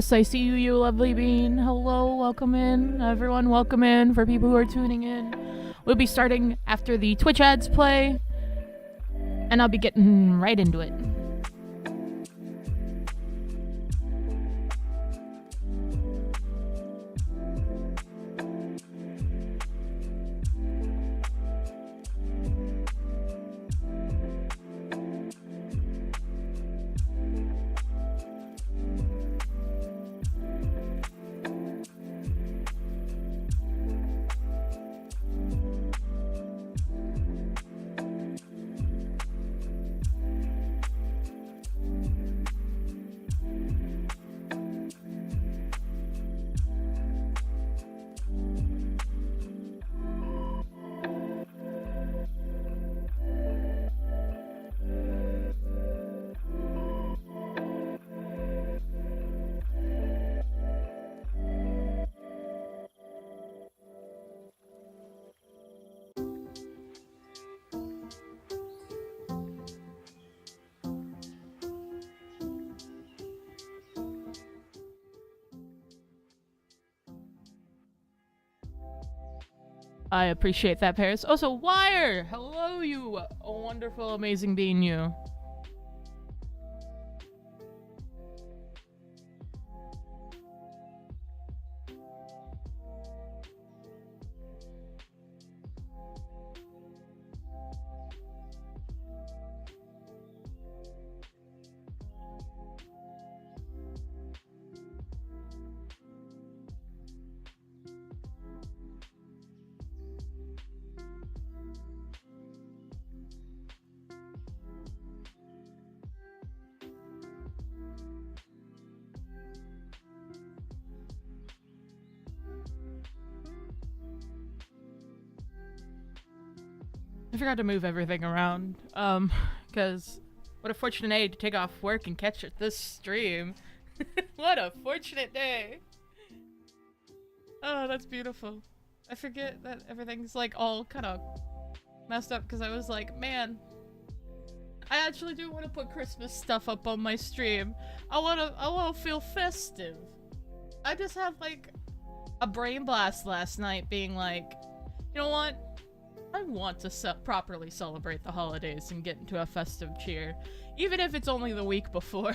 Yes, I see you, you lovely bean. Hello, welcome in. Everyone, welcome in for people who are tuning in. We'll be starting after the Twitch ads play, and I'll be getting right into it. I appreciate that, Paris. Also, Wire! Hello, you wonderful, amazing being, you. I forgot to move everything around, because what a fortunate day to take off work and catch this stream. What a fortunate day. Oh, that's beautiful. I forget that everything's like all kind of messed up because I was like, man, I actually do want to put Christmas stuff up on my stream. I wanna feel festive. I just had like a brain blast last night being like, you know what? I want to properly celebrate the holidays and get into a festive cheer, even if it's only the week before.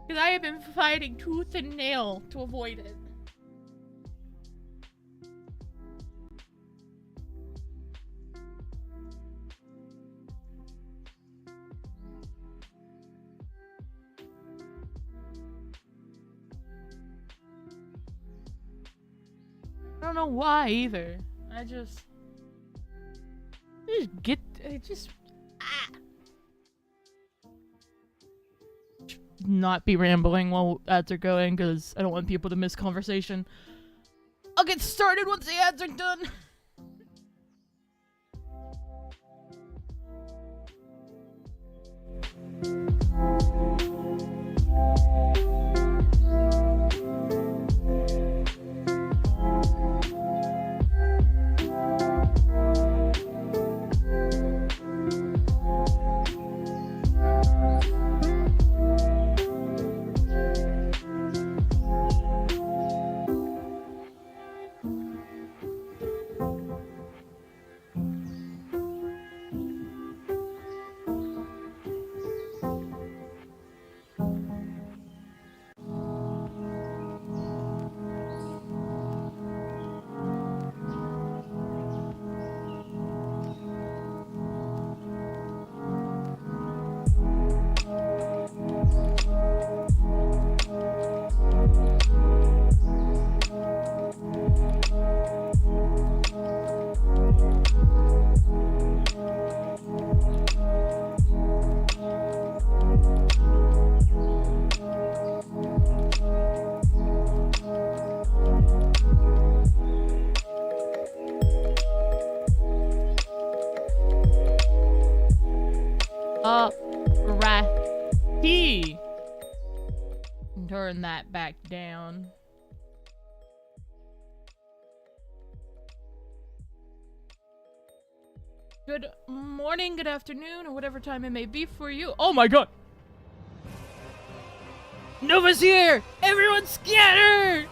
Because I have been fighting tooth and nail to avoid it. I don't know why either. I just not be rambling while ads are going because I don't want people to miss conversation. I'll get started once the ads are done. Alrighty. Turn that back down. Good morning, good afternoon, or whatever time it may be for you. Oh my god! Nova's here! Everyone scatter!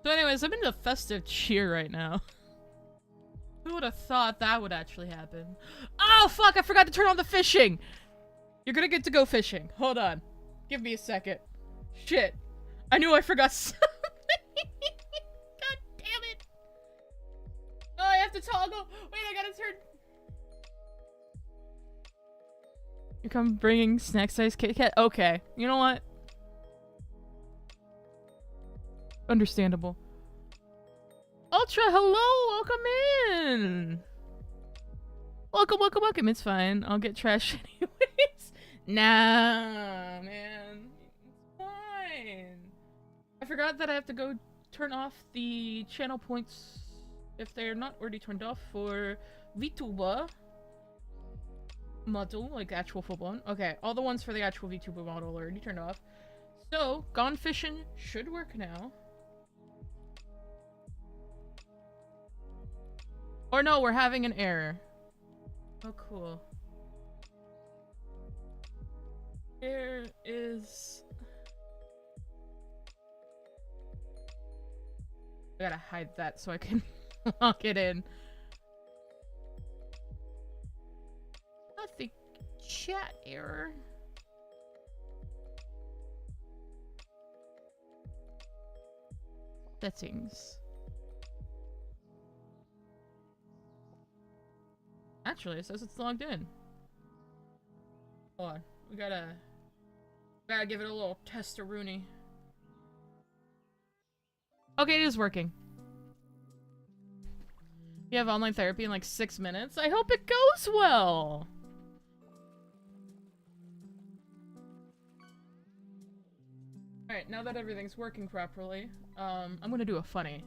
So anyways, I'm in a festive cheer right now. Who would have thought that would actually happen? Oh fuck, I forgot to turn on the fishing! You're gonna get to go fishing. Hold on. Give me a second. Shit. I knew I forgot something. God damn it. Oh, I have to toggle. Wait, I gotta turn. You come bringing snack size Kit Kat? Okay. You know what? Understandable. Ultra, hello! Welcome in! Welcome, welcome, welcome. It's fine. I'll get trash anyways. Nah, man. It's fine. I forgot that I have to go turn off the channel points if they're not already turned off for VTuber model, like actual full-blown. Okay, all the ones for the actual VTuber model are already turned off. So, Gone Fishing should work now. Or no, we're having an error. Oh, cool. There is... I gotta hide that so I can lock it in. Not the chat error. Settings. Actually, it says it's logged in. Hold on. We gotta give it a little test-a-rooney. Okay, it is working. You have online therapy in like 6 minutes? I hope it goes well! Alright, now that everything's working properly, I'm gonna do a funny.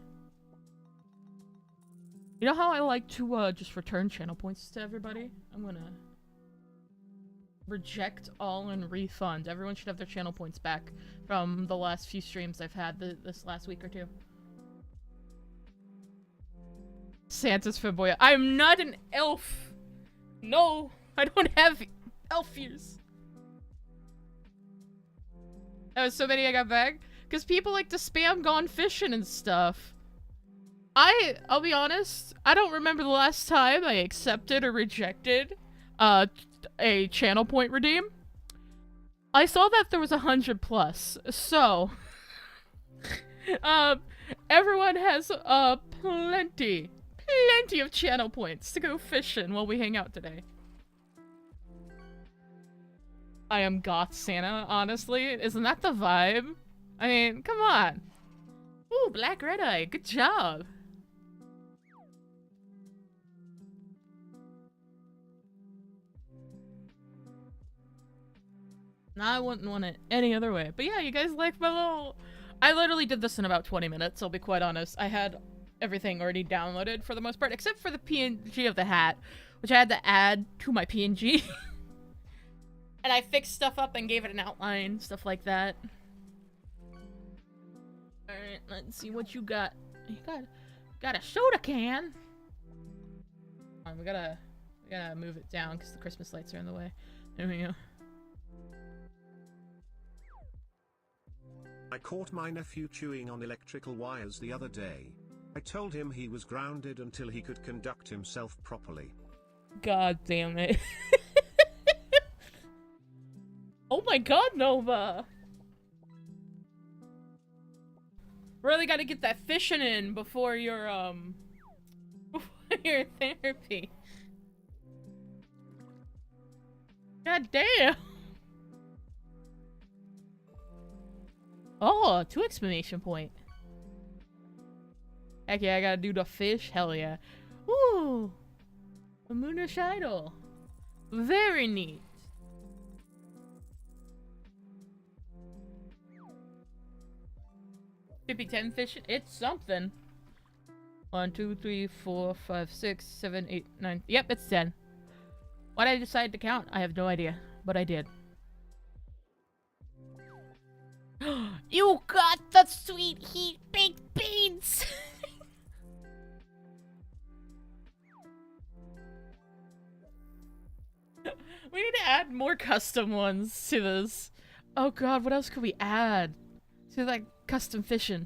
You know how I like to, just return channel points to everybody? I'm gonna reject all and refund. Everyone should have their channel points back from the last few streams I've had this last week or two. Santa's fanboy. I'm not an elf! No! I don't have elf ears! That was so many I got back. Because people like to spam Gone Fishing and stuff. I'll be honest, I don't remember the last time I accepted or rejected a channel point redeem. I saw that there was 100 plus, so everyone has plenty of channel points to go fishing while we hang out today. I am goth Santa, honestly. Isn't that the vibe? I mean, come on. Ooh, Black Red Eye, good job. I wouldn't want it any other way. But yeah, you guys like my little... I literally did this in about 20 minutes, I'll be quite honest. I had everything already downloaded for the most part, except for the PNG of the hat, which I had to add to my PNG. And I fixed stuff up and gave it an outline, stuff like that. Alright, let's see what you got. You got a soda can. We gotta move it down because the Christmas lights are in the way. There we go. I caught my nephew chewing on electrical wires the other day. I told him he was grounded until he could conduct himself properly. God damn it. Oh my god, Nova! Really gotta get that fishing in before your, before your therapy. God damn! Oh, 2 exclamation point. Heck yeah, I gotta do the fish. Hell yeah. Ooh! A Moonish Idol. Very neat. Could be 10 fish. It's something. 1, 2, 3, 4, 5, 6, 7, 8, 9. Yep, it's 10. Why did I decide to count? I have no idea, but I did. You got the sweet heat baked beans! We need to add more custom ones to this. Oh god, what else could we add to like custom fishing?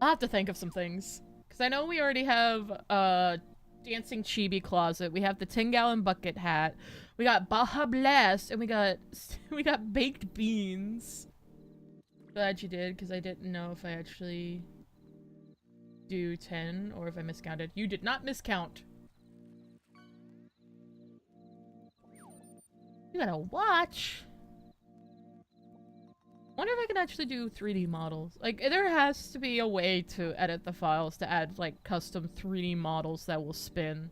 I'll have to think of some things. Because I know we already have dancing chibi closet. We have the 10-gallon bucket hat. We got Baja Blast, and we got baked beans. Glad you did, because I didn't know if I actually do 10 or if I miscounted. You did not miscount. You got a watch. I wonder if I can actually do 3D models. Like, there has to be a way to edit the files to add, like, custom 3D models that will spin.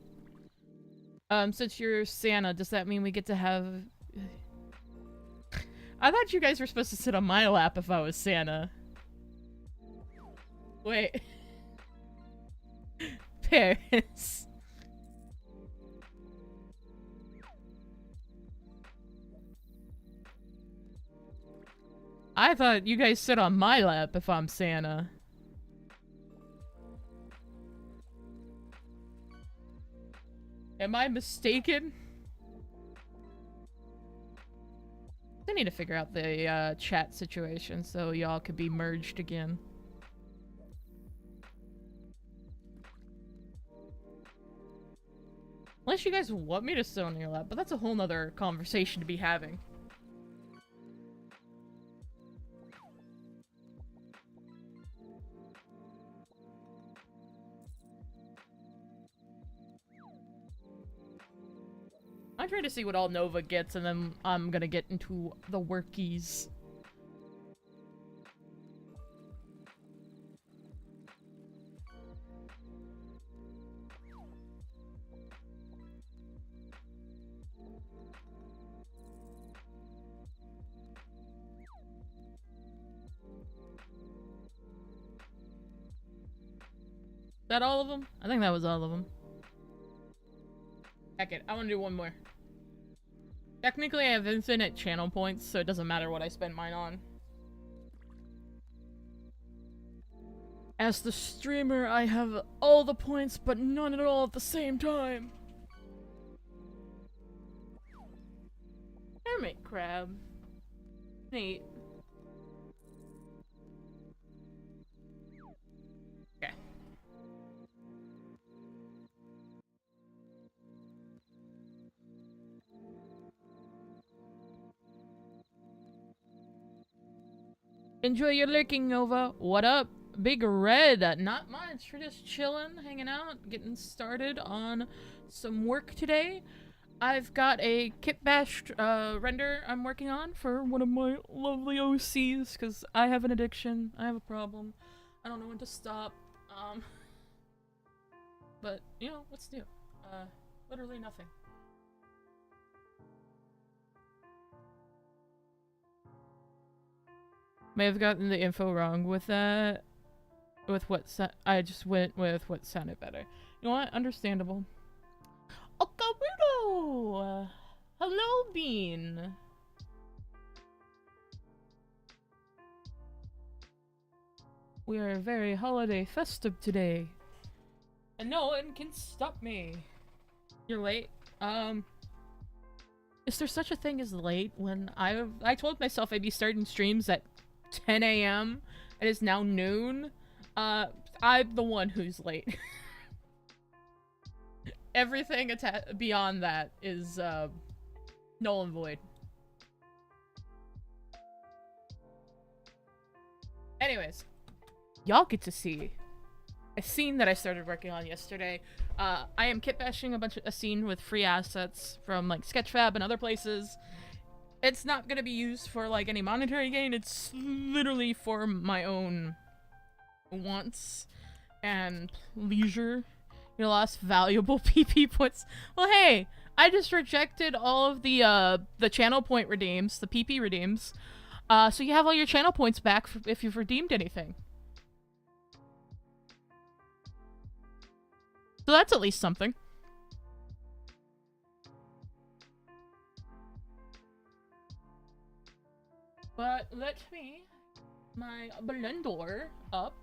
Since you're Santa, does that mean we get to have... I thought you guys were supposed to sit on my lap if I was Santa. Wait. Paris. I thought you guys sit on my lap if I'm Santa. Am I mistaken? I need to figure out the chat situation so y'all could be merged again. Unless you guys want me to sit on your lap, but that's a whole nother conversation to be having. I'm trying to see what all Nova gets, and then I'm gonna get into the workies. Is that all of them? I think that was all of them. Heck it, I want to do one more. Technically, I have infinite channel points, so it doesn't matter what I spend mine on. As the streamer, I have all the points, but none at all at the same time. Hermit crab. Neat. Okay. Enjoy your lurking, Nova. What up? Big Red. Not much. We're just chilling, hanging out, getting started on some work today. I've got a kitbashed render I'm working on for one of my lovely OCs, because I have an addiction. I have a problem. I don't know when to stop. But, you know, what's new? Literally nothing. May have gotten the info wrong with that. With what I just went with what sounded better. You know what? Understandable. Okarudo! Hello, Bean! We are very holiday festive today. And no one can stop me. You're late? Is there such a thing as late when I told myself I'd be starting streams at 10 a.m. It is now noon. I'm the one who's late. Everything beyond that is null and void. Anyways, y'all get to see a scene that I started working on yesterday. I am kitbashing a scene with free assets from like Sketchfab and other places. It's not gonna be used for like any monetary gain. It's literally for my own wants and leisure. Your last valuable PP points. Well, hey, I just rejected all of the channel point redeems, the PP redeems. So you have all your channel points back if you've redeemed anything. So that's at least something. But let me my blender up.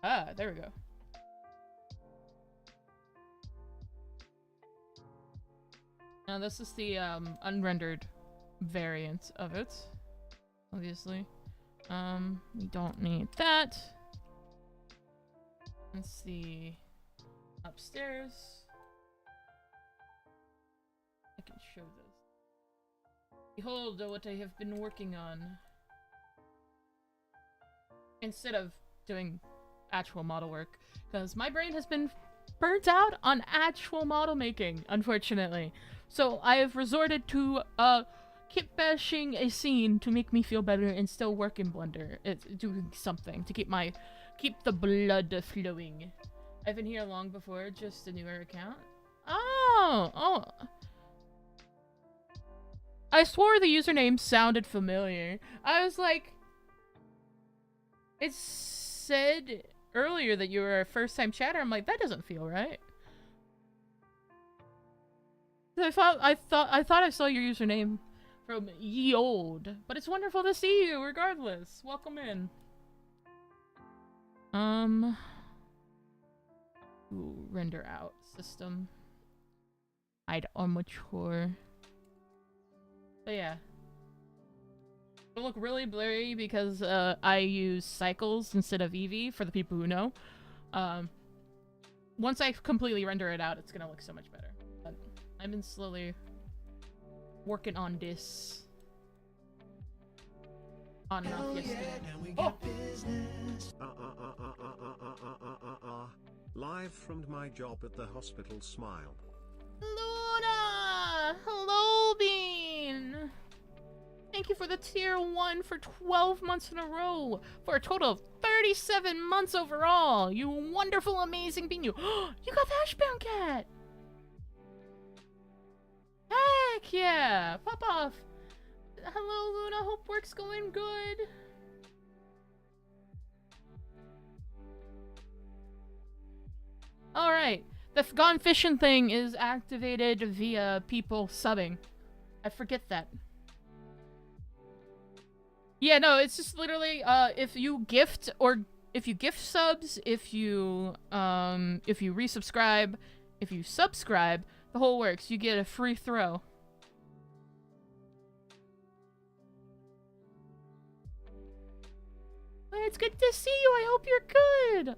Ah, there we go. Now this is the unrendered variant of it, obviously. We don't need that. Let's see. Upstairs. I can show this. Behold what I have been working on. Instead of doing actual model work, because my brain has been burnt out on actual model making, unfortunately. So I have resorted to kitbashing a scene to make me feel better and still work in Blender. It's doing something to keep the blood flowing. I've been here long before, just a newer account. Oh. I swore the username sounded familiar. I was like, it said earlier that you were a first-time chatter. I'm like, that doesn't feel right. I thought I saw your username from ye old, but it's wonderful to see you regardless. Welcome in. Ooh, render out system. Hide armature. But yeah. It'll look really blurry because I use cycles instead of Eevee for the people who know. Once I completely render it out, it's gonna look so much better. But I've been slowly working on this. On and off yesterday. Oh! Live from my job at the hospital, smile. Luna! Hello, Bean! Thank you for the tier 1 for 12 months in a row, for a total of 37 months overall. You wonderful, amazing Bean. You got the Ashbound Cat! Heck yeah! Pop off! Hello, Luna. Hope work's going good. Alright. The Gone Fishing thing is activated via people subbing. I forget that. Yeah, no, it's just literally, if you gift subs, if you resubscribe, if you subscribe, the whole works. You get a free throw. It's good to see you. I hope you're good.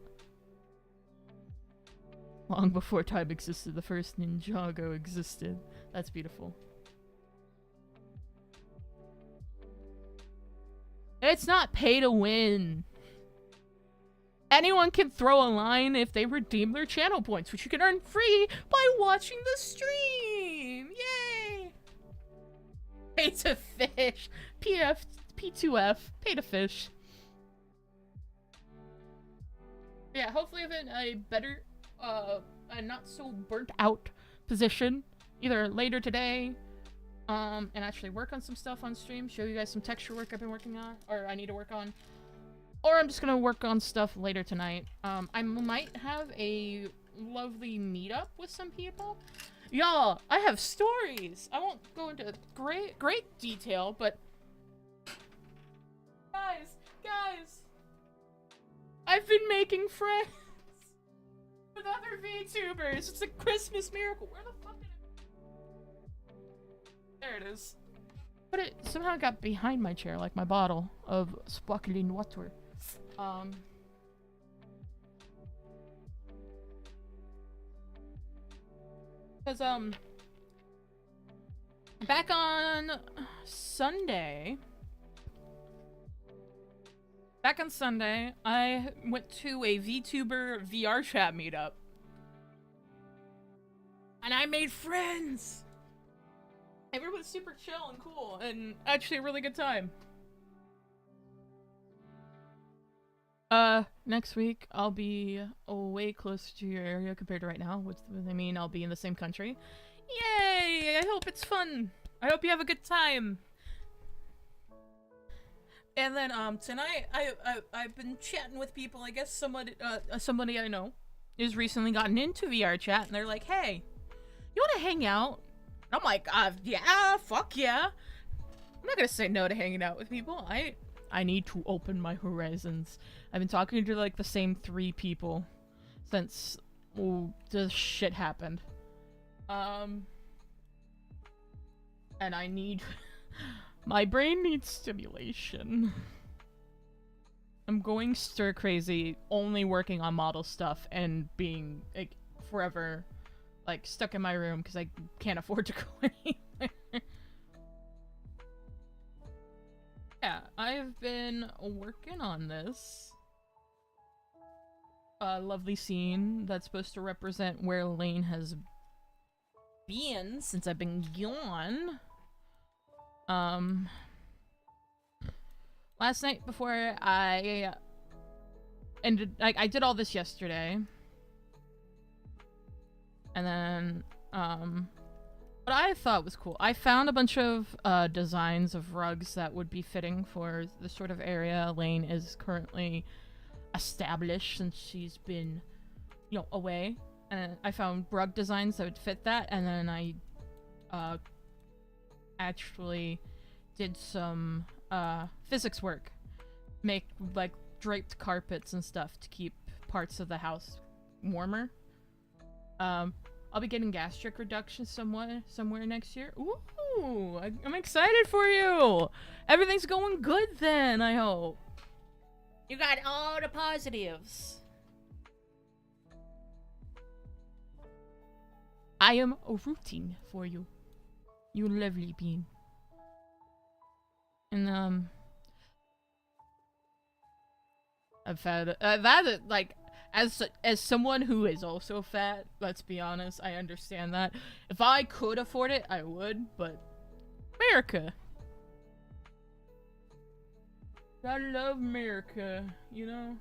Long before time existed, the first Ninjago existed. That's beautiful. It's not pay to win. Anyone can throw a line if they redeem their channel points, which you can earn free by watching the stream. Yay! Pay to fish. P2F. Pay to fish. Yeah, hopefully I'm in a better, a not so burnt out position, either later today, and actually work on some stuff on stream, show you guys some texture work I've been working on, or I need to work on, or I'm just gonna work on stuff later tonight. I might have a lovely meetup with some people. Y'all, I have stories! I won't go into great detail, but... Guys! I've been making friends with other VTubers. It's a Christmas miracle. Where the fuck did it... There it is. But it somehow got behind my chair, like my bottle of sparkling water. Because, back on Sunday, I went to a VTuber VR chat meetup. And I made friends! Everyone's super chill and cool, and actually a really good time. Next week, I'll be way closer to your area compared to right now, which I mean I'll be in the same country. Yay! I hope it's fun! I hope you have a good time! And then tonight I've been chatting with people. I guess somebody I know is recently gotten into VR chat, and they're like, "Hey, you want to hang out?" And I'm like, "Yeah, fuck yeah." I'm not gonna say no to hanging out with people. I need to open my horizons. I've been talking to like the same 3 people since this shit happened. And I need my brain needs stimulation. I'm going stir crazy, only working on model stuff and being like forever like stuck in my room because I can't afford to go anywhere. Yeah, I've been working on this lovely scene that's supposed to represent where Lane has been since I've been gone. Last night before I ended, I did all this yesterday. And then, what I thought was cool, I found a bunch of designs of rugs that would be fitting for the sort of area Lane is currently established since she's been, you know, away. And I found rug designs that would fit that, and then I actually did some physics work. Make, like, draped carpets and stuff to keep parts of the house warmer. I'll be getting gastric reduction somewhere next year. Ooh, I'm excited for you! Everything's going good then, I hope. You got all the positives. I am rooting for you. You lovely bean. And, I've had, like, as someone who is also fat, let's be honest, I understand that. If I could afford it, I would, but America. I love America, you know?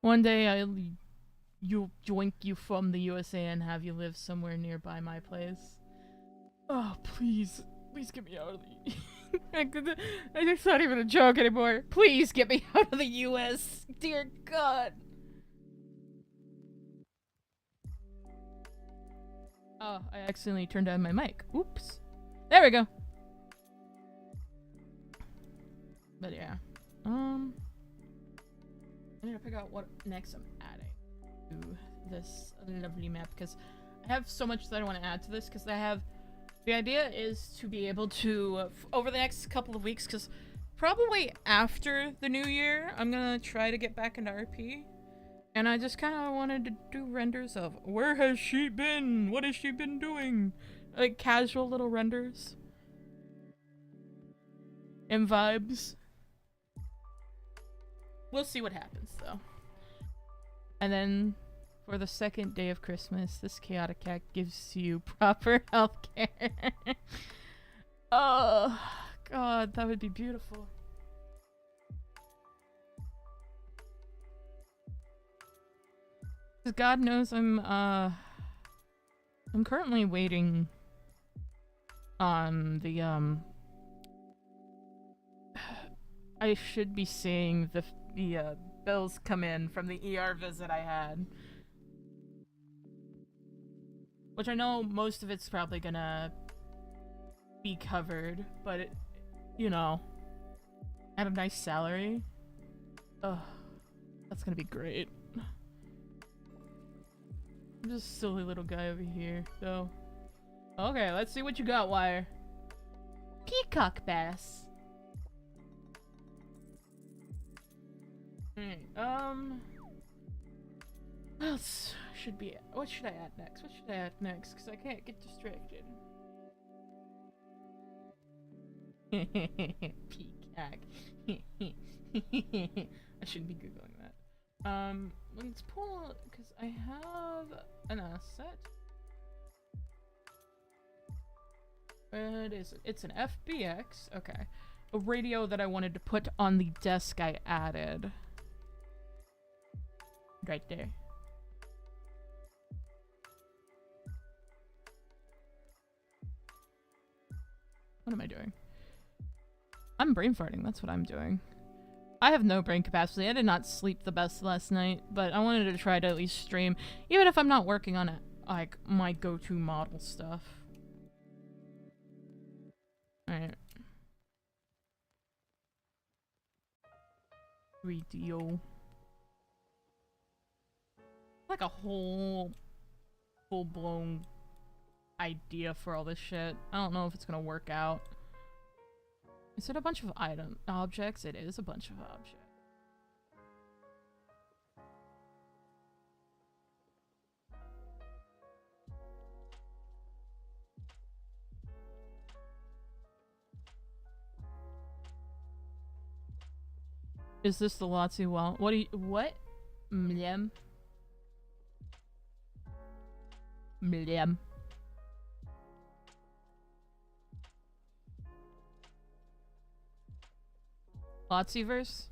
One day I'll yoink you from the USA and have you live somewhere nearby my place. Oh, please. Please get me out of the... It's not even a joke anymore. Please get me out of the US. Dear God. Oh, I accidentally turned on my mic. Oops. There we go. But yeah. I need to figure out what next I'm adding to this lovely map, because I have so much that I want to add to this, because I have... The idea is to be able to, over the next couple of weeks, because probably after the new year, I'm gonna try to get back into RP. And I just kind of wanted to do renders of, where has she been? What has she been doing? Like, casual little renders. And vibes. We'll see what happens, though. And then, for the second day of Christmas, this chaotic cat gives you proper healthcare. Oh, God, that would be beautiful. God knows I'm currently waiting on the, I should be seeing the bills come in from the ER visit I had. Which I know most of it's probably gonna be covered, but it, you know, at a nice salary. Ugh, that's gonna be great. I'm just a silly little guy over here, so. Okay, let's see what you got, Wire. Peacock bass. What else should be? What should I add next? What should I add next? Because I can't get distracted. Peacock. I shouldn't be googling that. Let's pull because I have an asset. What is it? It's an FBX. Okay. A radio that I wanted to put on the desk I added. Right there. What am I doing? I'm brain farting. That's what I'm doing. I have no brain capacity. I did not sleep the best last night, but I wanted to try to at least stream, even if I'm not working on it, like my go-to model stuff. Alright. Radio. Like a whole full-blown idea for all this shit. I don't know if it's gonna work out. Is it a bunch of objects? It is a bunch of objects. Is this the Lotsie well? What do you- what? Mlem. Mlem. Lotsieverse?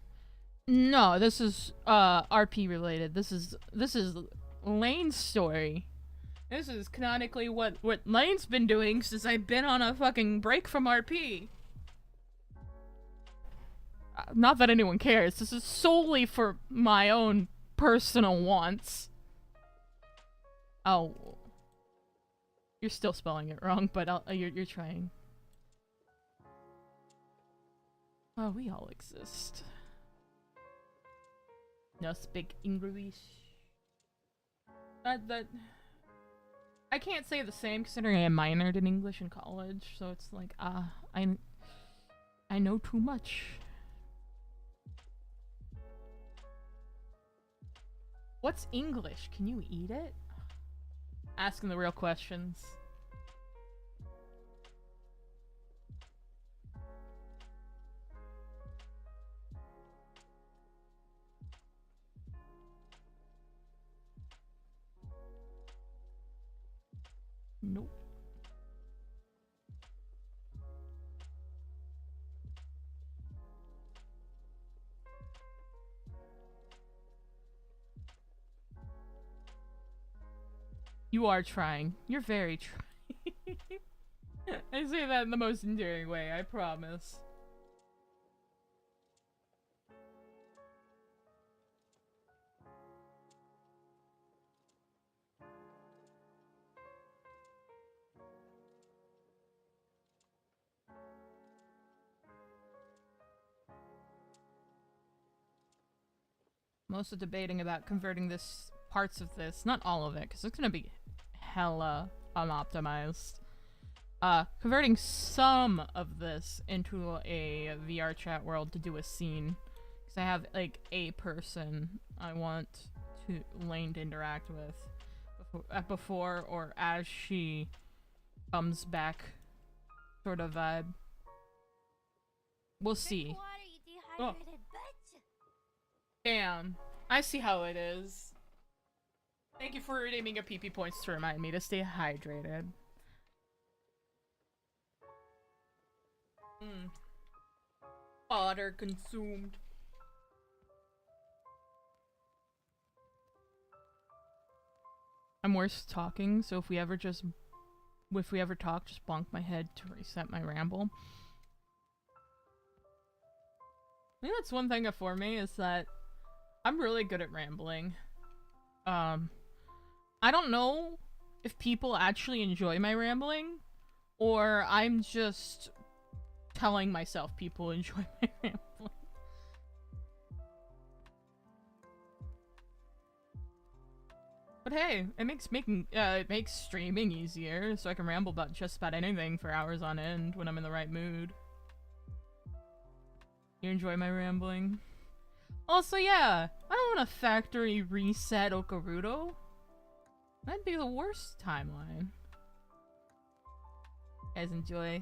No, this is RP related. This is Lane's story. This is canonically what Lane's been doing since I've been on a fucking break from RP. Not that anyone cares. This is solely for my own personal wants. Oh. You're still spelling it wrong, but you're trying. Oh, we all exist. No speak English. That I can't say the same considering I minored in English in college, so it's like I know too much. What's English? Can you eat it? Asking the real questions. Nope. You are trying. You're very trying. I say that in the most endearing way, I promise. I'm also debating about converting this parts of this, not all of it, because it's gonna be hella unoptimized. Converting some of this into a VR chat world to do a scene, because I have like a person I want to Lane to interact with before or as she comes back, sort of vibe. We'll see. Oh. Damn, I see how it is. Thank you for redeeming your PP points to remind me to stay hydrated. Water consumed. I'm worse talking, so if we ever talk, just bonk my head to reset my ramble. I think that's one thing for me is that I'm really good at rambling. I don't know if people actually enjoy my rambling, or I'm just telling myself people enjoy my rambling. But hey, it makes streaming easier, so I can ramble about just about anything for hours on end when I'm in the right mood. You enjoy my rambling? Also, yeah, I don't want to factory reset Okaruto. That'd be the worst timeline. You guys enjoy?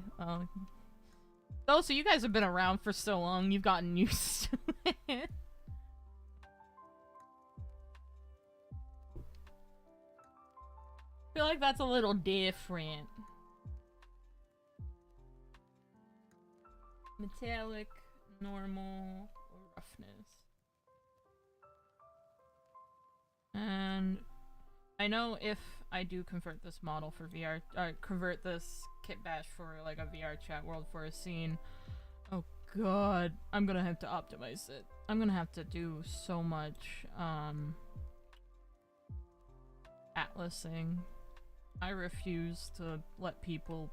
Oh, so you guys have been around for so long, you've gotten used to it. I feel like that's a little different. Metallic, normal, roughness. And I know if I do convert this model for VR, convert this kitbash for like a VR chat world for a scene, oh god, I'm gonna have to optimize it. I'm gonna have to do so much, atlasing. I refuse to let people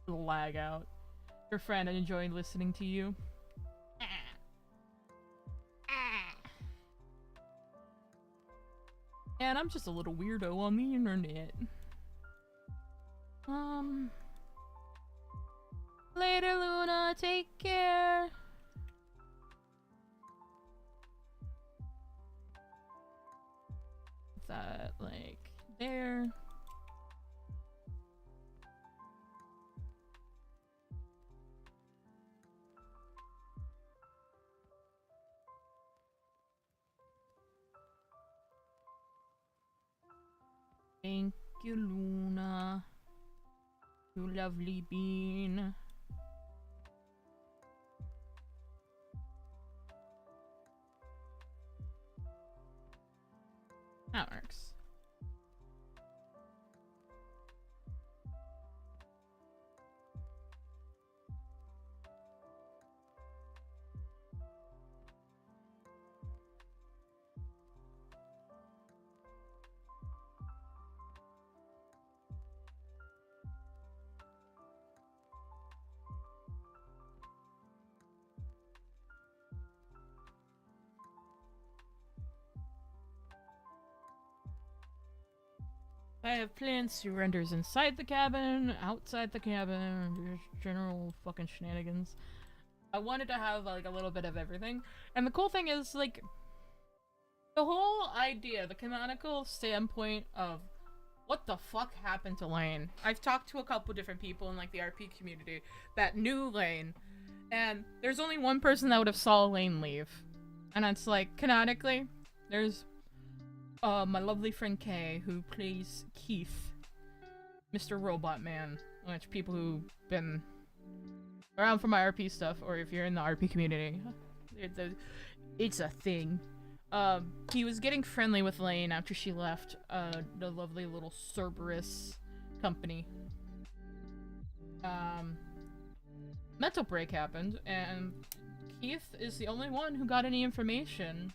lag out. Your friend, I enjoyed listening to you. And I'm just a little weirdo on the internet. Later, Luna. Take care. Is that like there? Thank you, Luna. You lovely bean. That works. I have plans to renders inside the cabin, outside the cabin, just general fucking shenanigans. I wanted to have like a little bit of everything. And the cool thing is like the whole idea, the canonical standpoint of what the fuck happened to Lane. I've talked to a couple different people in like the RP community that knew Lane, and there's only one person that would have saw Lane leave. And it's like canonically, there's my lovely friend Kay, who plays Keith, Mr. Robot Man, which people who've been around for my RP stuff, or if you're in the RP community, it's a thing. He was getting friendly with Lane after she left the lovely little Cerberus company. Mental break happened, and Keith is the only one who got any information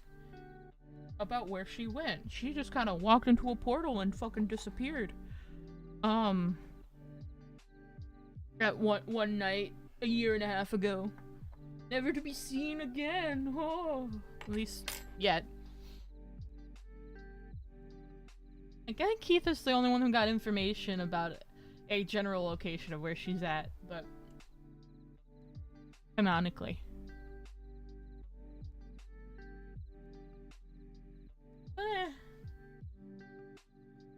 about where she went. She just kind of walked into a portal and fucking disappeared. At one night, a year and a half ago. Never to be seen again. Oh, at least yet. I think Keith is the only one who got information about a general location of where she's at, but canonically.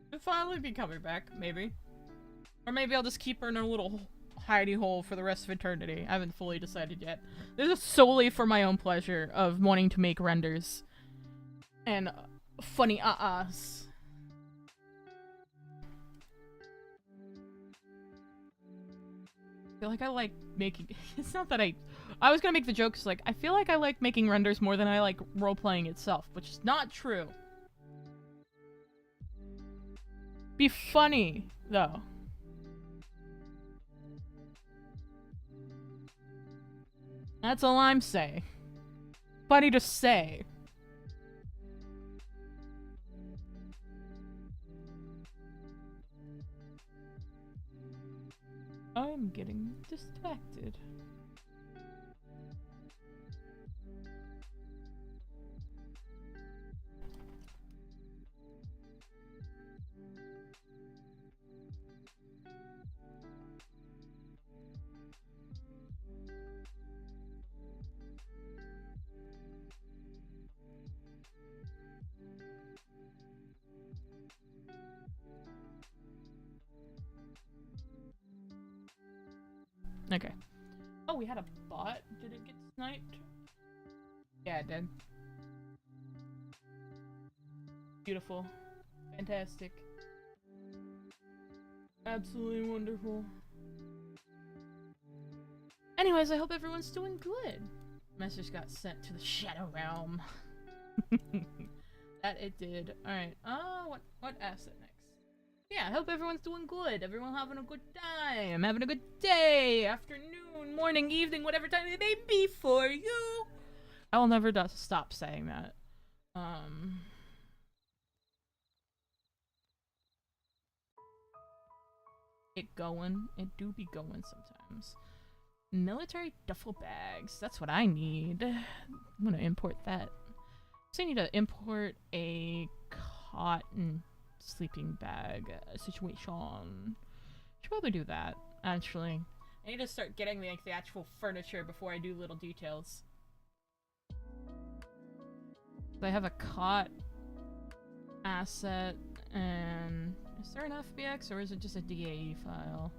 She'll finally be coming back, maybe. Or maybe I'll just keep her in a little hidey hole for the rest of eternity. I haven't fully decided yet. This is solely for my own pleasure of wanting to make renders. And funny uh-ahs. I feel like I like making... It's not that I was gonna make the joke, like, I feel like I like making renders more than I like role-playing itself, which is not true. Be funny, though. That's all I'm saying. Funny to say. I'm getting distracted. Okay. Oh we had a bot. Did it get sniped? Yeah, it did. Beautiful. Fantastic. Absolutely wonderful. Anyways, I hope everyone's doing good. Message got sent to the Shadow Realm. That it did. Alright, what asset next? Yeah, I hope everyone's doing good. Everyone having a good time. Having a good day, afternoon, morning, evening, whatever time it may be for you. I will never stop saying that. It going. It do be going sometimes. Military duffel bags. That's what I need. I'm gonna import that. So I need to import a cotton sleeping bag situation. Should probably do that, actually. I need to start getting the actual furniture before I do little details. I have a cot asset, and is there an FBX or is it just a DAE file?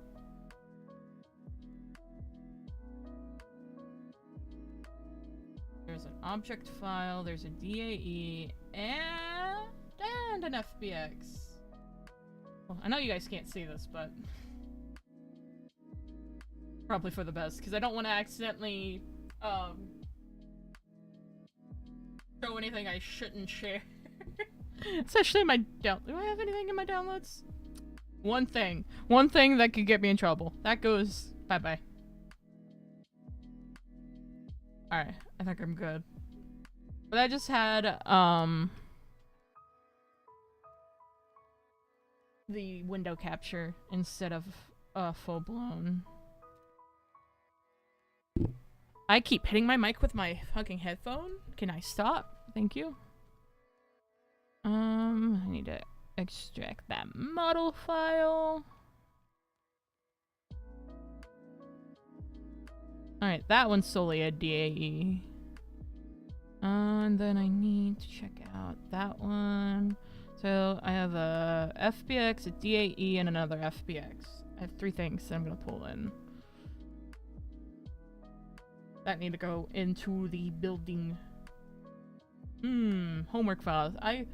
There's an object file, there's a DAE, and an FBX. Well, I know you guys can't see this, but probably for the best, because I don't want to accidentally show anything I shouldn't share. Especially my do I have anything in my downloads? One thing that could get me in trouble. That goes bye-bye. Alright, I think I'm good. But I just had, the window capture instead of, full-blown. I keep hitting my mic with my fucking headphone. Can I stop? Thank you. I need to extract that model file. Alright, that one's solely a DAE. And then I need to check out that one. So I have a FBX, a DAE, and another FBX. I have 3 things that I'm gonna pull in. That need to go into the building. Homework files. I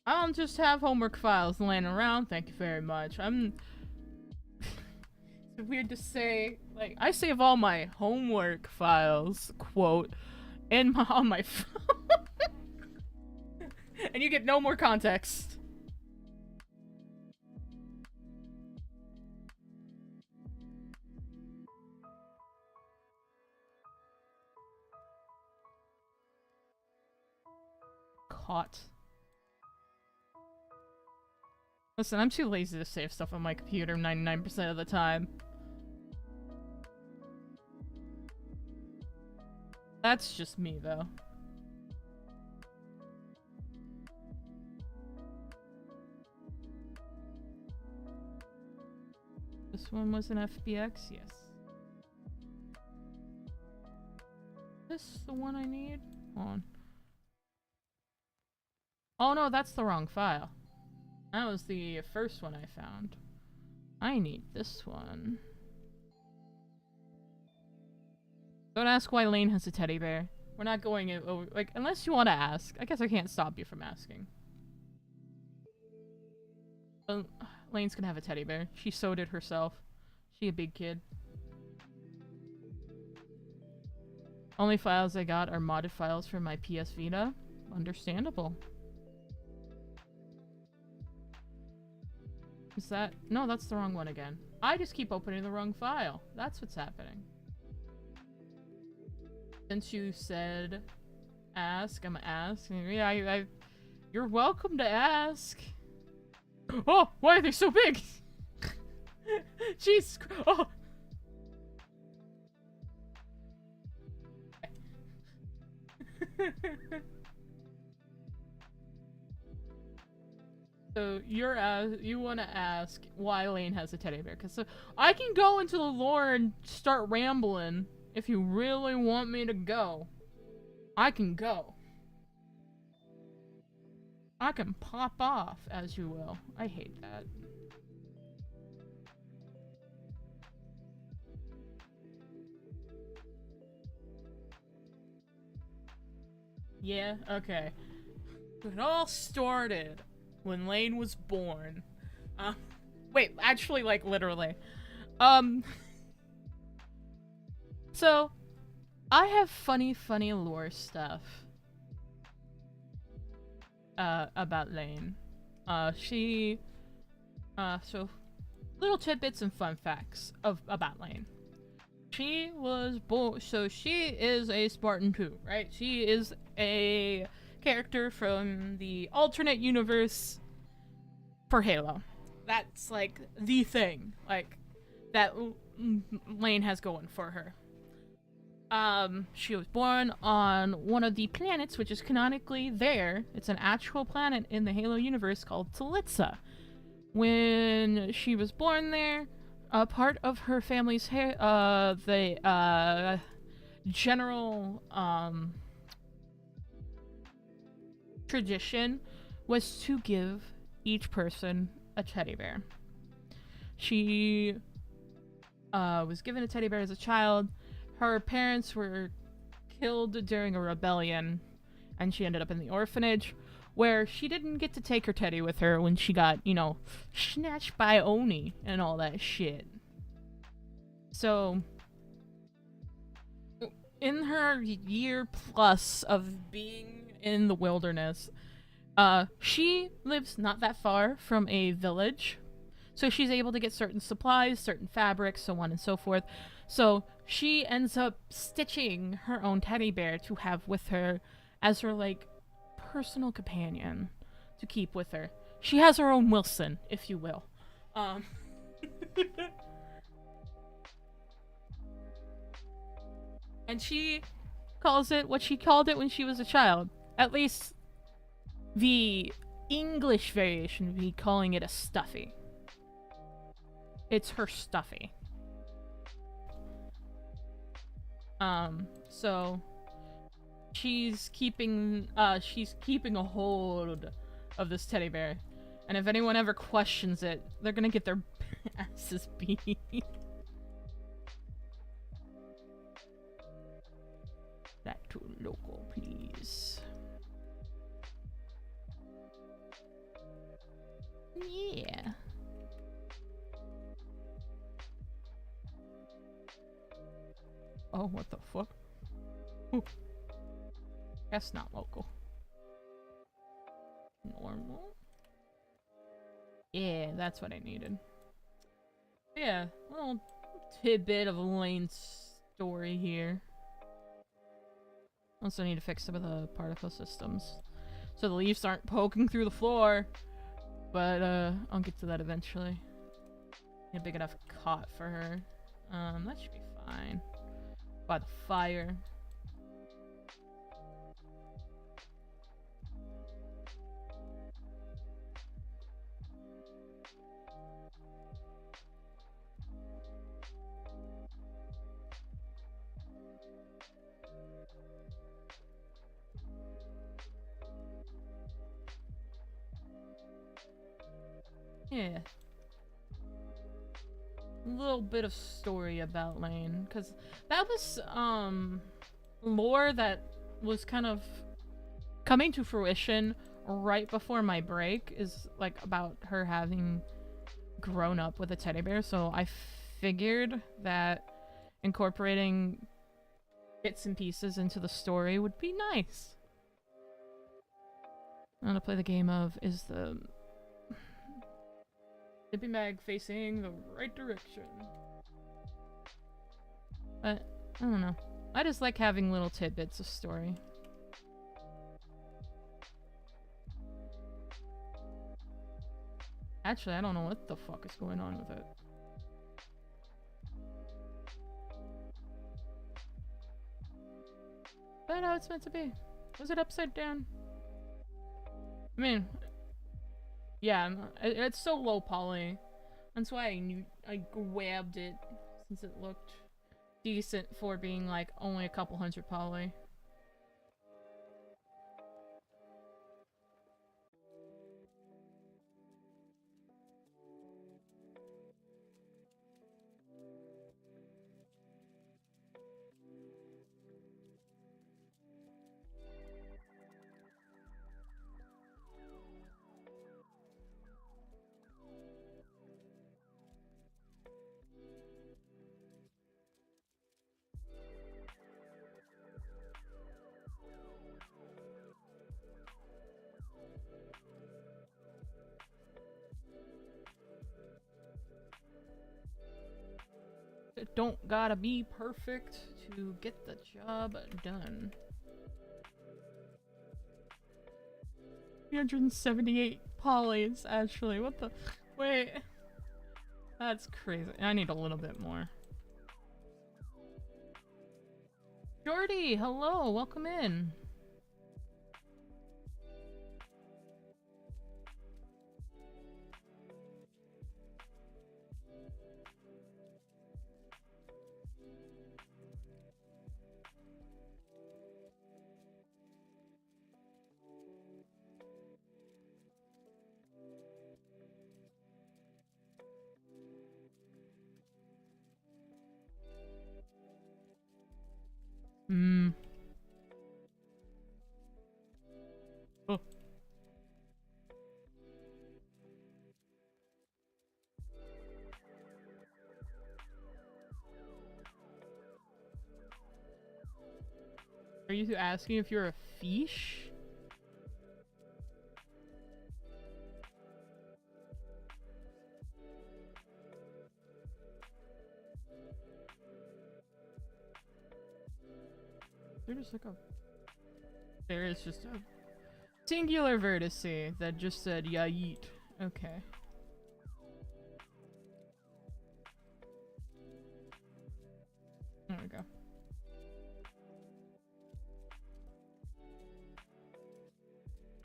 don't just have homework files laying around, thank you very much. It's weird to say, like, I save all my homework files, quote, on my phone. And you get no more context. Caught. Listen, I'm too lazy to save stuff on my computer 99% of the time. That's just me, though. This one was an FBX? Yes. This the one I need? Hold on. Oh no, that's the wrong file. That was the first one I found. I need this one. Don't ask why Lane has a teddy bear. We're not going over, like, unless you want to ask. I guess I can't stop you from asking. Lane's gonna have a teddy bear. She sewed it herself. She a big kid. Only files I got are modded files from my PS Vita. Understandable. Is that? No, that's the wrong one again. I just keep opening the wrong file. That's what's happening. Since you said ask, I'm gonna ask. Yeah, you're welcome to ask. Oh, why are they so big? Jeez. Oh. So you want to ask why Lane has a teddy bear? Because I can go into the lore and start rambling if you really want me to go. I can go. I can pop off, as you will. I hate that. Yeah? Okay. It all started when Lane was born. Wait, actually, like, literally. Um, so, I have funny lore stuff, about Lane. So, little tidbits and fun facts about Lane. She was born, so she is a Spartan too, right? She is a character from the alternate universe for Halo. That's like the thing, like that Lane has going for her. She was born on one of the planets, which is canonically there. It's an actual planet in the Halo universe called Talitza. When she was born there, a part of her family's general tradition was to give each person a teddy bear. She was given a teddy bear as a child. Her parents were killed during a rebellion, and she ended up in the orphanage, where she didn't get to take her teddy with her when she got, snatched by Oni and all that shit. So, in her year plus of being in the wilderness, she lives not that far from a village, so she's able to get certain supplies, certain fabrics, so on and so forth. So she ends up stitching her own teddy bear to have with her as her, like, personal companion to keep with her. She has her own Wilson, if you will. And she calls it what she called it when she was a child. At least the English variation would be calling it a stuffy. It's her stuffy. So she's keeping a hold of this teddy bear. And if anyone ever questions it, they're gonna get their asses beat. Back to local, please. Yeah. Oh, what the fuck? Ooh. That's not local. Normal? Yeah, that's what I needed. Yeah, a little tidbit of Lane's story here. Also need to fix some of the particle systems, so the leaves aren't poking through the floor. But, I'll get to that eventually. Need a big enough cot for her. That should be fine. By the fire. Yeah. A little bit of story about Lane, because that was, lore that was kind of coming to fruition right before my break, is, like, about her having grown up with a teddy bear, so I figured that incorporating bits and pieces into the story would be nice. I'm gonna play the game of, is the Dipping bag facing the right direction? But, I don't know. I just like having little tidbits of story. Actually, I don't know what the fuck is going on with it. But how it's meant to be. Was it upside down? I mean, yeah, it's so low poly. That's why I grabbed it, since it looked decent for being like only a couple hundred poly. It don't gotta be perfect to get the job done. 378 polys, actually. What the? Wait. That's crazy. I need a little bit more. Jordy, hello, welcome in. Hmm. Oh. Are you asking if you're a fish? There's like a... There is just a singular vertice that just said yeet. Okay. There we go.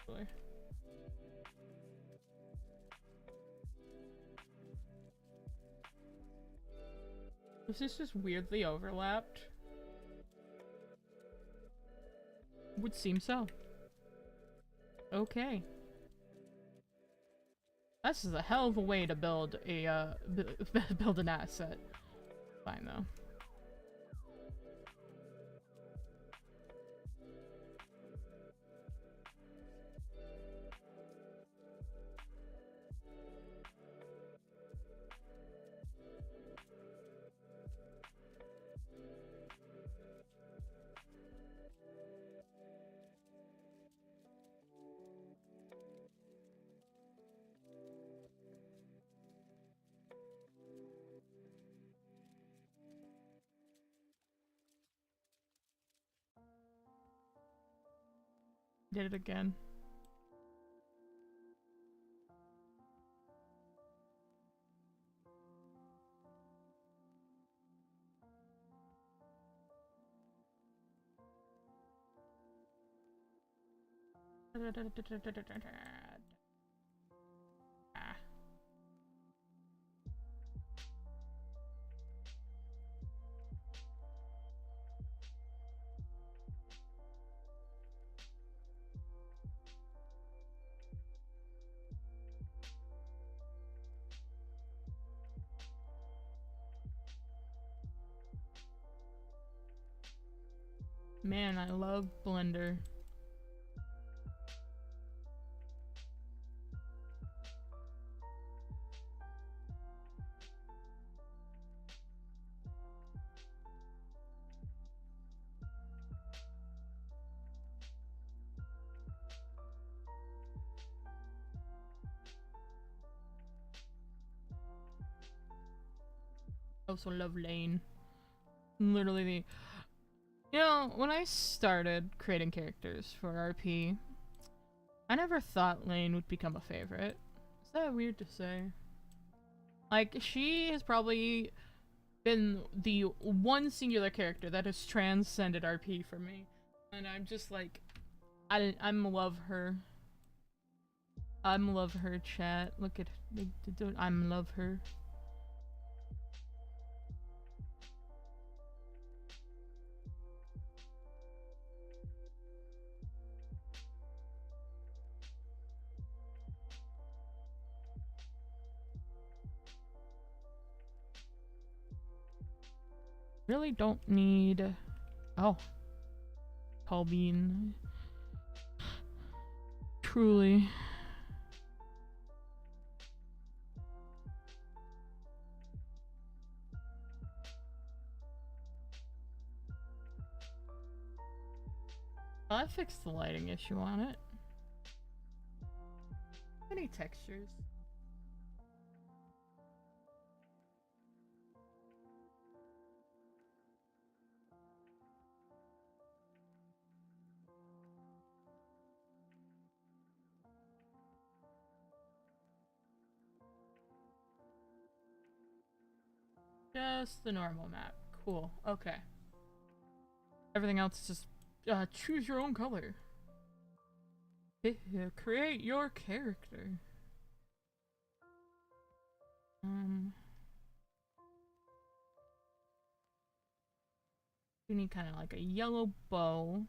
Boy. Was this just weirdly overlapped? Would seem so. Okay. This is a hell of a way to build a build an asset. Fine though. Did it again. Ah. Man, I love Blender. I also love Lane. Literally the... You know, when I started creating characters for RP, I never thought Lane would become a favorite. Is that weird to say? Like, she has probably been the one singular character that has transcended RP for me. And I'm just like, I'm love her. I'm love her, chat. Look at, I'm love her. Really don't need... Oh. Tall bean. Truly. Oh, I fixed the lighting issue on it. Any textures? Just the normal map. Cool. Okay. Everything else is just choose your own color. Create your character. You need kind of like a yellow bow.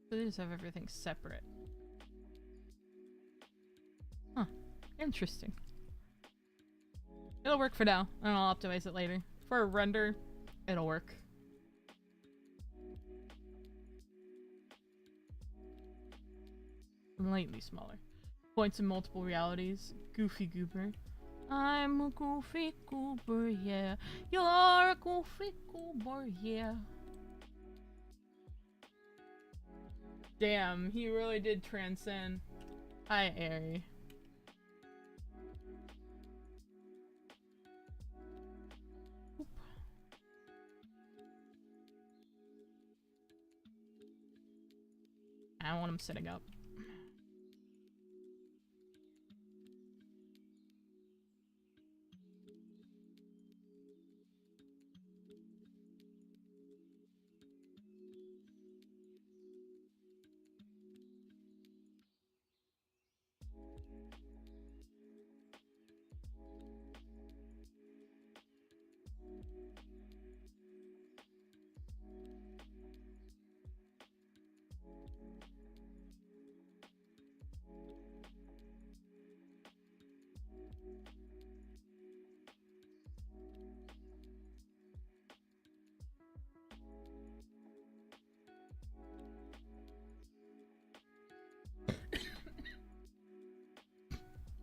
So they just have everything separate. Huh. Interesting. It'll work for now, and I'll optimize it later. For a render, it'll work. Slightly smaller. Points in multiple realities. Goofy goober. I'm a goofy goober, yeah. You're a goofy goober, yeah. Damn, he really did transcend. Hi, Airy. Oop. I don't want him sitting up.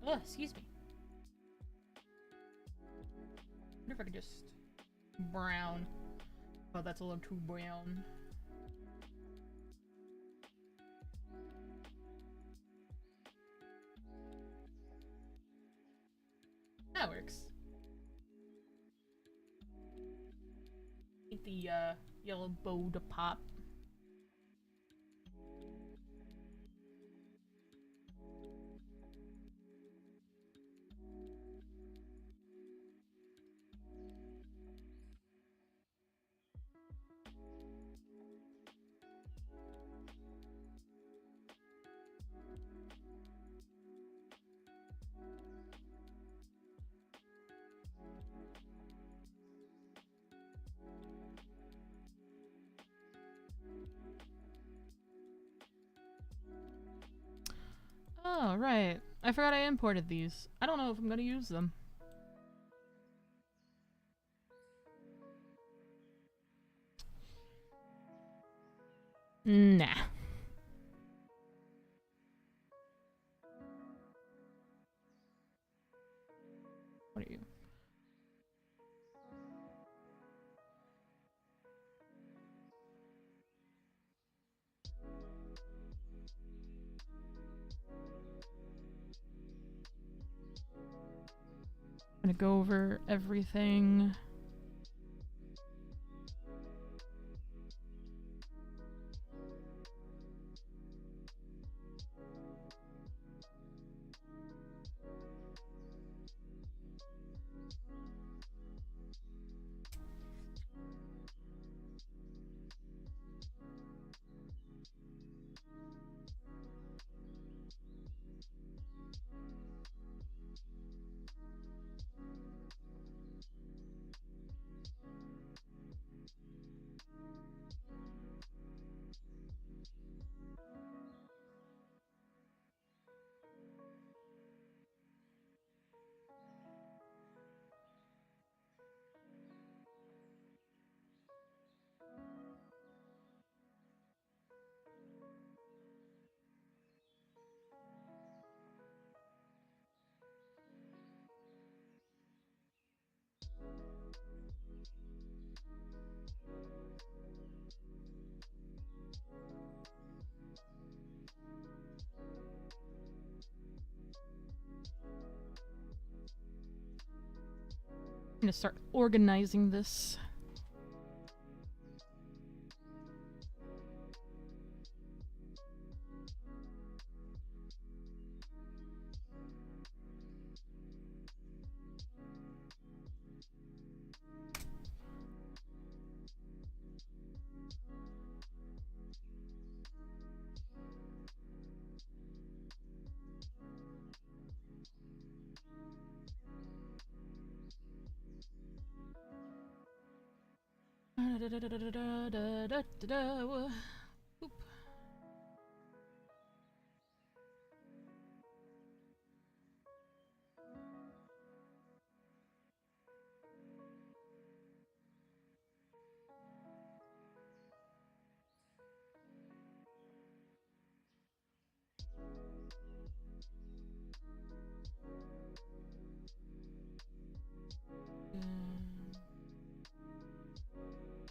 Oh, excuse me. I wonder if I could just brown. Oh, that's a little too brown. That works. Get the yellow bow to pop. Oh, right. I forgot I imported these. I don't know if I'm gonna use them. Nah. What are you? I'm gonna go over everything. I'm gonna start organizing this. Oop.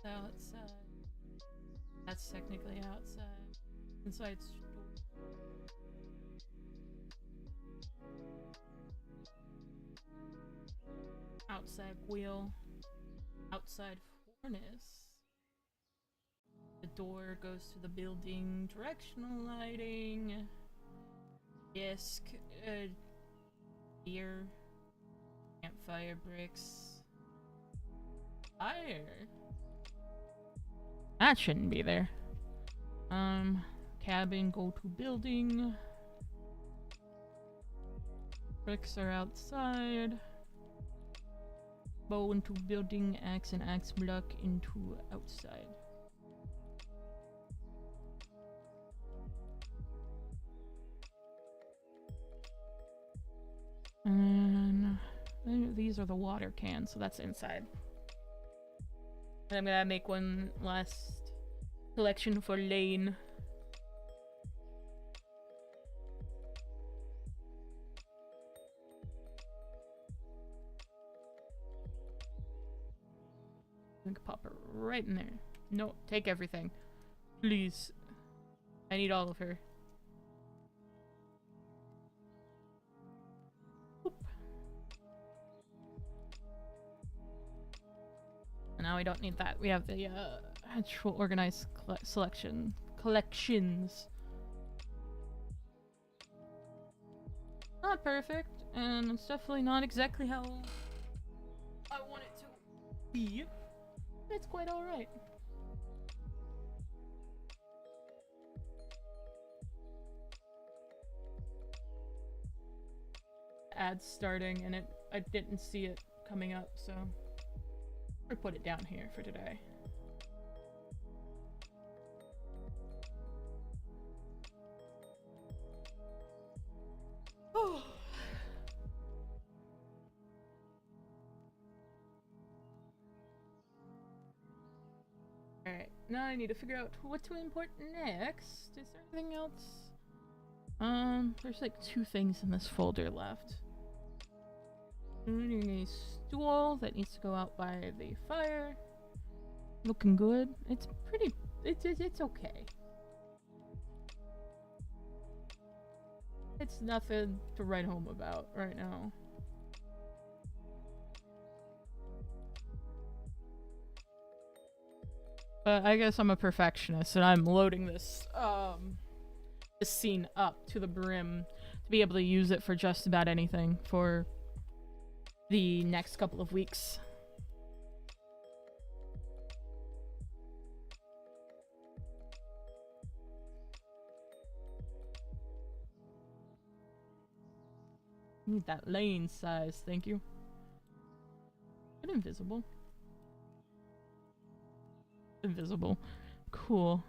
Outside. That's technically outside. Inside's outside wheel. Outside furnace. The door goes to the building. Directional lighting. Disc. Beer. Campfire bricks. Fire. That shouldn't be there. Cabin, go to building. Bricks are outside. Bow into building, axe and axe block into outside. And these are the water cans, so that's inside. And I'm gonna make one last collection for Lane. I can pop her right in there. No, take everything. Please. I need all of her. Oop. And now we don't need that. We have the actual organized collections. Not perfect, and it's definitely not exactly how I want it to be. It's quite alright. Ads starting, and I didn't see it coming up, so I put it down here for today. Oh. Alright, now I need to figure out what to import next. Is there anything else? There's like 2 things in this folder left. A stool that needs to go out by the fire. Looking good. It's pretty. It's okay. It's nothing to write home about right now. But I guess I'm a perfectionist, and I'm loading this this scene up to the brim to be able to use it for just about anything for the next couple of weeks. Need that lane size, thank you. Get invisible. Invisible. Cool.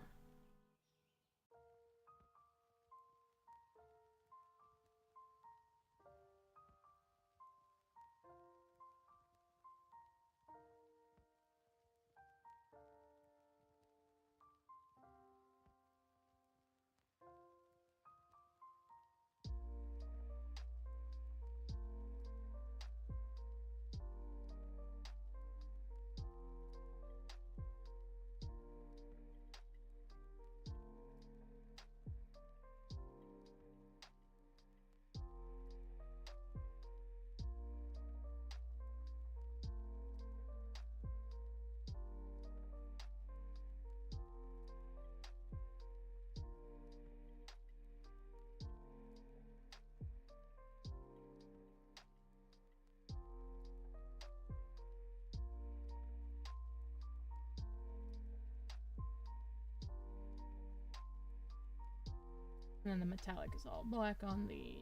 And then the metallic is all black on the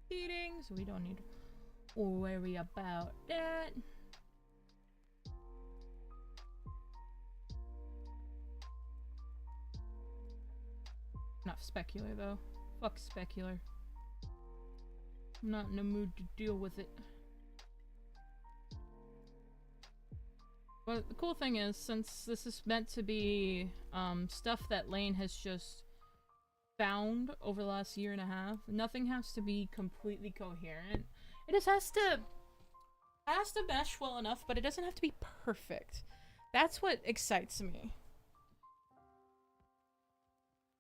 seating, so we don't need to worry about that. Not specular though. Fuck specular. I'm not in the mood to deal with it. Well, the cool thing is, since this is meant to be stuff that Lane has just found over the last year and a half, nothing has to be completely coherent. It just has to mesh well enough, but it doesn't have to be perfect. That's what excites me.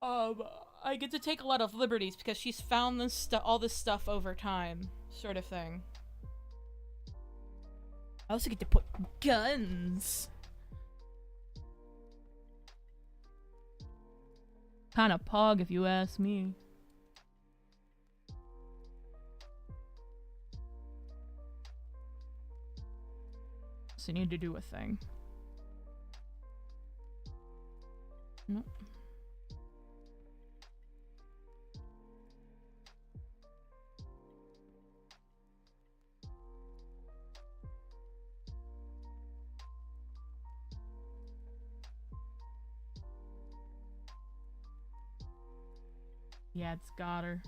I get to take a lot of liberties because she's found this all this stuff over time, sort of thing. I also get to put guns. Kinda pog if you ask me. So you need to do a thing. Nope. Yeah, it's got her.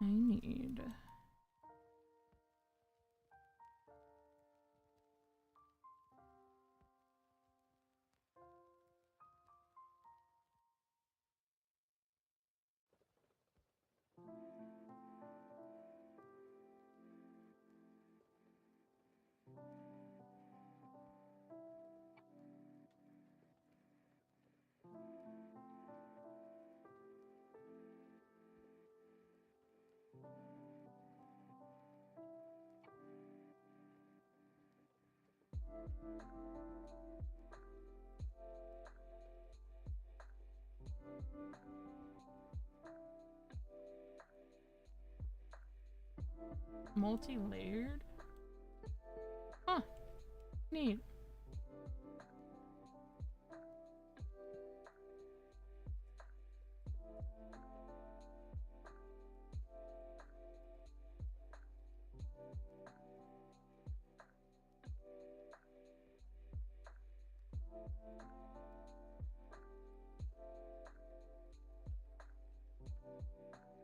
I need... Multi-layered? Huh. Neat.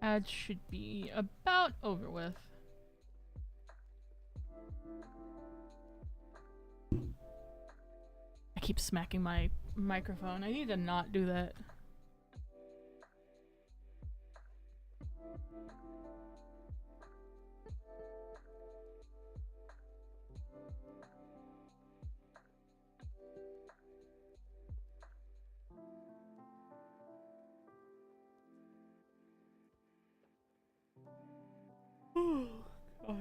Ad should be about over with. I keep smacking my microphone. I need to not do that. Oh, gosh.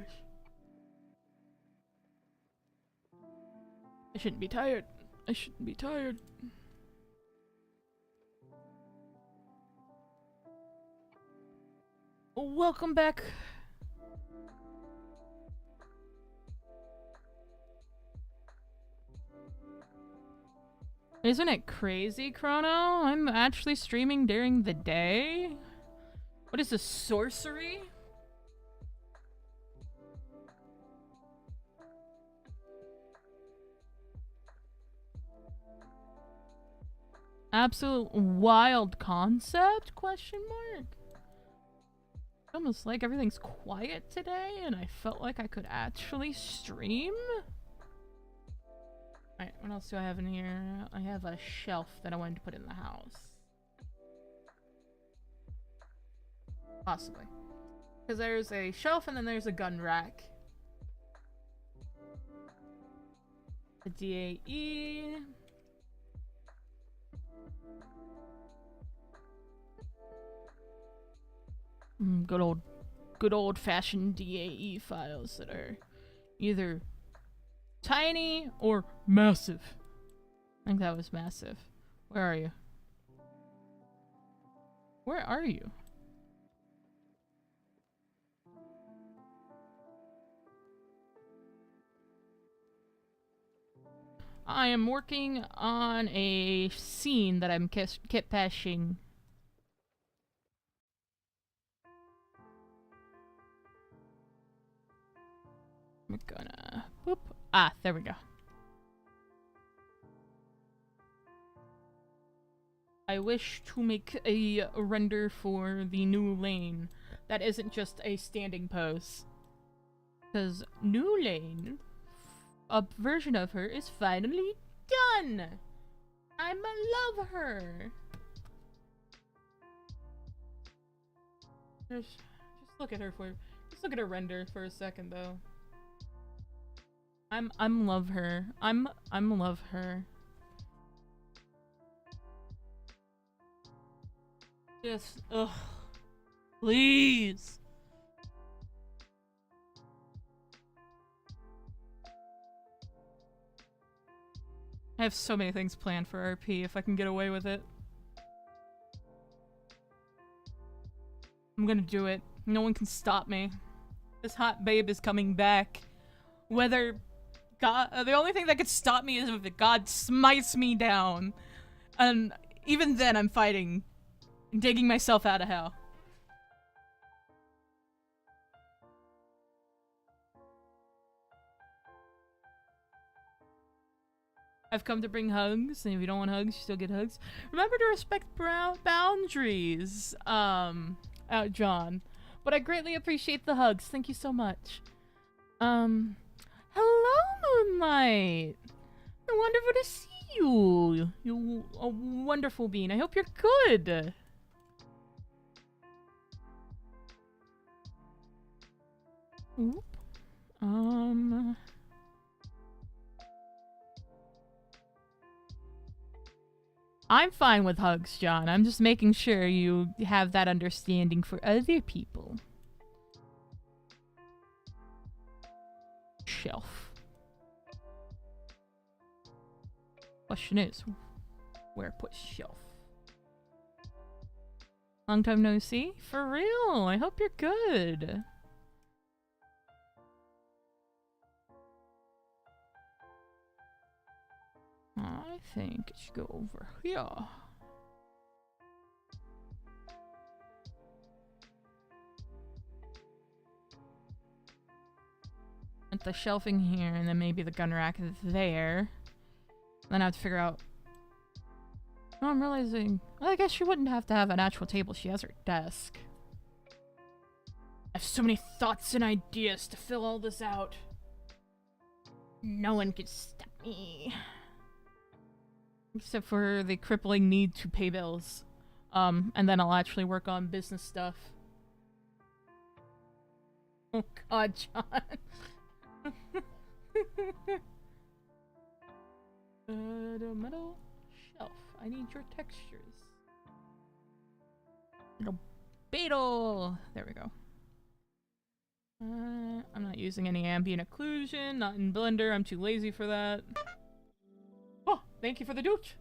I shouldn't be tired. I shouldn't be tired. Welcome back. Isn't it crazy, Chrono? I'm actually streaming during the day? What is this, sorcery? Absolute wild concept? Question mark? Almost like everything's quiet today and I felt like I could actually stream? Alright, what else do I have in here? I have a shelf that I wanted to put in the house. Possibly. Because there's a shelf and then there's a gun rack. A DAE. Good old fashioned DAE files that are either tiny or massive. I think that was massive. Where are you? Where are you? I am working on a scene that I'm kitbashing. I'm gonna boop. Ah, there we go. I wish to make a render for the new lane that isn't just a standing pose. Because new lane, a version of her is finally done! I love her! Just look at her just look at her render for a second though. I'm love her. I'm love her. Just ugh. Please. I have so many things planned for RP if I can get away with it. I'm gonna do it. No one can stop me. This hot babe is coming back. Whether God, the only thing that could stop me is if God smites me down. And even then I'm fighting. Digging myself out of hell. I've come to bring hugs, and if you don't want hugs, you still get hugs. Remember to respect boundaries, John. But I greatly appreciate the hugs. Thank you so much. Hello, Moonlight. Wonderful to see you. You a wonderful being. I hope you're good. Oop. I'm fine with hugs, John. I'm just making sure you have that understanding for other people. Shelf. Question is, where put shelf? Long time no see? For real, I hope you're good. I think it should go over here. Put the shelving here, and then maybe the gun rack there. Then I have to figure out... Oh, I'm realizing... Well, I guess she wouldn't have to have an actual table. She has her desk. I have so many thoughts and ideas to fill all this out. No one can stop me. Except for the crippling need to pay bills. And then I'll actually work on business stuff. Oh god, John. The metal shelf. I need your textures. Little beetle. There we go. I'm not using any ambient occlusion. Not in Blender. I'm too lazy for that. Oh, thank you for the douche.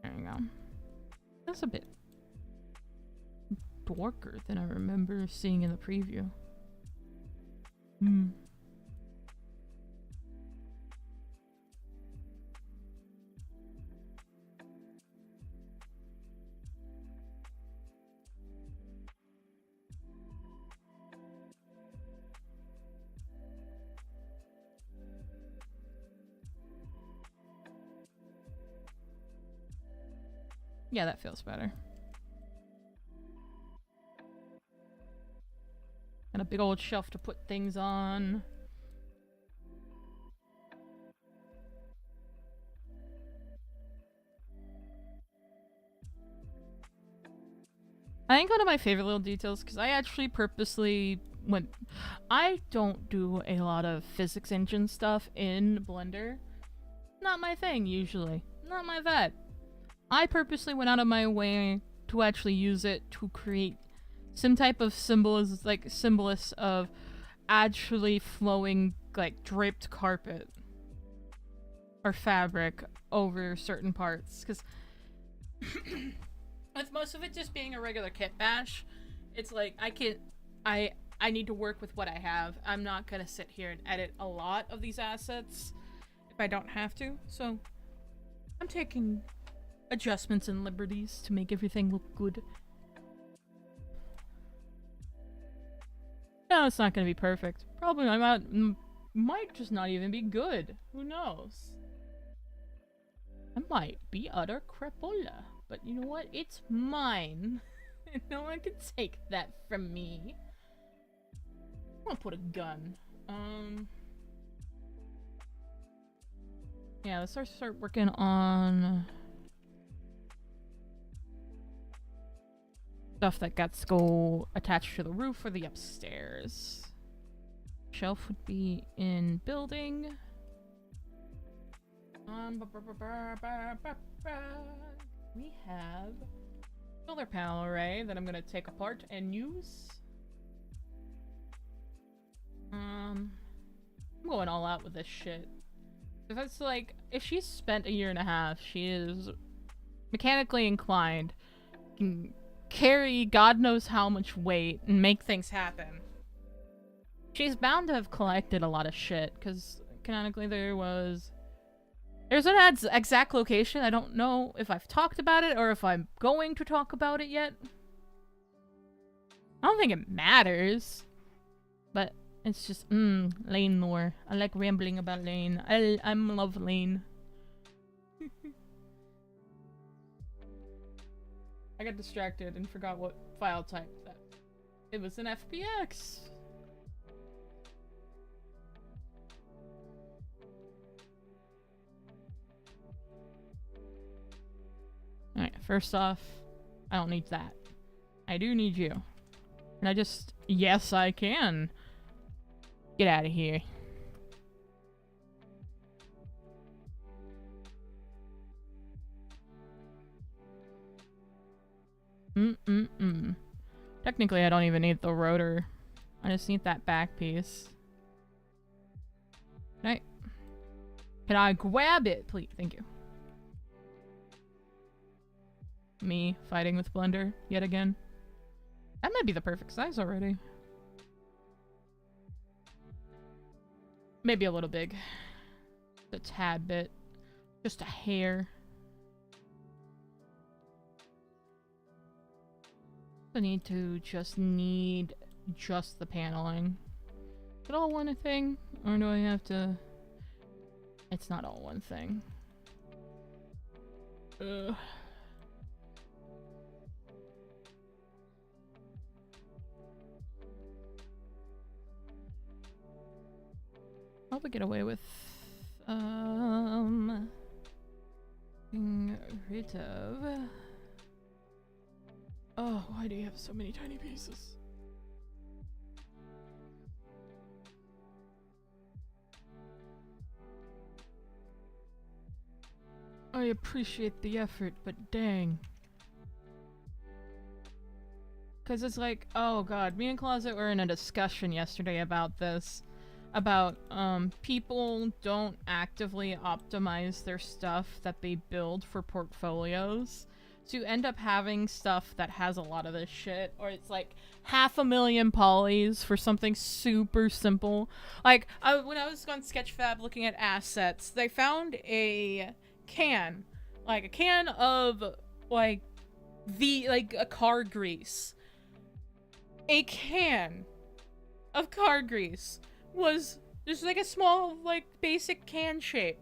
There you go. That's a bit darker than I remember seeing in the preview. Hmm. Yeah, that feels better. And a big old shelf to put things on. I think one of my favorite little details, because I actually purposely went... I don't do a lot of physics engine stuff in Blender. Not my thing, usually. Not my vibe. I purposely went out of my way to actually use it to create some type of symbolist of actually flowing, like, draped carpet or fabric over certain parts, because with most of it just being a regular kit bash, it's like I need to work with what I have. I'm not gonna sit here and edit a lot of these assets if I don't have to, so I'm taking adjustments and liberties to make everything look good. No, it's not gonna be perfect. Probably might just not even be good. Who knows? I might be utter crapola. But you know what? It's mine. No one can take that from me. I'm gonna put a gun. Yeah, let's start working on stuff that gets to go attached to the roof or the upstairs. Shelf would be in building. We have solar panel array that I'm gonna take apart and use. I'm going all out with this shit. If it's like, if she's spent 1.5 years, she is mechanically inclined, can carry God knows how much weight and make things happen. She's bound to have collected a lot of shit, because canonically there's an exact location. I don't know if I've talked about it or if I'm going to talk about it yet. I don't think it matters. But it's just, Lane lore. I like rambling about Lane. I love Lane. I got distracted and forgot what file type that. It was an FBX. Alright, first off, I don't need that. I do need you. And I just... Yes, I can. Get out of here. Technically, I don't even need the rotor. I just need that back piece. Right. Can I grab it, please? Thank you. Me fighting with Blender yet again. That might be the perfect size already. Maybe a little big. A tad bit. Just a hair. I need just the paneling. Is it all one thing? Or do I have to... It's not all one thing. Ugh. Probably get away with getting rid of. Oh, why do you have so many tiny pieces? I appreciate the effort, but dang. Cause it's like, oh god, me and Closet were in a discussion yesterday about this. About, people don't actively optimize their stuff that they build for portfolios. So you end up having stuff that has a lot of this shit, or it's like 500,000 polys for something super simple. Like, when I was on Sketchfab looking at assets, they found a can. Like, a can of, like, a car grease. A can of car grease was just like a small, like, basic can shape.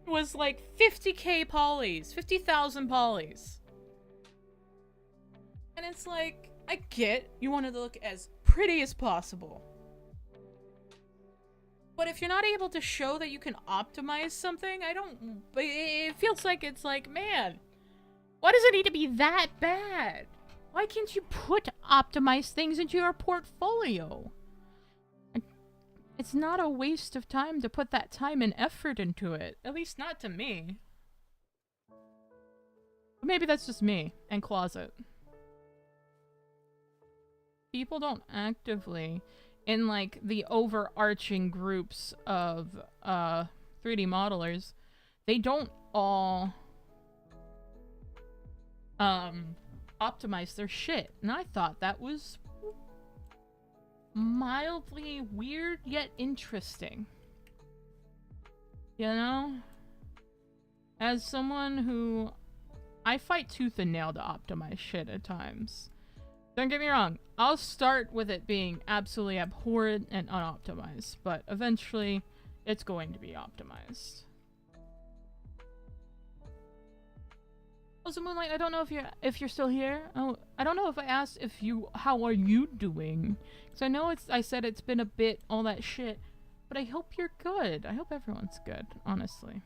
It was like 50k polys, 50,000 polys. And it's like, I get you want it to look as pretty as possible. But if you're not able to show that you can optimize something, it feels like it's like, man, why does it need to be that bad? Why can't you put optimized things into your portfolio? It's not a waste of time to put that time and effort into it. At least not to me. But maybe that's just me and Closet. People don't actively, in like the overarching groups of 3D modelers, they don't all optimize their shit. And I thought that was mildly weird yet interesting. You know? As someone who... I fight tooth and nail to optimize shit at times. Don't get me wrong, I'll start with it being absolutely abhorrent and unoptimized, but eventually it's going to be optimized. Also, Moonlight, I don't know if you're still here. Oh, I don't know if I asked how are you doing? Because I know I said it's been a bit all that shit, but I hope you're good. I hope everyone's good, honestly.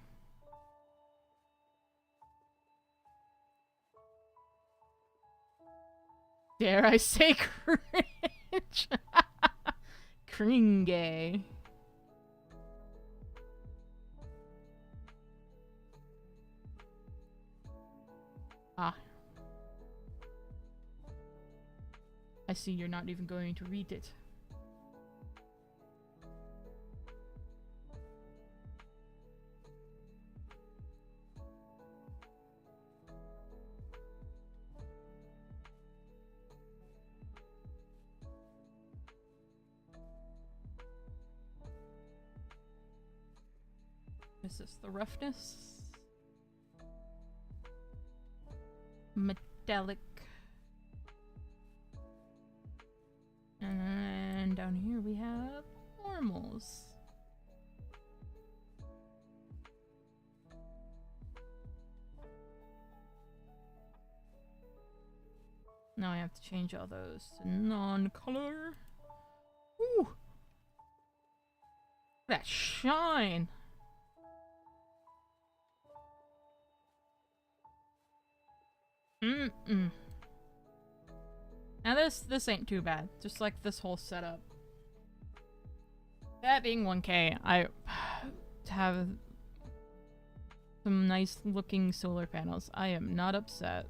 Dare I say cringe? Cringe. Ah. I see you're not even going to read it. Is this the roughness? Metallic. And down here we have normals. Now I have to change all those to non-color. Ooh! That shine! Now this ain't too bad. Just like this whole setup. That being 1K, I have some nice looking solar panels. I am not upset.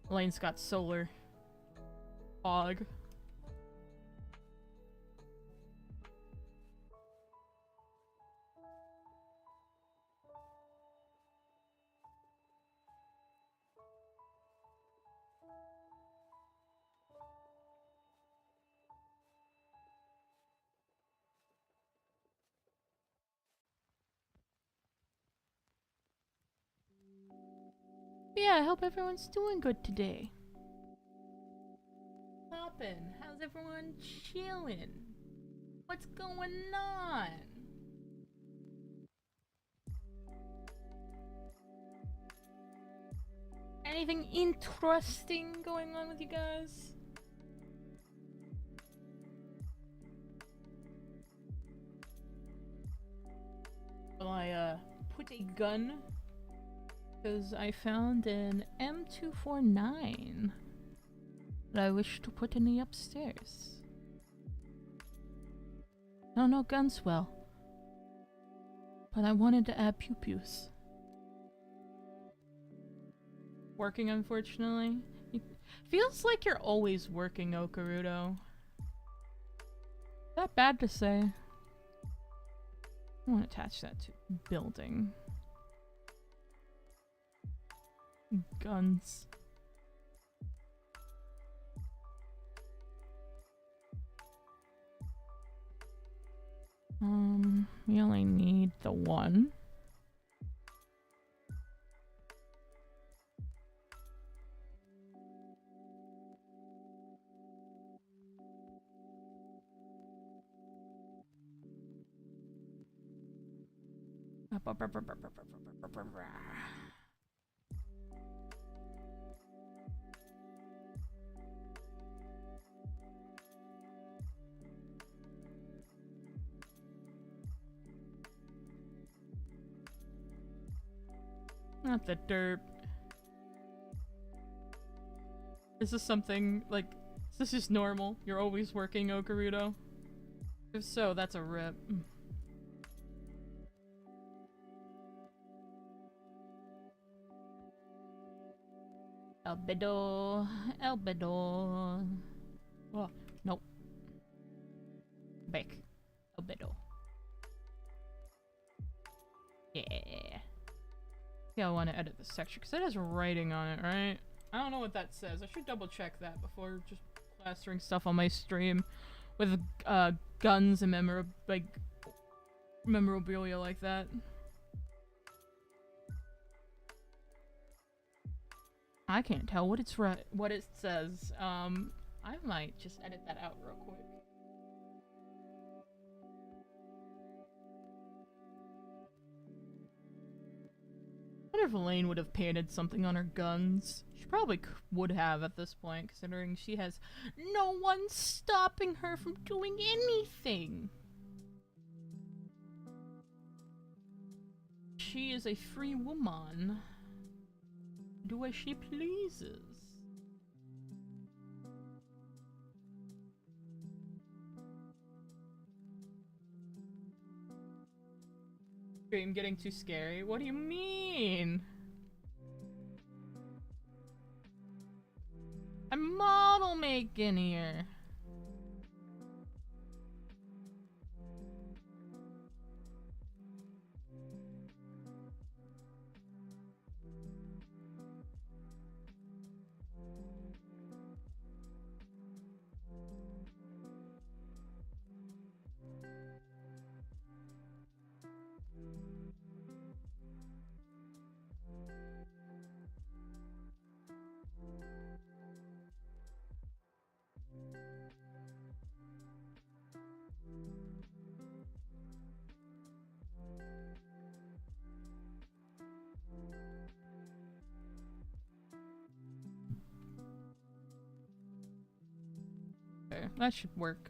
Elaine's got solar fog. Yeah, I hope everyone's doing good today. Poppin', how's everyone chillin'? What's going on? Anything interesting going on with you guys? Will I put a gun? Because I found an M249 that I wish to put in the upstairs. I don't know guns well, but I wanted to add pew-pews. Working, unfortunately. It feels like you're always working, Okarudo. Is that bad to say? I want to attach that to building. Guns. We only need the one. Not the derp. Is this something, like, is this just normal? You're always working, Okaruto? If so, that's a rip. Albedo. Albedo. Oh, nope. Back. Albedo. Yeah. Yeah, I want to edit this section because it has writing on it, right? I don't know what that says. I should double check that before just plastering stuff on my stream with guns and memorabilia like that. I can't tell what what it says. I might just edit that out real quick. I wonder if Elaine would have painted something on her guns. She probably would have at this point, considering she has no one stopping her from doing anything. She is a free woman. Do as she pleases. Stream getting too scary? What do you mean? I'm model making here. Okay, that should work.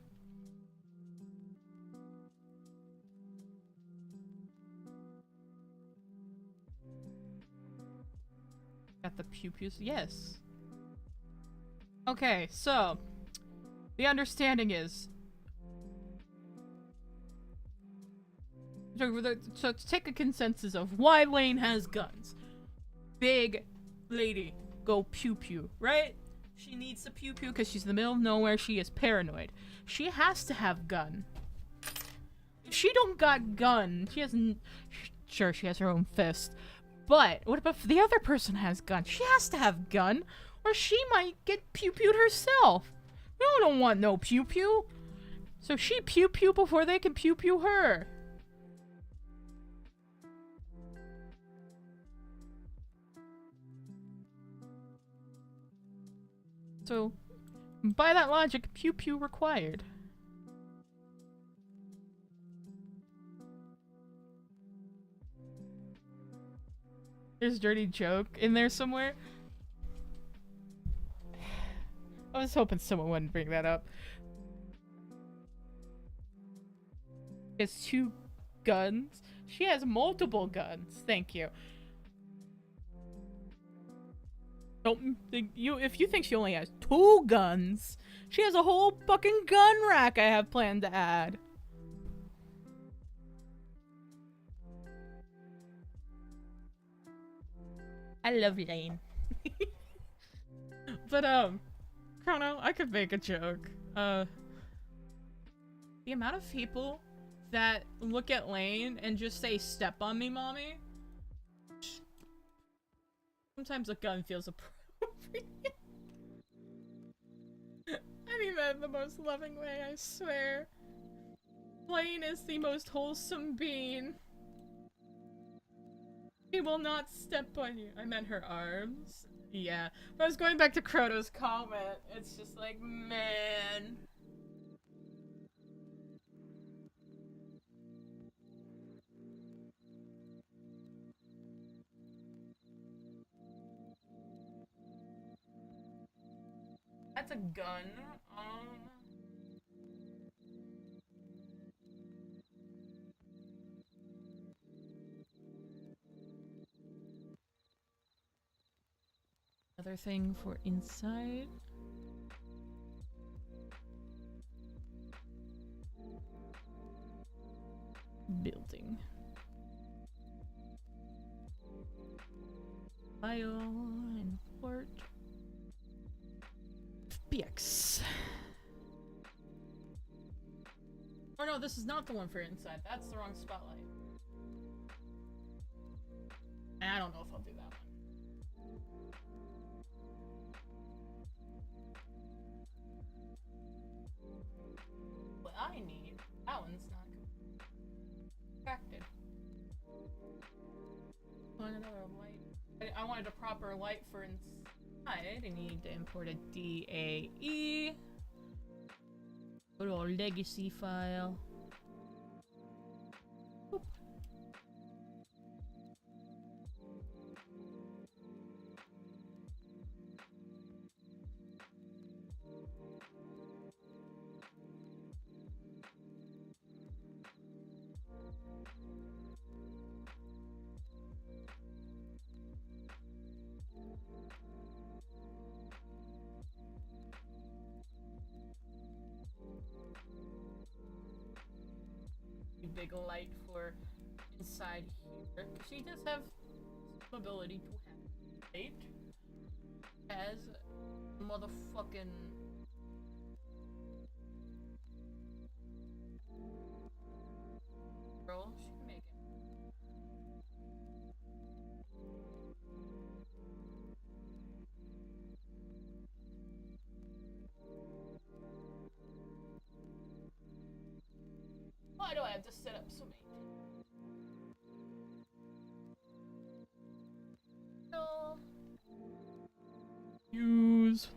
Got the pew-pews? Yes. Okay, so the understanding is so to take a consensus of why Lane has guns. Big lady, go pew-pew, right? She needs the pew-pew because she's in the middle of nowhere. She is paranoid. She has to have gun. If she don't got gun, she hasn't. Sure, she has her own fist. But what about if the other person has gun? She has to have gun, or she might get pew-pewed herself. We don't want no pew-pew. So she pew-pew before they can pew-pew her. So, by that logic, pew-pew required. There's a dirty joke in there somewhere. I was hoping someone wouldn't bring that up. She has 2 guns. She has multiple guns. Thank you. Don't think if you think she only has 2 guns, she has a whole fucking gun rack I have planned to add. I love Lane. But Chrono, I could make a joke. The amount of people that look at Lane and just say, "Step on me, mommy." Sometimes a gun feels appropriate. I mean that in the most loving way, I swear. Lane is the most wholesome being. She will not step on you. I meant her arms. Yeah. But I was going back to Croto's comment. It's just like, man. That's a gun. Other thing for inside. Building. Bio and port. FBX. Oh no, this is not the one for inside. That's the wrong spotlight. I don't know if I'll do that one. What I need, that one's not contracted. Want another light? I wanted a proper light for inside. I need to import a DAE. Go to our legacy file. Boop. Big light for inside here. She does have some ability to have light as motherfucking girl. She can make it. Why do I have to set up so many? No. Use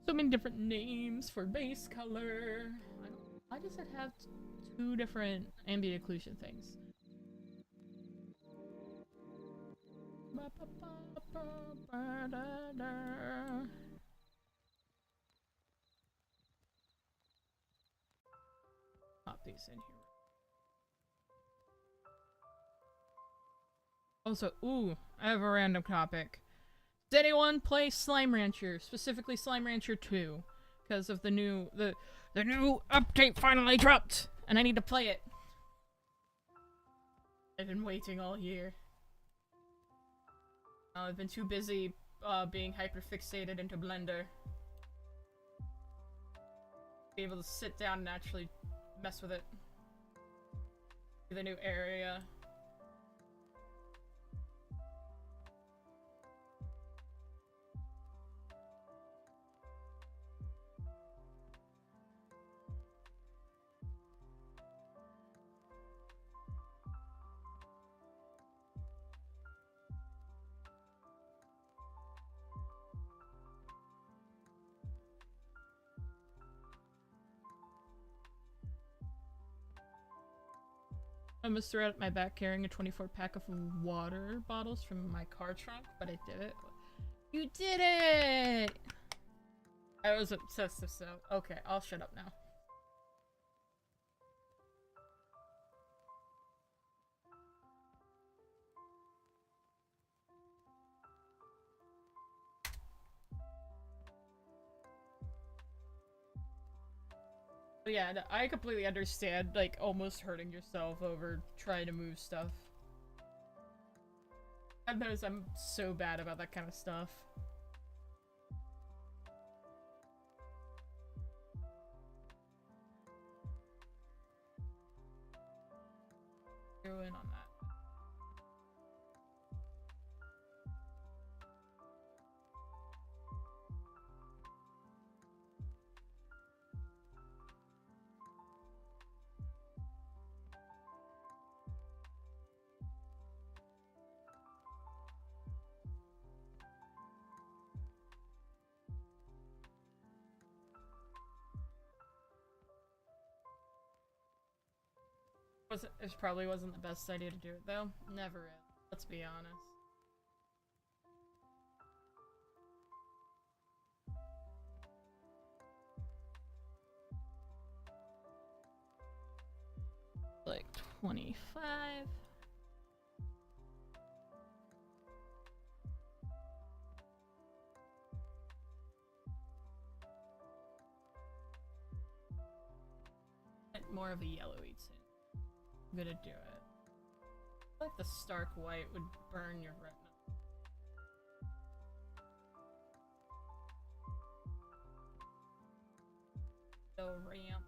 so many different names for base color. Why does it have two different ambient occlusion things? Pop these in here. Also, ooh, I have a random topic. Does anyone play Slime Rancher? Specifically Slime Rancher 2. Because of the new update finally dropped! And I need to play it. I've been waiting all year. I've been too busy being hyperfixated into Blender. Be able to sit down and actually mess with it. The new area. I almost threw out my back carrying a 24-pack of water bottles from my car trunk, but I did it. You did it! I was obsessed with so. Okay, I'll shut up now. But yeah, I completely understand, like, almost hurting yourself over trying to move stuff. God knows I'm so bad about that kind of stuff. Zero in on that. It probably wasn't the best idea to do it though. Never is. Let's be honest. Like 25. more of a yellowy tint. I'm gonna do it. I feel like the stark white would burn your retina. So ramp.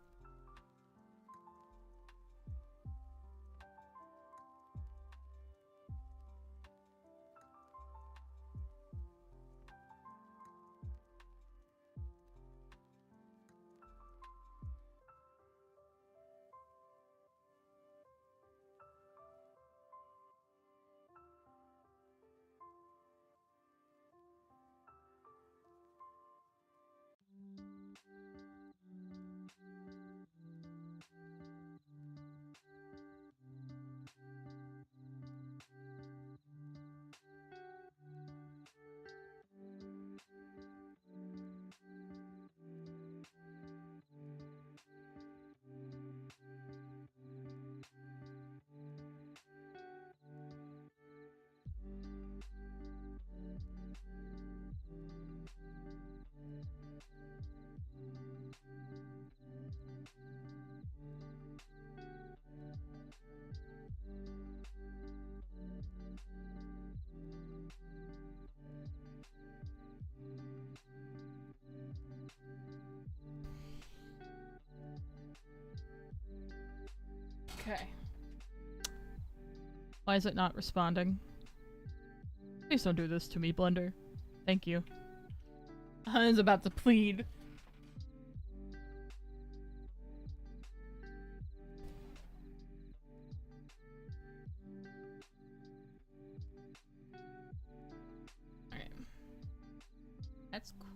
Okay. Why is it not responding? Please don't do this to me, Blender. Thank you. I was about to plead. Alright. That's cool.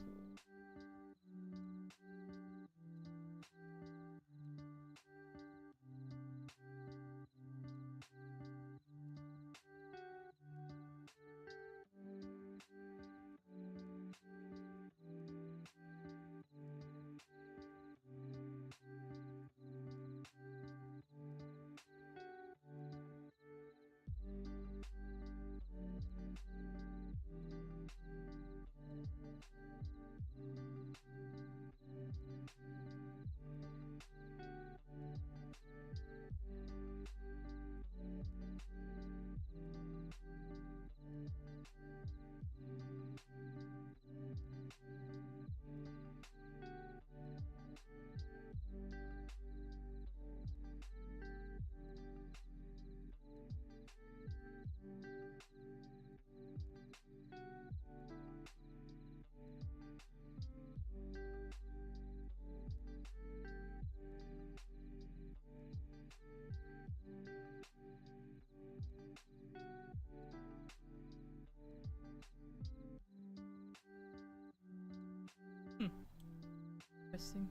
Interesting.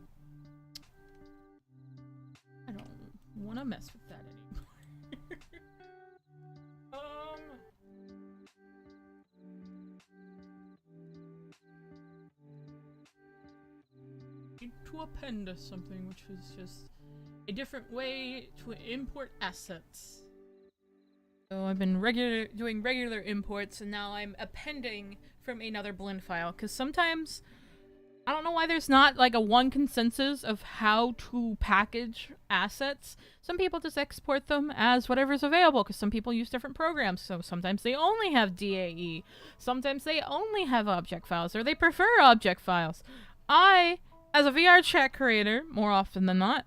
I don't want to mess with that anymore. Need to append something, which was just a different way to import assets. So I've been doing regular imports, and now I'm appending from another blend file, because sometimes I don't know why there's not like a one consensus of how to package assets. Some people just export them as whatever's available because some people use different programs. So sometimes they only have DAE. Sometimes they only have object files or they prefer object files. I, as a VR chat creator, more often than not,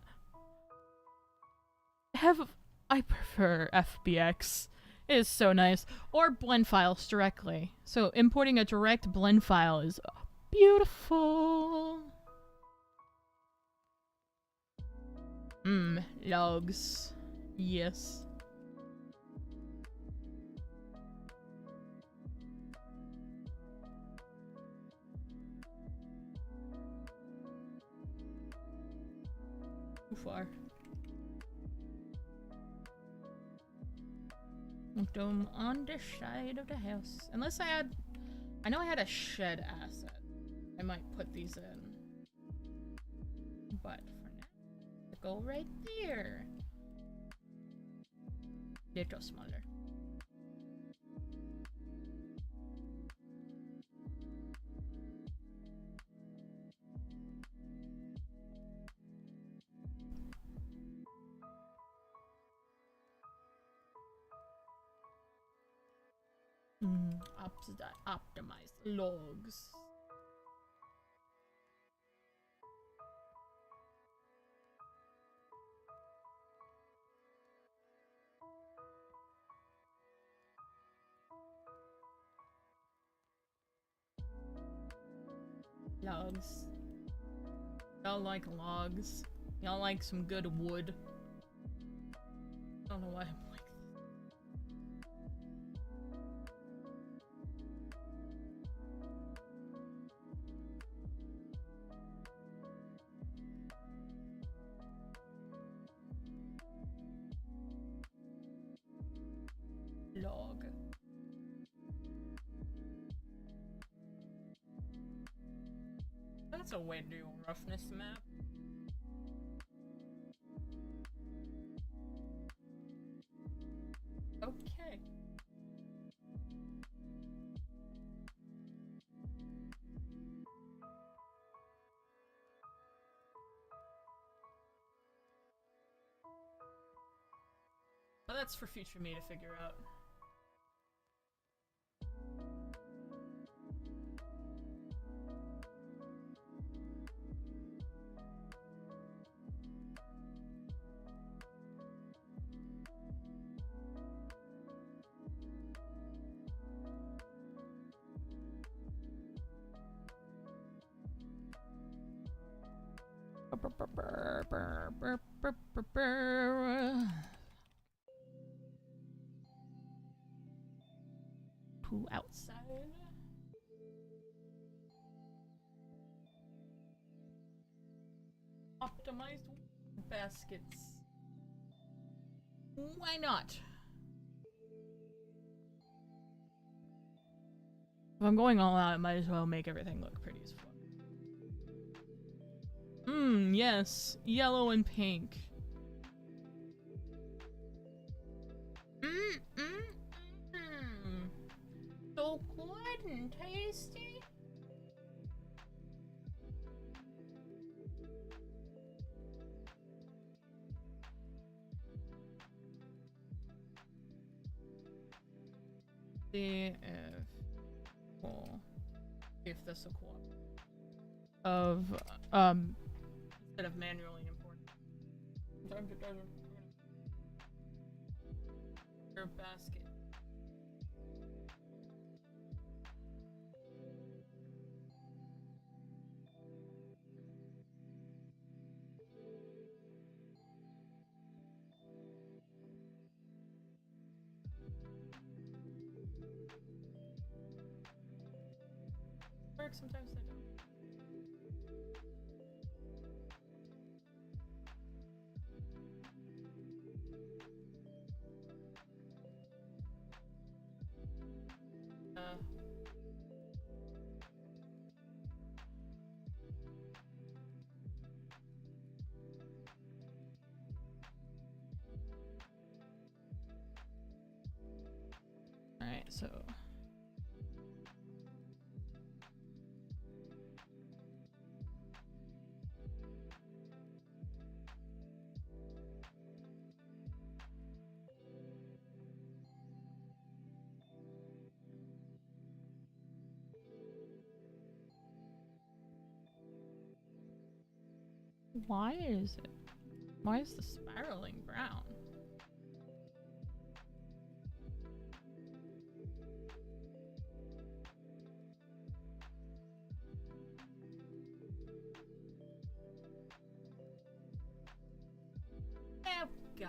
I prefer FBX. It is so nice. Or blend files directly. So importing a direct blend file is beautiful. Logs. Yes. Too far. Dome on the side of the house. Unless I know I had a shed asset. I might put these in. But for now, go right there. Little smaller. Optimize logs. Logs. Y'all like logs. Y'all like some good wood. I don't know why I'm like this. Log. That's a way to do a roughness map. Okay. But that's for future me to figure out. Who outside? Optimized baskets. Why not? If I'm going all out, I might as well make everything look pretty as fuck. Yes. Yellow and pink. So good and tasty. See if cool. See if this will cool of instead of manually important. Your basket. Work sometimes they don't. Alright, so why is the spiraling brown? There we go.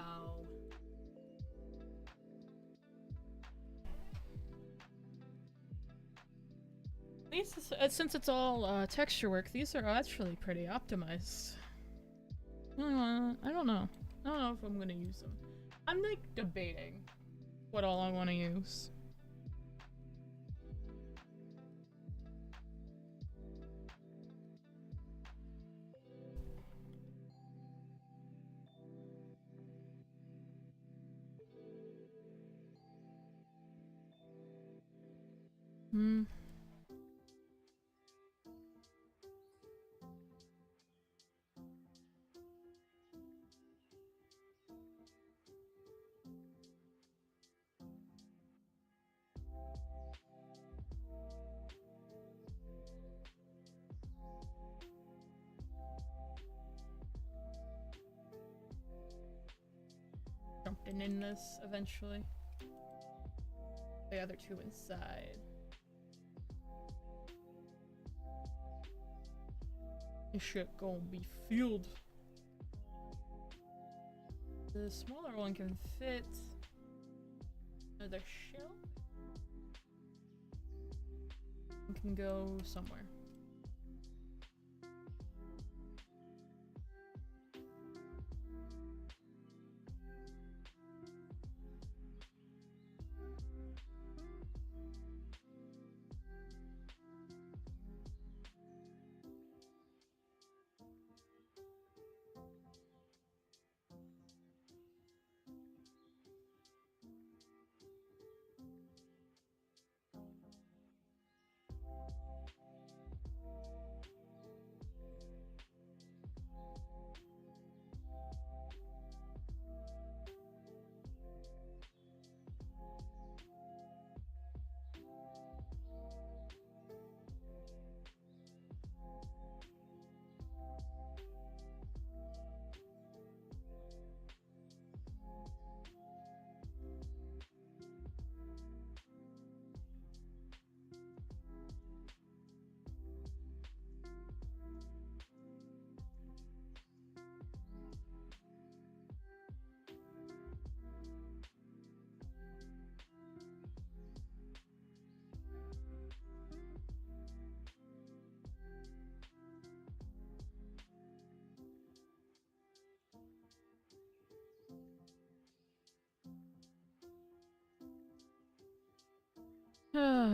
These, since it's all texture work, these are actually pretty optimized. I don't know. I don't know if I'm gonna use them. I'm like debating what all I want to use. happen in this eventually. The other two inside. This shit gonna be filled. The smaller one can fit another shelf. It can go somewhere.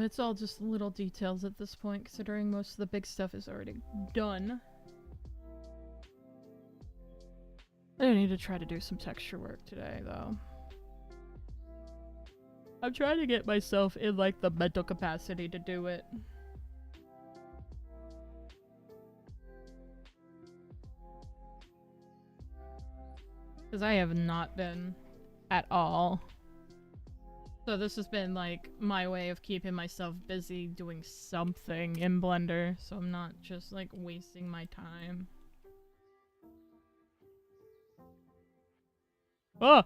It's all just little details at this point, considering most of the big stuff is already done. I need to try to do some texture work today, though. I'm trying to get myself in, like, the mental capacity to do it. Because I have not been at all. So this has been, like, my way of keeping myself busy doing something in Blender, so I'm not just, like, wasting my time. Oh!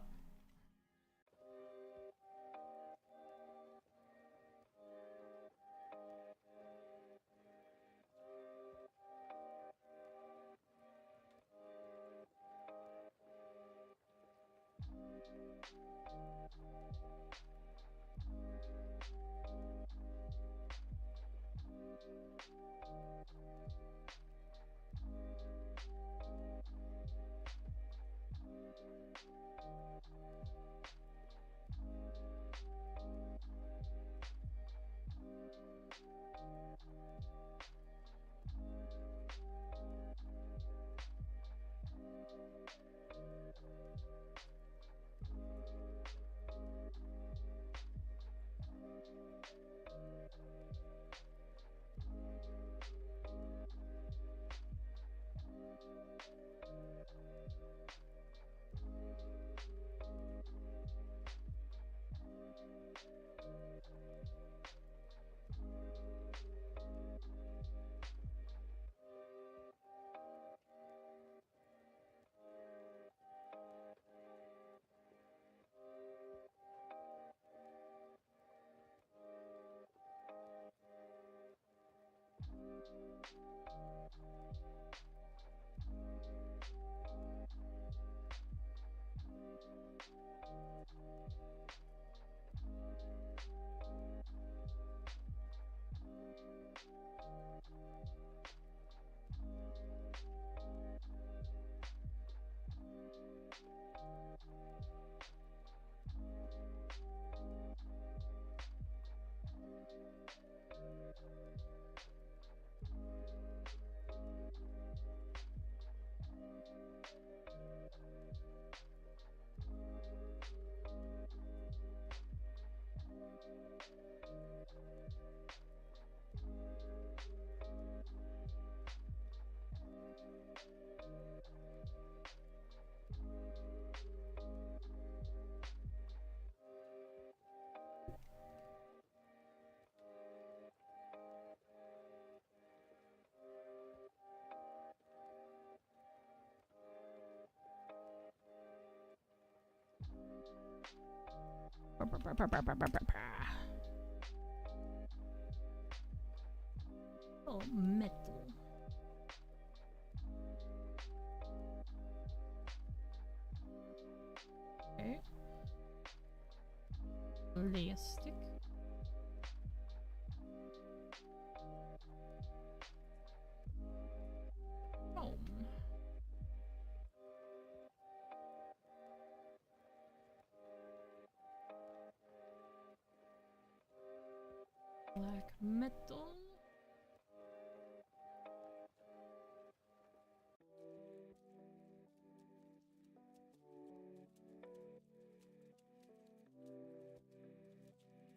Oh, metal. Okay. Plastic. Foam. Black metal.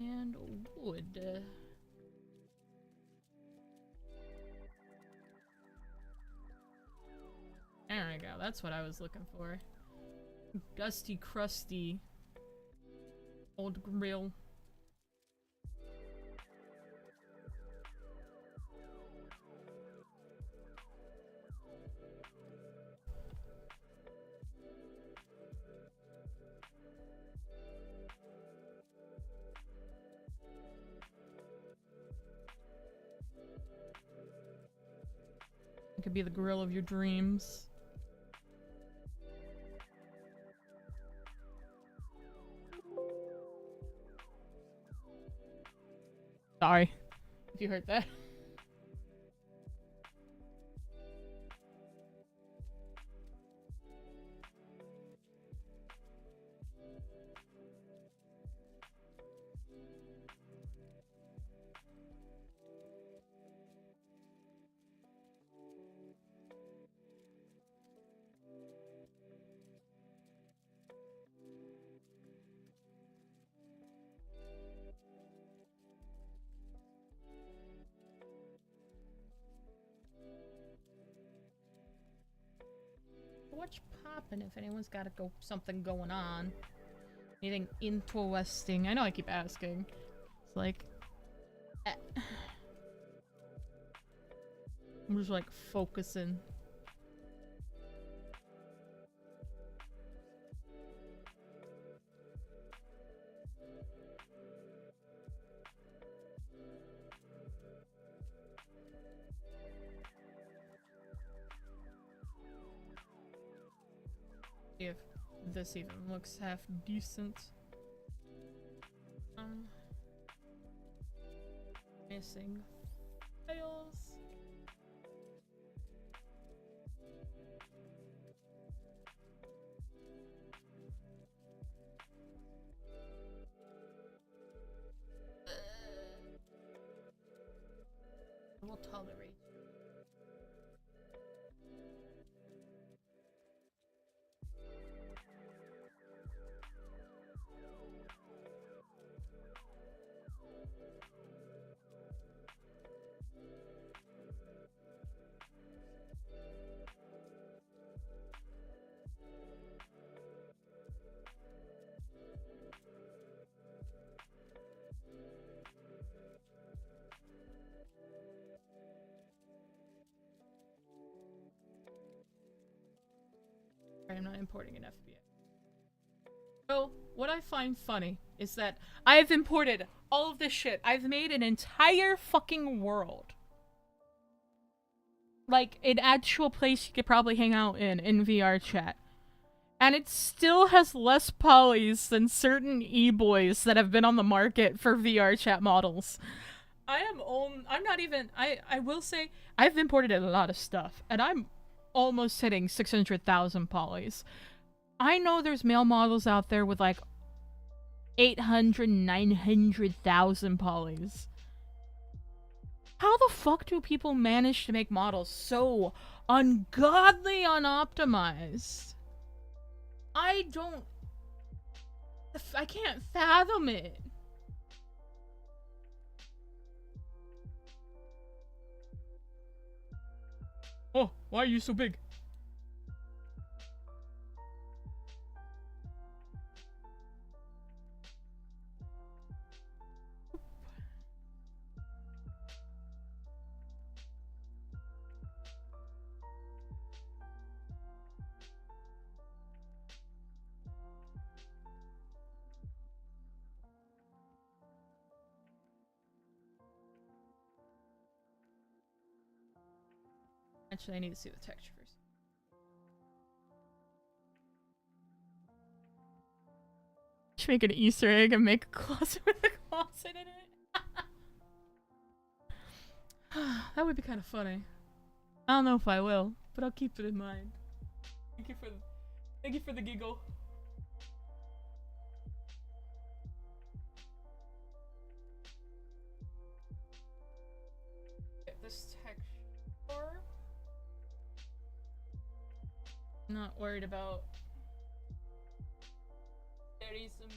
And wood. There we go. That's what I was looking for. Dusty, crusty old grill. It could be the grill of your dreams. Sorry if you heard that. What's poppin' if anyone's got something going on? Anything interesting? I know I keep asking. It's like... I'm just like focusing. See if this even looks half decent. Missing files. We'll tolerate. I'm not importing an FBA. So, what I find funny is that I've imported all of this shit. I've made an entire fucking world. Like, an actual place you could probably hang out in VR chat. And it still has less polys than certain e-boys that have been on the market for VR chat models. I will say, I've imported a lot of stuff, and I'm almost hitting 600,000 polys. I know there's male models out there with like 800, 900,000 polys. How the fuck do people manage to make models so ungodly unoptimized? I can't fathom it. Oh, why are you so big? Actually, I need to see the texture first. Should make an Easter egg and make a closet with a closet in it. That would be kind of funny. I don't know if I will, but I'll keep it in mind. Thank you for the giggle. Get this texture. Not worried about dirty symbol.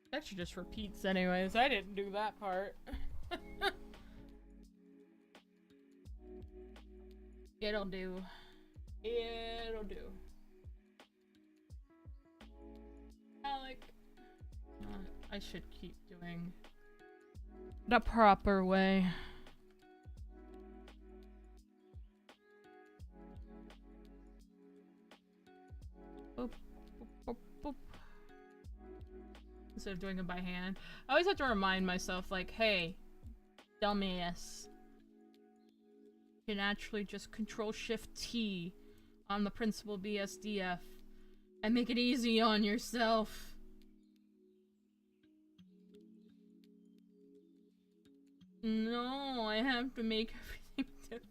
Texture just repeats anyways. I didn't do that part. It'll do. It'll do. Alec. I should keep doing the proper way. Boop, boop, boop, boop. Instead of doing it by hand. I always have to remind myself, like, hey, dumbass. You can actually just Control-Shift-T on the Principal BSDF and make it easy on yourself. No, I have to make everything different.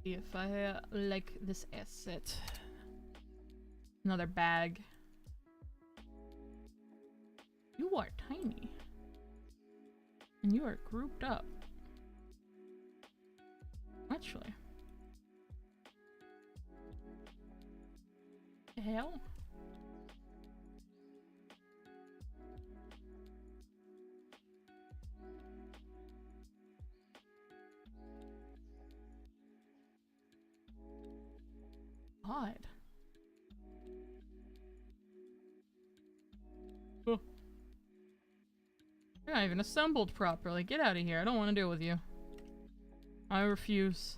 If I like this asset. Another bag. You are tiny. And you are grouped up. Actually. The hell? Odd. Oh. You're not even assembled properly. Get out of here. I don't want to deal with you. I refuse.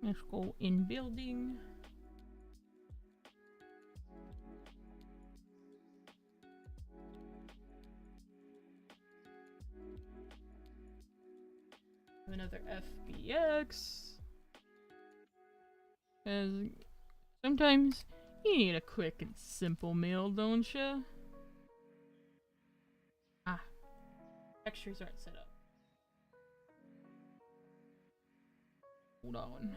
Let's go in building. Another FBX. Cause sometimes you need a quick and simple meal, don't you? Ah. Textures aren't set up. Hold on.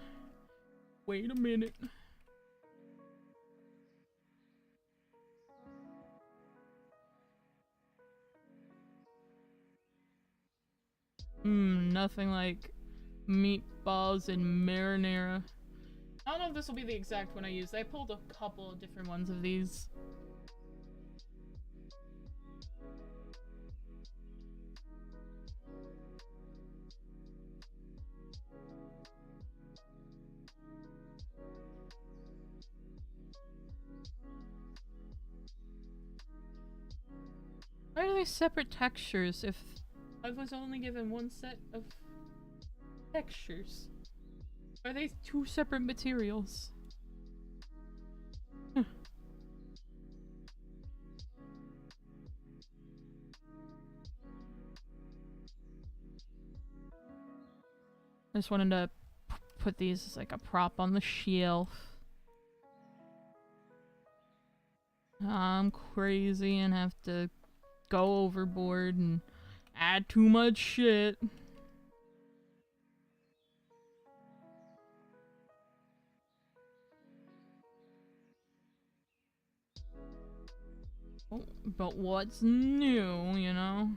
Wait a minute. Nothing like meatballs and marinara. I don't know if this will be the exact one I use. I pulled a couple of different ones of these. Why are they separate textures if I was only given one set of textures? Are they two separate materials? Huh. I just wanted to put these as like a prop on the shelf. I'm crazy and have to go overboard and add too much shit. Oh, but what's new, you know?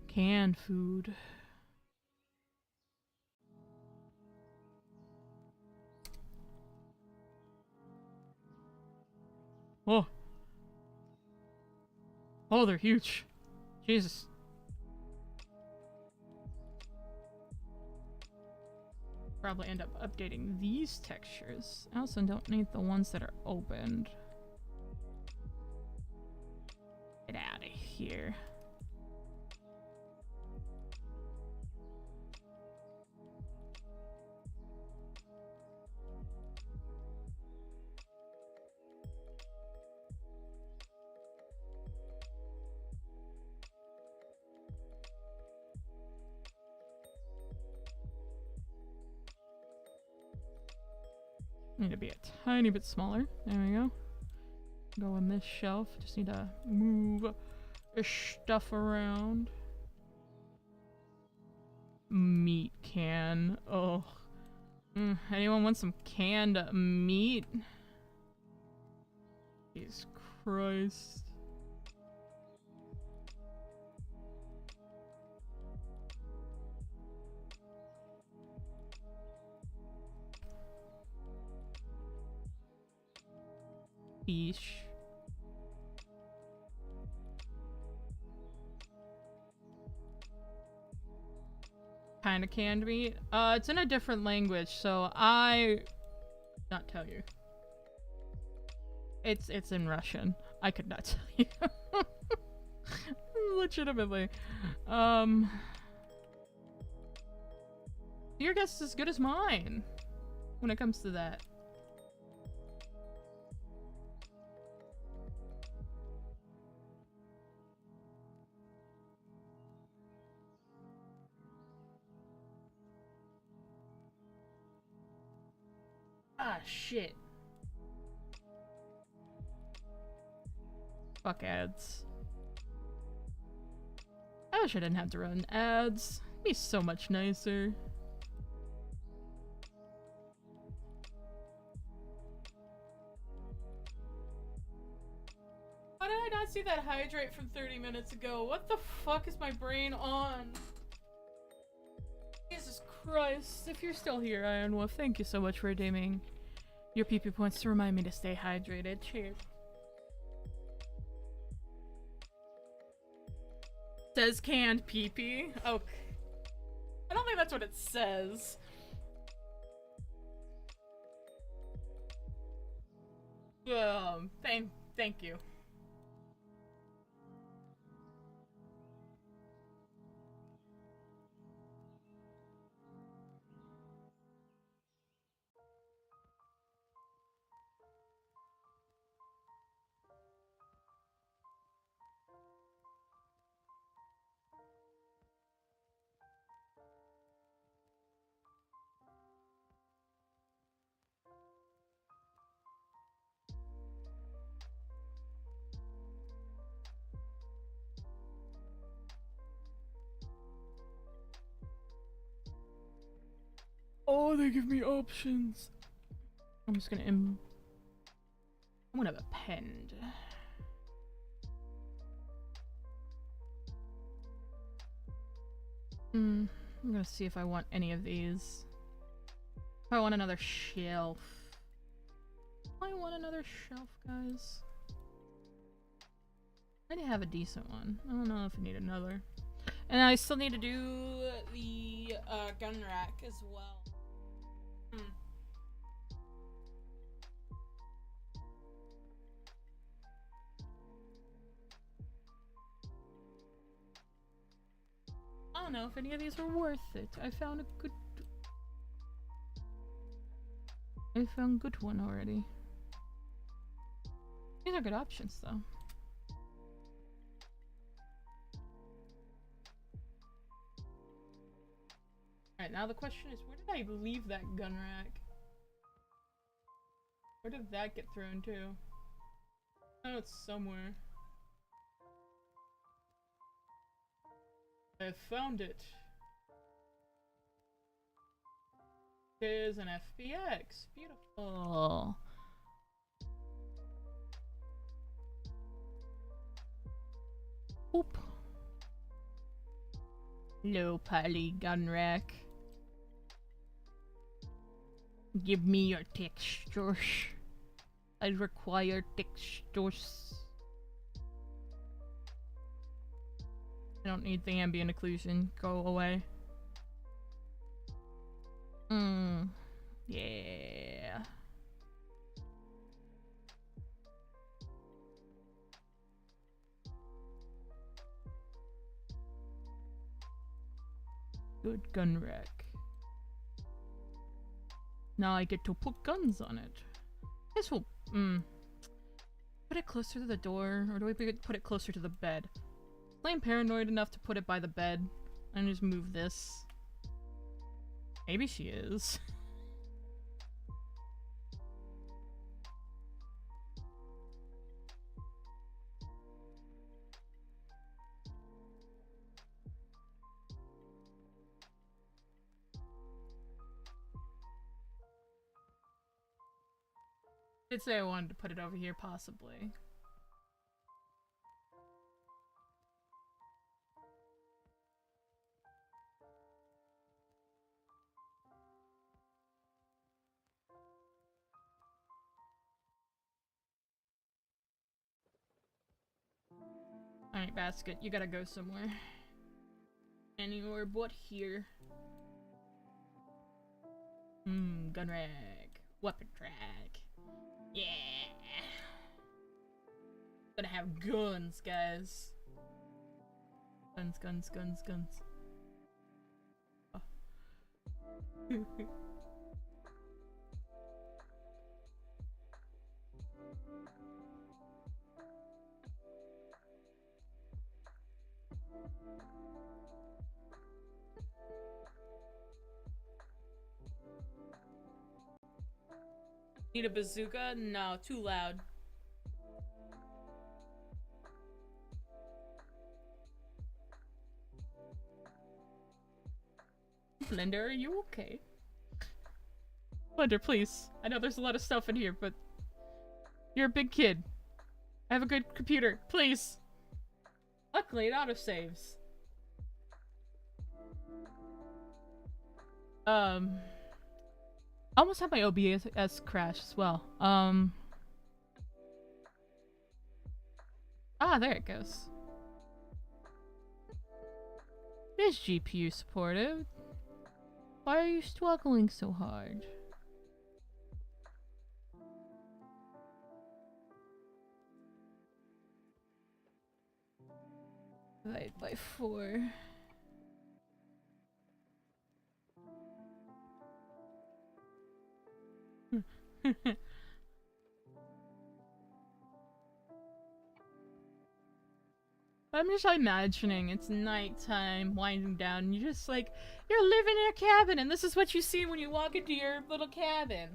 Canned food. Oh. Oh, they're huge. Jesus. Probably end up updating these textures. I also don't need the ones that are opened. Get out of here. Need to be a tiny bit smaller. There we go. Go on this shelf. Just need to move stuff around. Meat can. Oh. Anyone want some canned meat? Jesus Christ. Fish. Kinda canned meat. It's in a different language, so I not tell you. It's in Russian. I could not tell you. Legitimately. Your guess is as good as mine when it comes to that. Ah, shit. Fuck ads. I wish I didn't have to run ads. It'd be so much nicer. see that hydrate from 30 minutes ago. What the fuck is my brain on? Jesus Christ. If you're still here, Iron Wolf, thank you so much for redeeming your PP points to remind me to stay hydrated. Cheers. Says canned PP. Okay. I don't think that's what it says. Thank you. Oh, they give me options. I'm just gonna I'm gonna append. I'm gonna see if I want any of these. If I want another shelf. I want another shelf, guys. I already have a decent one. I don't know if I need another. And I still need to do the gun rack as well. I don't know if any of these were worth it. I found a good one already. These are good options though. Alright, now the question is, where did I leave that gun rack? Where did that get thrown to? Oh, it's somewhere. I found it. It is an FBX. Beautiful. Oop. Low poly gun rack. Give me your textures. I require textures. I don't need the ambient occlusion. Go away. Yeah. Good gun rack. Now I get to put guns on it. Guess we'll put it closer to the door, or do we put it closer to the bed? I'm paranoid enough to put it by the bed and just move this. Maybe she is. I did say I wanted to put it over here, possibly. Alright, basket, you gotta go somewhere. Anywhere but here. Gun rack. Weapon track. Yeah! Gonna have guns, guys. Guns, guns, guns, guns. Oh. Need a bazooka? No, too loud. Blender, are you okay? Blender, please. I know there's a lot of stuff in here, but you're a big kid. I have a good computer. Please. Luckily, it autosaves. I almost had my OBS crash as well. There it goes. It is GPU supportive. Why are you struggling so hard? Divide by 4. I'm just imagining it's nighttime, winding down, and you're just like, you're living in a cabin, and this is what you see when you walk into your little cabin.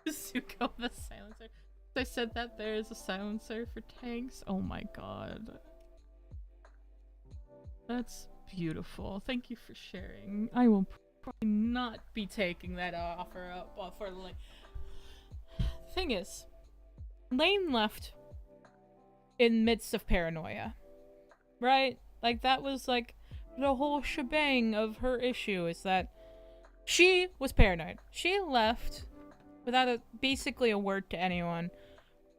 Zuko the silencer. I said that there is a silencer for tanks. Oh my god. That's beautiful. Thank you for sharing. I will probably not be taking that offer up for Lane. Thing is, Lane left in midst of paranoia, right? Like, that was like the whole shebang of her issue, is that she was paranoid. She left without basically a word to anyone.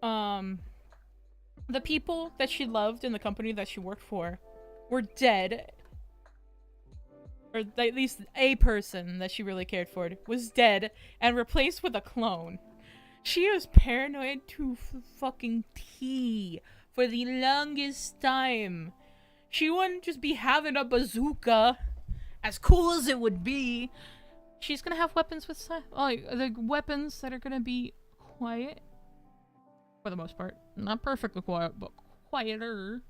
The people that she loved in the company that she worked for were dead. Or at least a person that she really cared for was dead and replaced with a clone. She was paranoid to fucking T for the longest time. She wouldn't just be having a bazooka, as cool as it would be. She's gonna have weapons with the weapons that are gonna be quiet. For the most part. Not perfectly quiet, but quieter.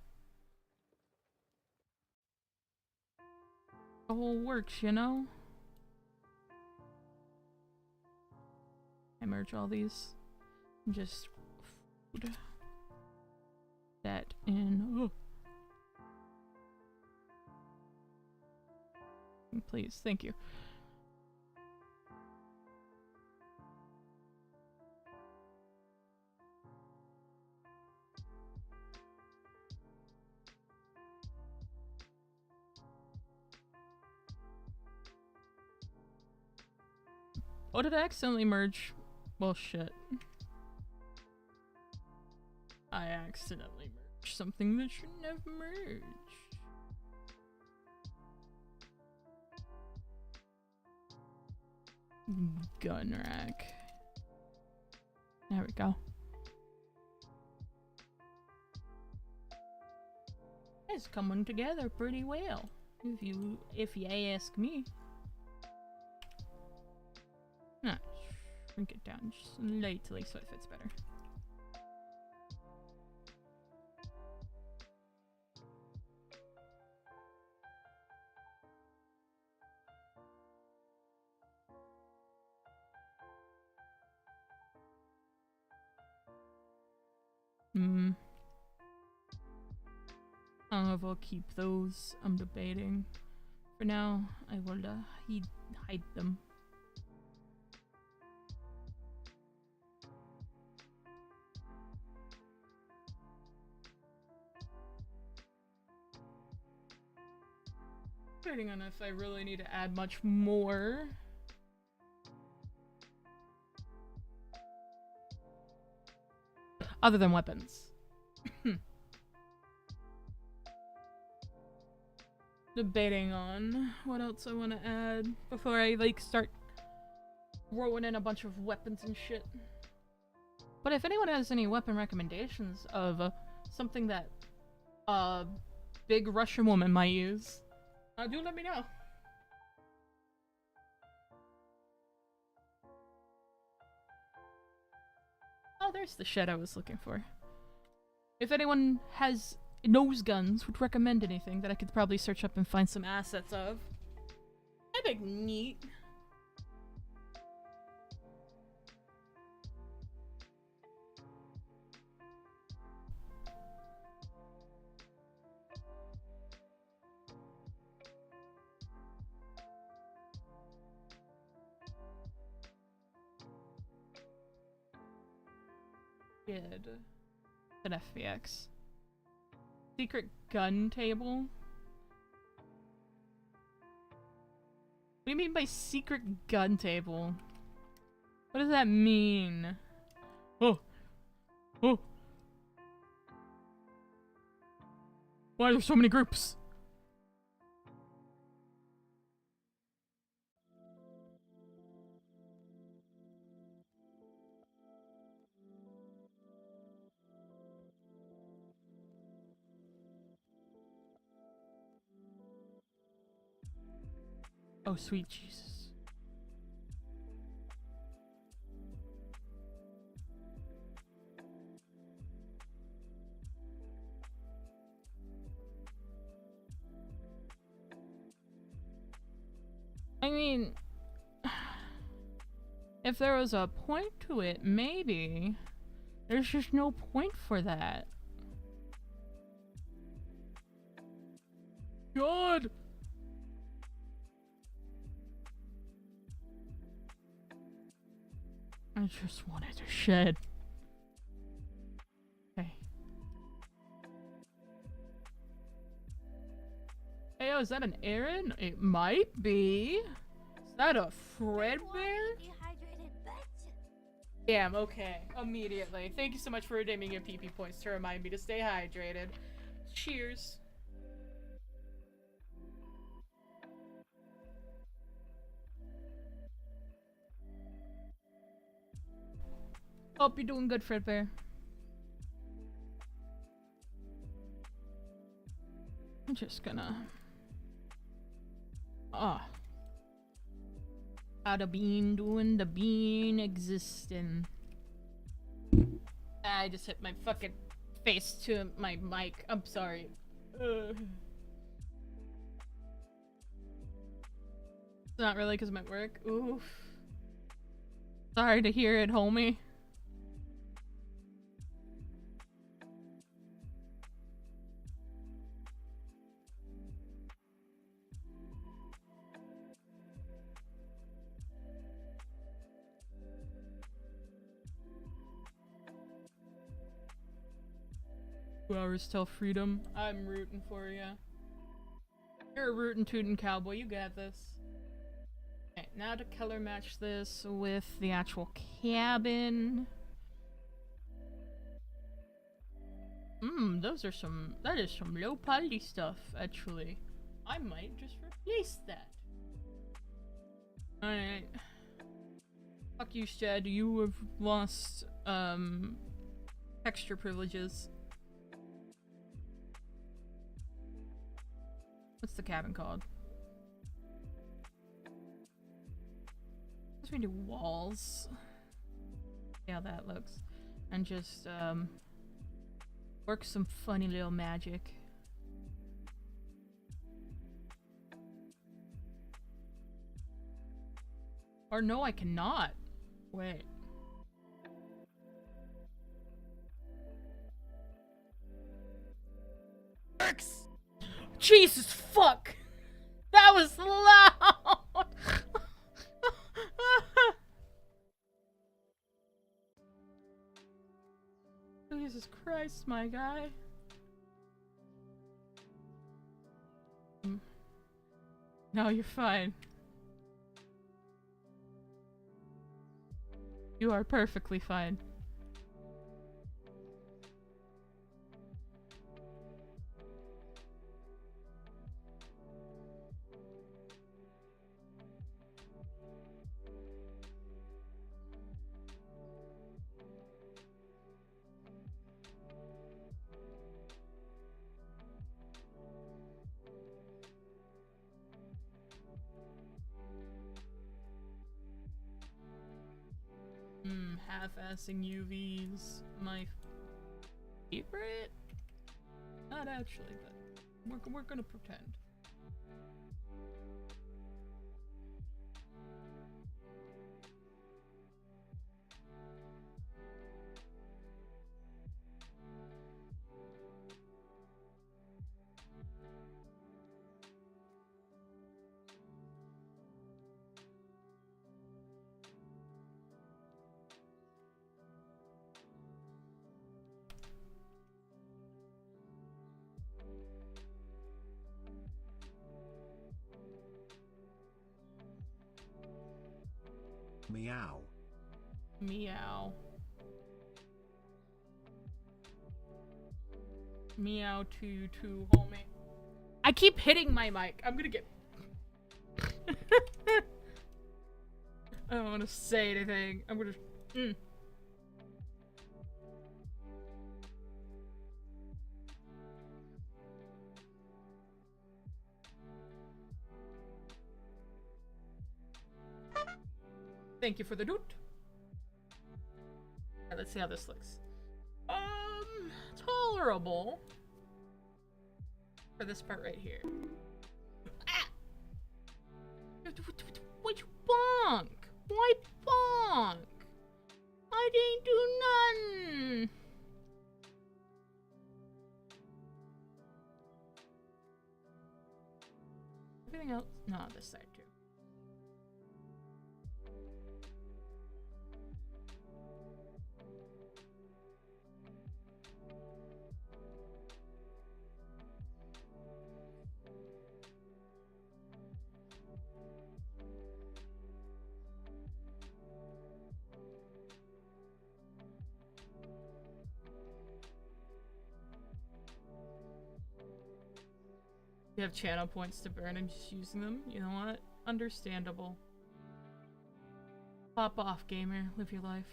The whole works, you know? I merge all these. And just food that in. Please, thank you. Oh, did I accidentally merge? Well, shit. I accidentally merged something that shouldn't have merged. Gun rack. There we go. It's coming together pretty well, if you ask me. Shrink it down just slightly so it fits better. I don't know if I'll keep those. I'm debating. For now, I will hide them. Debating on if I really need to add much more. Other than weapons. Debating on what else I want to add before I like start throwing in a bunch of weapons and shit. But if anyone has any weapon recommendations of something that a big Russian woman might use, do let me know. Oh, there's the shed I was looking for. If anyone has nose guns, would recommend anything that I could probably search up and find some assets of, that'd be neat. Kid. An FBX. Secret gun table? What do you mean by secret gun table? What does that mean? Oh! Oh! Why are there so many groups? Oh, sweet Jesus. I mean, if there was a point to it, maybe. There's just no point for that. God! I just wanted to shed. Okay. Hey, yo, is that an Aaron? It might be. Is that a Fredbear? Damn, okay. Immediately. Thank you so much for redeeming your PP points to remind me to stay hydrated. Cheers. Hope you're doing good, Fredbear. I'm just gonna... Ah. How the bean doing? The bean existing. I just hit my fucking face to my mic. I'm sorry. It's not really because I'm at work. Oof. Sorry to hear it, homie. Hours till freedom. I'm rooting for you. You're a rootin' tootin' cowboy. You got this. Okay, now to color match this with the actual cabin. Those are some. That is some low poly stuff, actually. I might just replace that. Alright. Fuck you, Shed. You have lost, texture privileges. What's the cabin called? Let's redo walls. See how that looks. And just, work some funny little magic. Or no, I cannot. Wait. Jesus fuck! That was loud! Jesus Christ, my guy. No, you're fine. You are perfectly fine. Half-assing UVs, my favorite? Not actually, but we're gonna pretend. Meow. Meow. Meow to you too, homie. I keep hitting my mic. I'm gonna get... I don't want to say anything. I'm gonna... Thank you for the doot. Alright, let's see how this looks. Tolerable. For this part right here. Ah! What you bonk? Why bonk? I didn't do none. Everything else? No, this side too. You have channel points to burn and just using them? You know what? Understandable. Pop off, gamer. Live your life.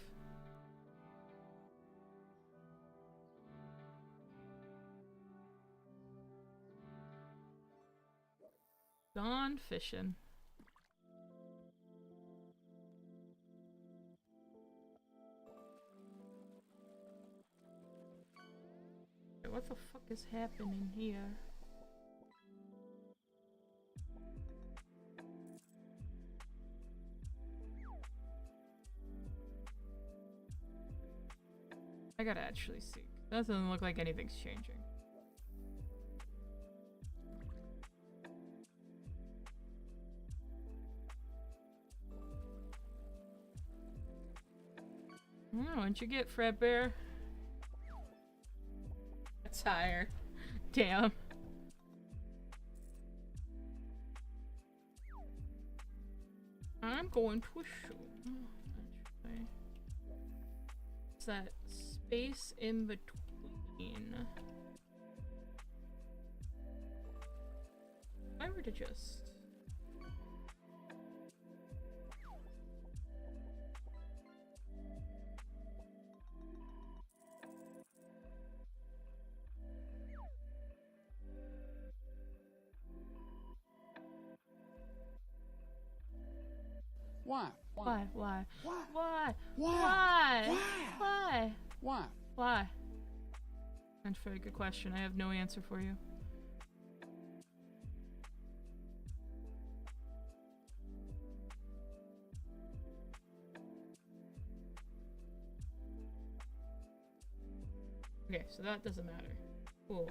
Gone fishing. Wait, what the fuck is happening here? I gotta actually see. That doesn't look like anything's changing. Oh, what'd you get, Fredbear? That's higher. Damn. I'm going to assume. Actually. What's that? Space in between. If I were to just... Why? Why? Why? Why? Why? Why? Why? Why? Why? Why? That's a very good question. I have no answer for you. Okay, so that doesn't matter. Cool.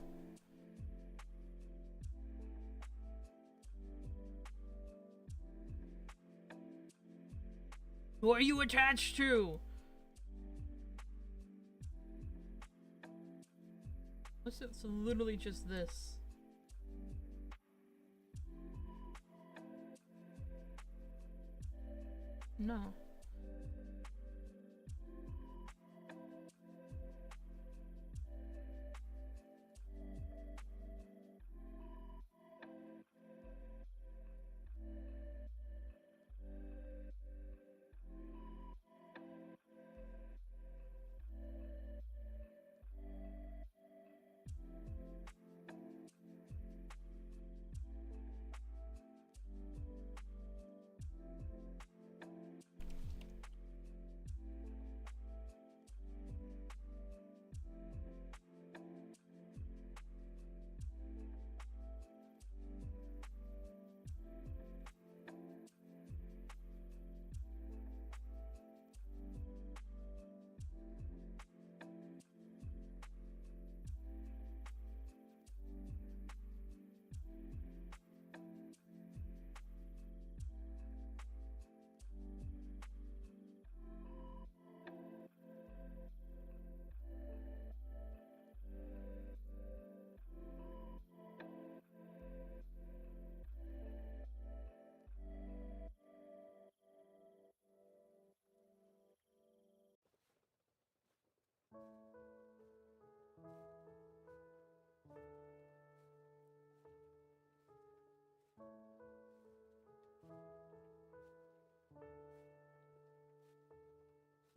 Who are you attached to? Unless it's literally just this. No.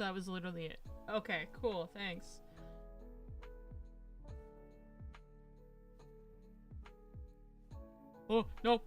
That was literally it. Okay, cool, thanks. Oh, no.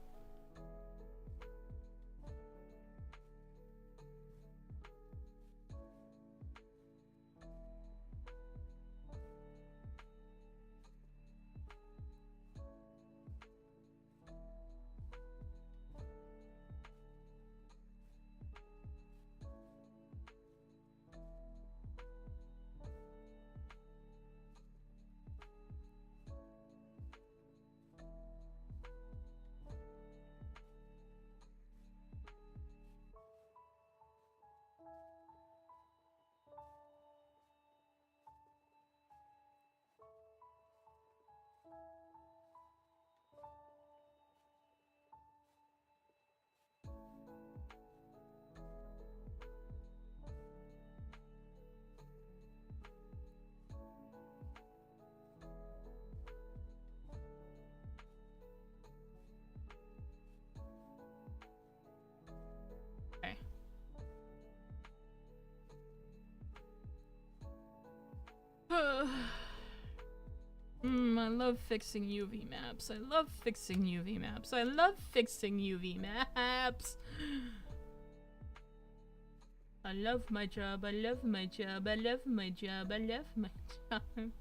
I love fixing UV maps. I love fixing UV maps. I love fixing UV maps. I love my job. I love my job. I love my job. I love my job.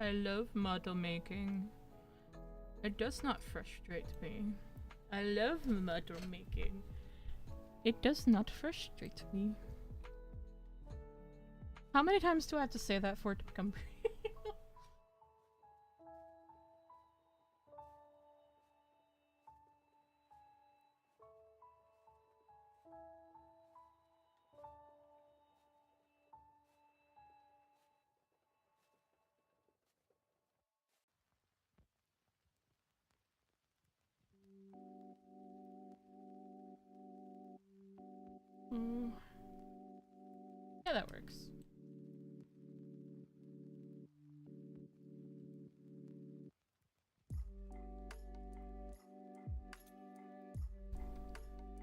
I love model making. It does not frustrate me. I love model making. It does not frustrate me. How many times do I have to say that for it to become real? Yeah, that works.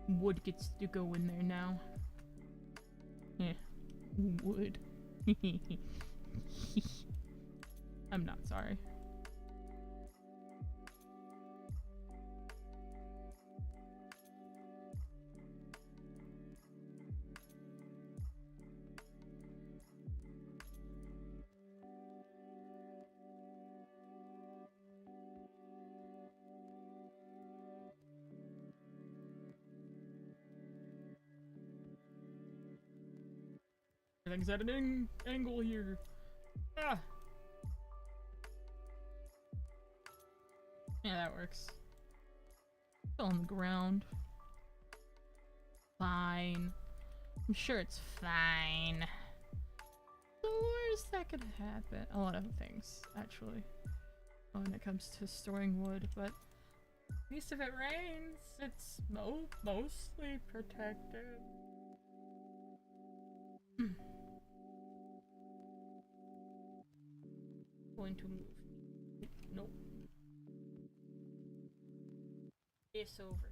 Wood gets to go in there now. Yeah. Wood. I'm not sorry. Everything's at an angle here. Ah! Yeah, that works. Still on the ground. Fine. I'm sure it's fine. So where's that gonna happen? A lot of things, actually. When it comes to storing wood, but at least if it rains, it's mostly protected. Going to move. Nope. It's over.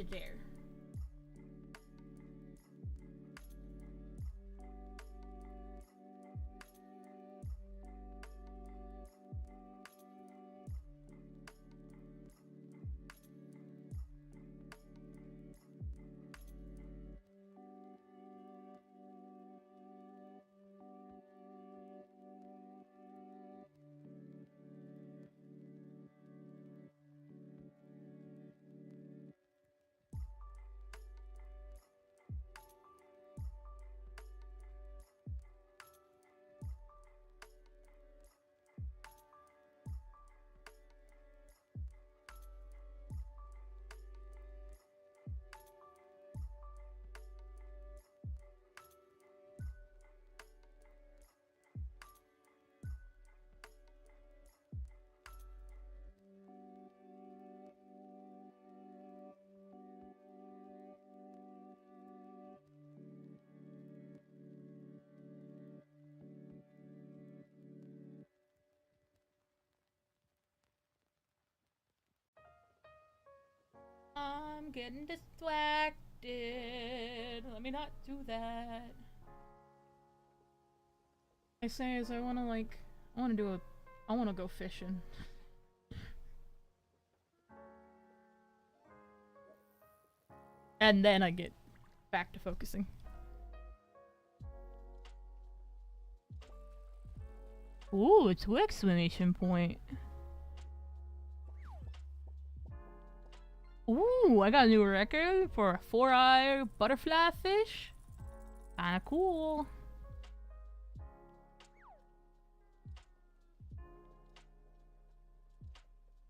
There. I'm getting distracted. Let me not do that. I say is I wanna go fishing. And then I get back to focusing. Ooh, a 2 exclamation point. Ooh, I got a new record for a 4-eye butterfly fish. Kinda cool.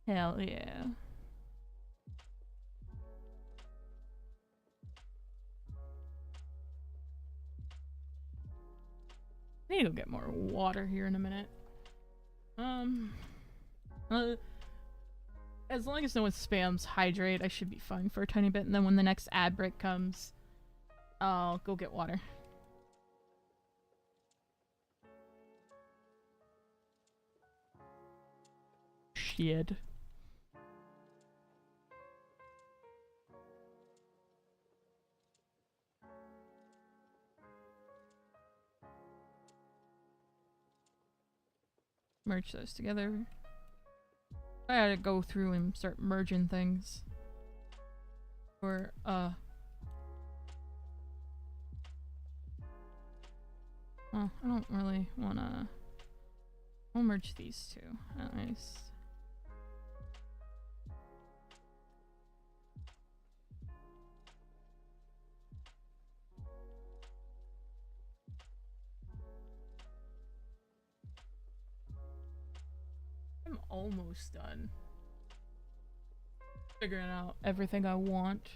Hell yeah. I need to get more water here in a minute. As long as no one spams hydrate, I should be fine for a tiny bit, and then when the next ad break comes, I'll go get water. Shit. Merge those together. I gotta go through and start merging things. Or, oh, I don't really wanna... I'll merge these two. Nice. I'm almost done figuring out everything I want.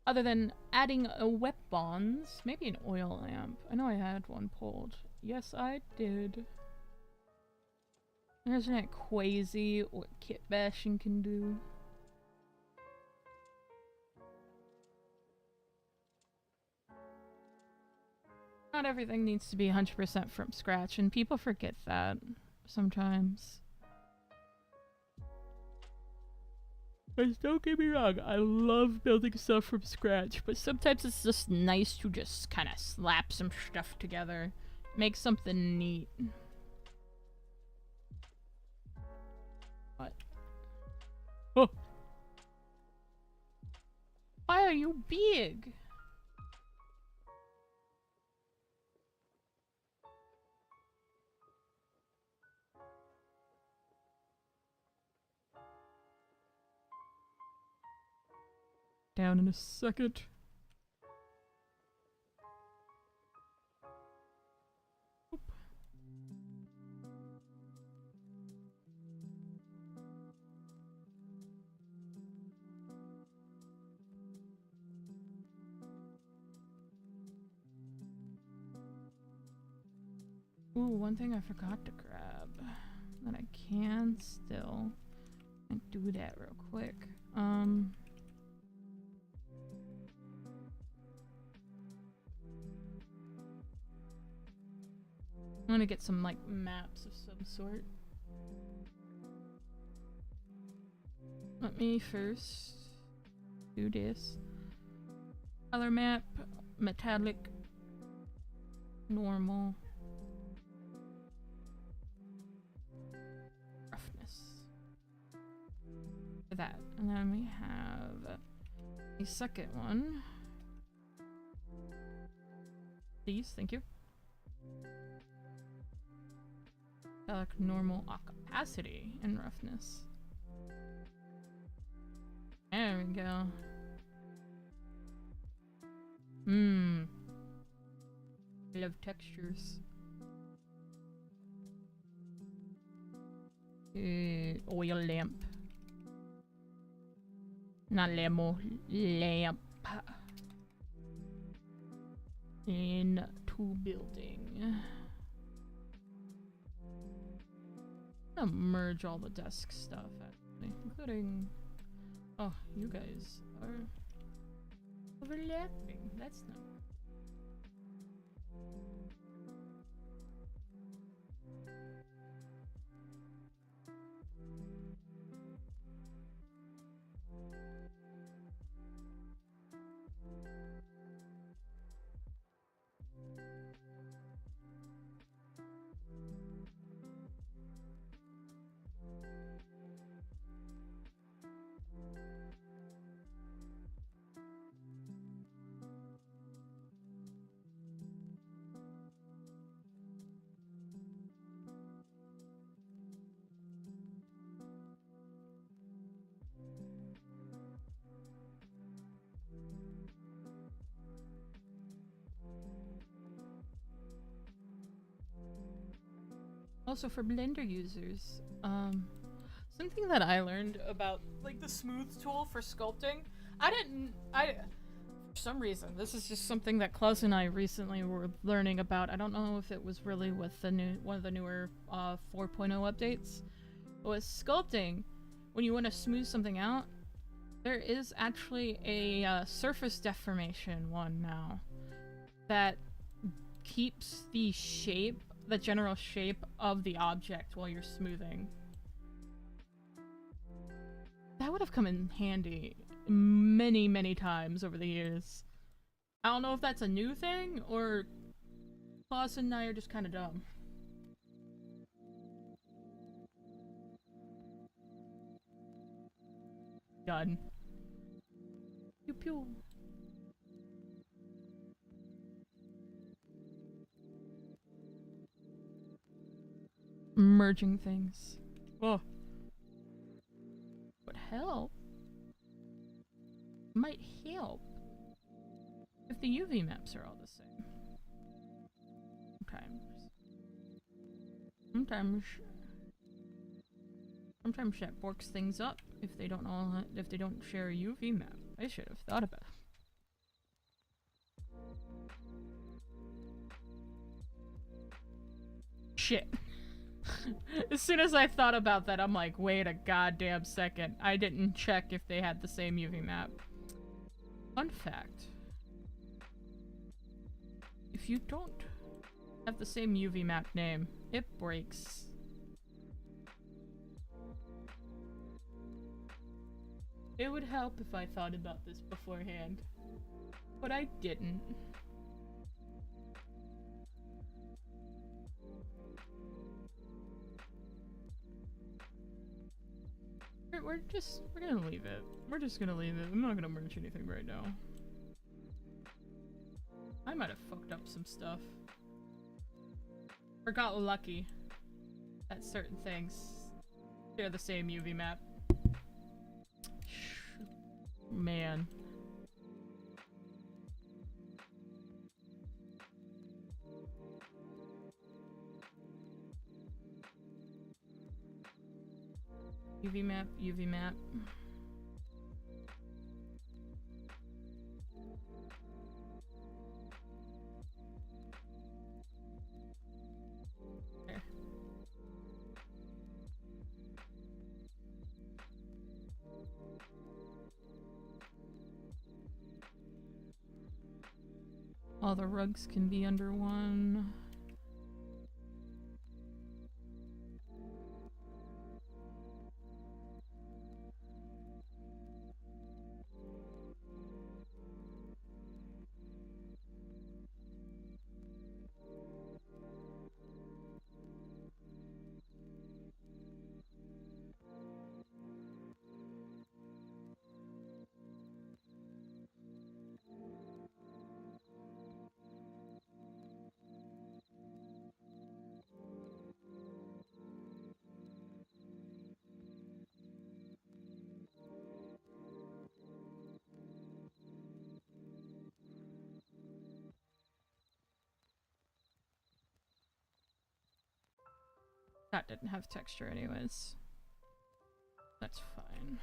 Other than adding a wet bonds, maybe an oil lamp. I know I had one pulled. Yes, I did. And isn't it crazy what kitbashing can do? Not everything needs to be 100% from scratch, and people forget that sometimes. But don't get me wrong, I love building stuff from scratch, but sometimes it's just nice to just kind of slap some stuff together, make something neat. What? Oh! Why are you big? Down in a second. Oop. Ooh, one thing I forgot to grab that I can still do that real quick. I'm gonna get some, like, maps of some sort. Let me first do this. Color map, metallic, normal, roughness. For that. And then we have a second one. Please, thank you. Like normal opacity and roughness. There we go. I love textures. Oil lamp. Not lamo, lamp. Into building. I'm gonna merge all the desk stuff, actually, including... Oh, you guys are overlapping. That's not... Also for Blender users, something that I learned about like the smooth tool for sculpting, for some reason, this is just something that Klaus and I recently were learning about. I don't know if it was really with the one of the newer 4.0 updates. But with sculpting, when you want to smooth something out, there is actually a surface deformation one now that keeps the shape, the general shape of the object while you're smoothing. That would have come in handy many, many times over the years. I don't know if that's a new thing, or Klaus and I are just kind of dumb. Done. Pew pew. Merging things. Oh. Would help. Might help. If the UV maps are all the same. Sometimes that works things up if they don't share a UV map. I should have thought about it. Shit. As soon as I thought about that, I'm like, wait a goddamn second. I didn't check if they had the same UV map. Fun fact. If you don't have the same UV map name, it breaks. It would help if I thought about this beforehand, but I didn't. We're gonna leave it. We're just gonna leave it. I'm not gonna merge anything right now. I might have fucked up some stuff. Or got lucky that certain things share the same UV map. Man. UV map, UV map. There. All the rugs can be under one. That didn't have texture anyways. That's fine.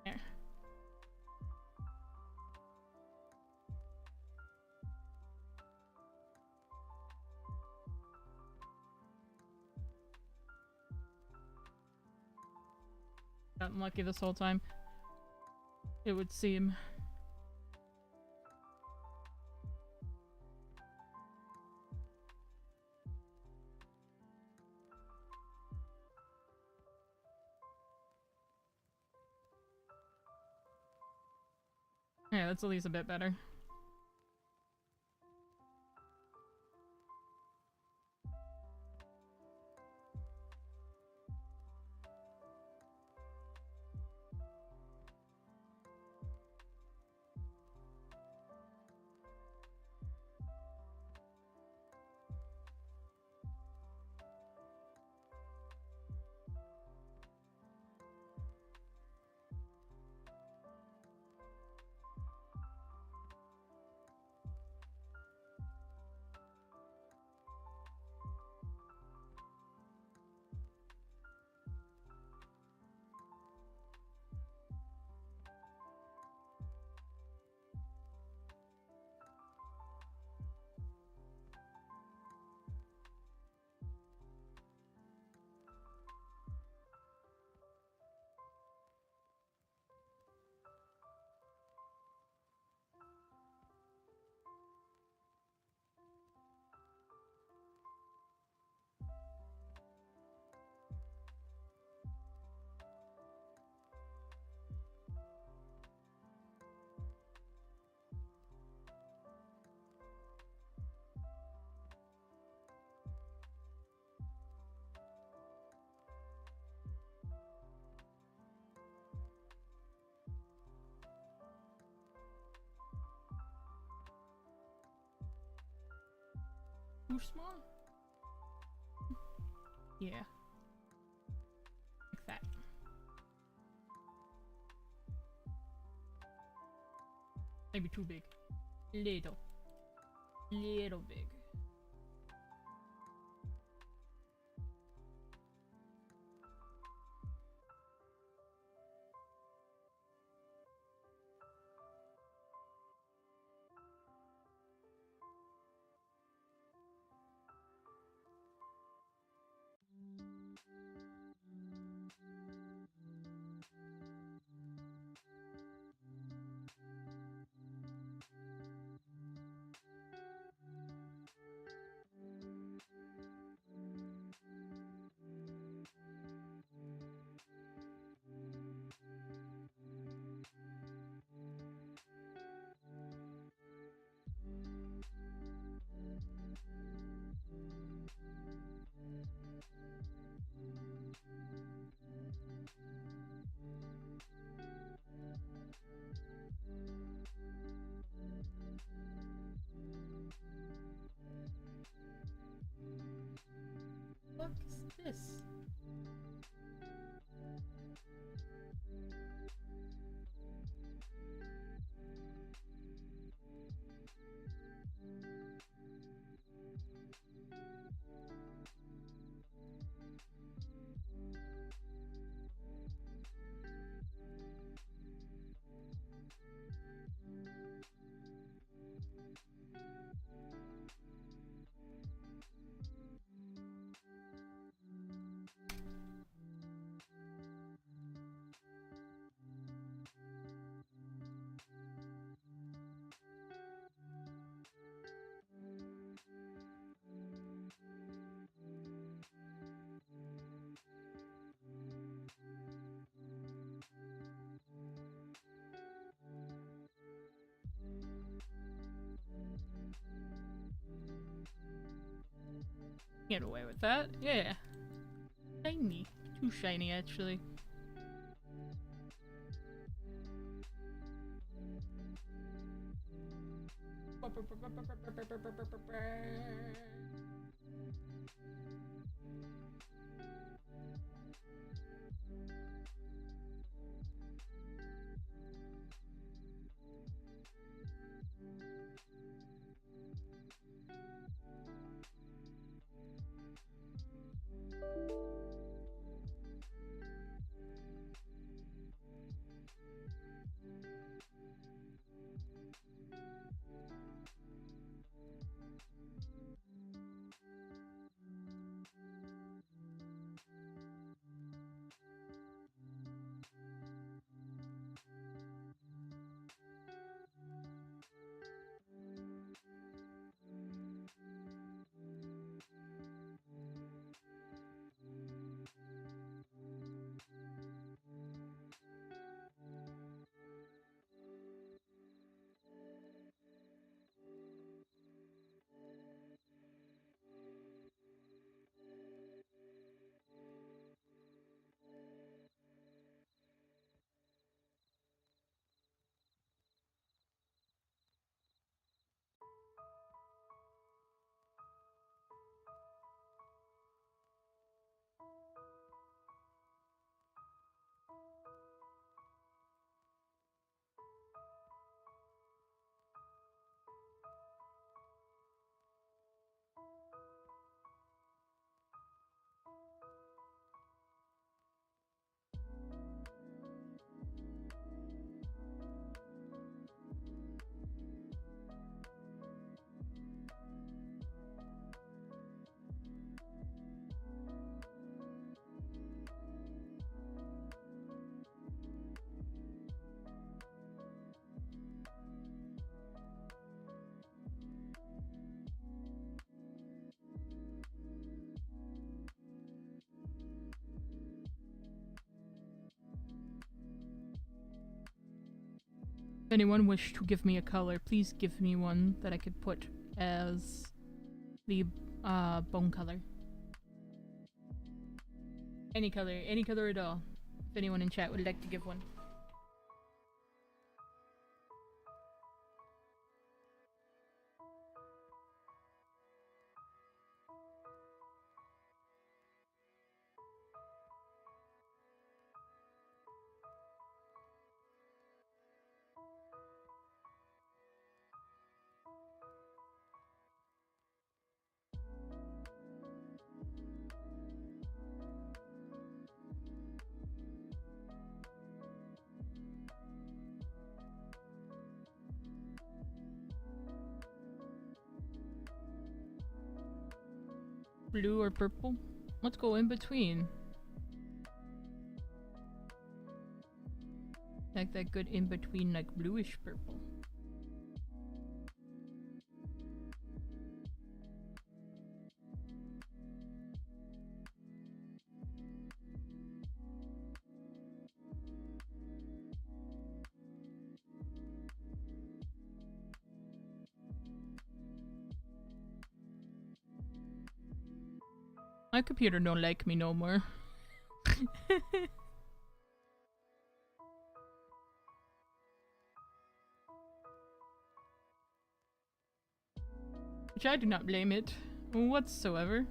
There. Gotten lucky this whole time. It would seem. Yeah, that's at least a bit better. Too small? Yeah. Like that. Maybe too big. Little. Little big. What is this? Get away with that. Yeah. Shiny. Too shiny, actually. If anyone wished to give me a color, please give me one that I could put as the bone color. Any color at all. If anyone in chat would like to give one. Blue or purple? Let's go in between. Like that good in between, like bluish purple. My computer don't like me no more. Which I do not blame it whatsoever.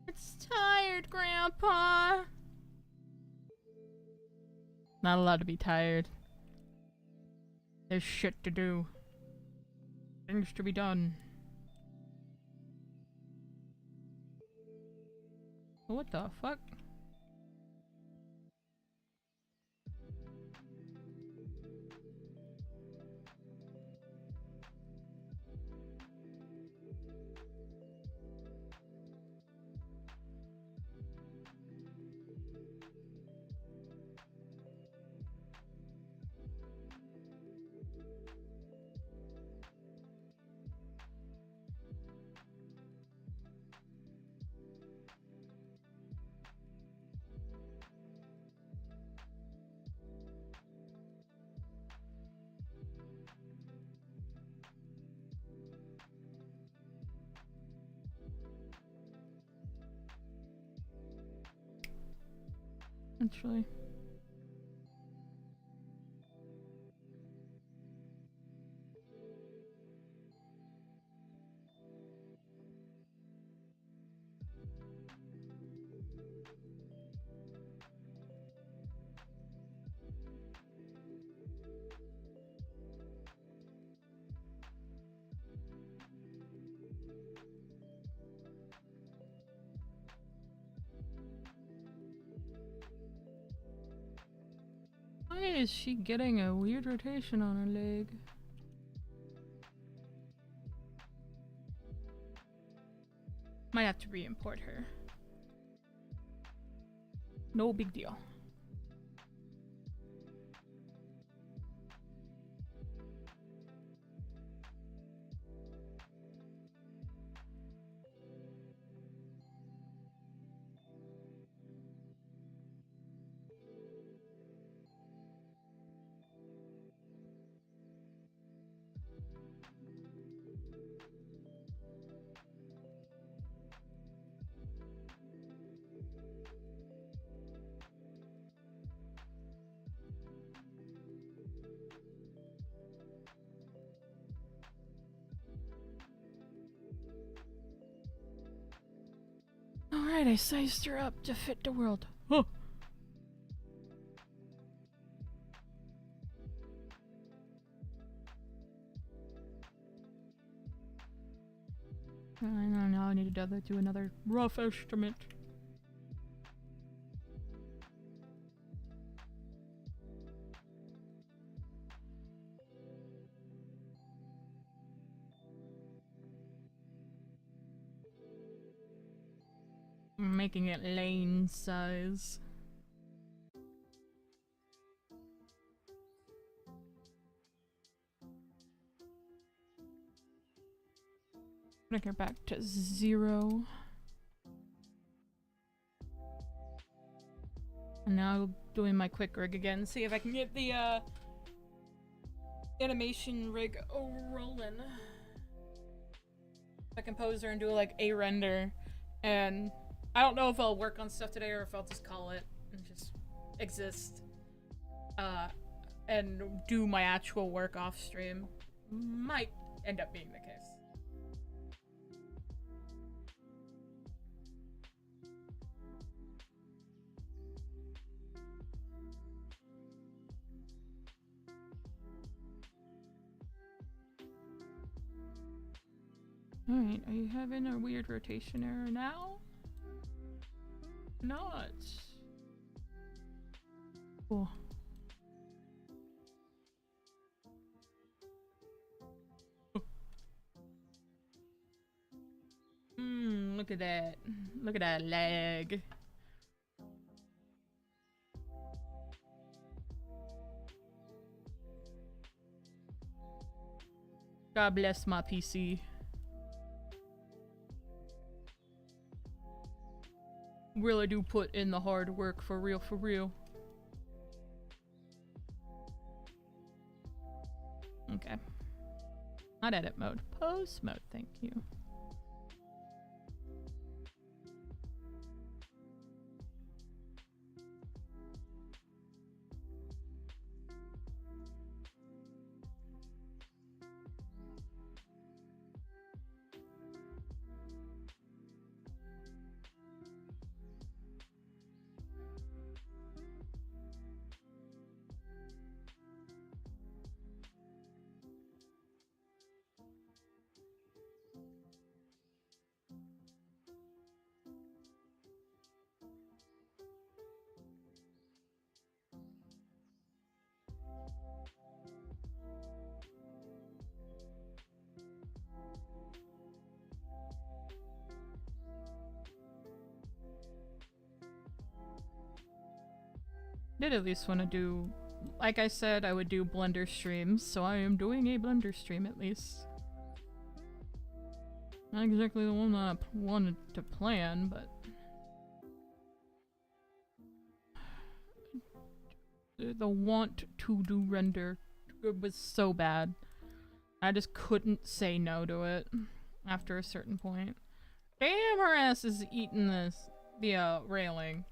It's tired, Grandpa. Not allowed to be tired. There's shit to do. Things to be done. What the fuck? Actually. Why is she getting a weird rotation on her leg? Might have to re-import her. No big deal. Alright, I sized her up to fit the world. Oh! I know, now I need to do another rough estimate. Making it lane size. Bring her back to 0. And now doing my quick rig again. See if I can get the animation rig rolling. I can pose her and do like a render. And I don't know if I'll work on stuff today or if I'll just call it and just exist. And do my actual work off stream. Might end up being the case. Alright, are you having a weird rotation error now? Not. Cool. Look at that. Look at that leg. God bless my PC. Really do put in the hard work for real, for real. Okay. Not edit mode. Post mode, thank you. Did at least want to do, like I said, I would do Blender streams, so I am doing a Blender stream at least. Not exactly the one that I wanted to plan, but the want to do render was so bad. I just couldn't say no to it after a certain point. Damn, her ass is eating the railing.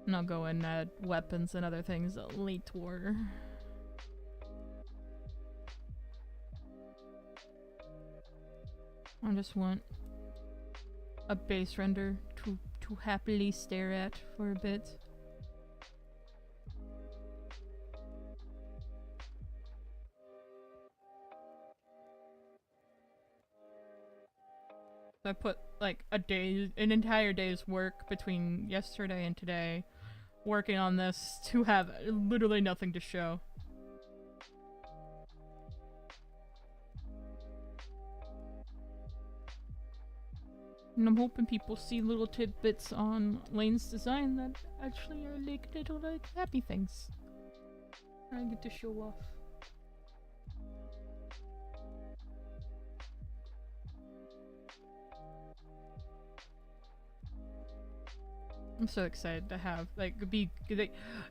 And I'll go and add weapons and other things later. I just want a base render to happily stare at for a bit. I put like an entire day's work between yesterday and today working on this to have literally nothing to show. And I'm hoping people see little tidbits on Lane's design that actually are like little like happy things I get to show off. I'm so excited to have, like,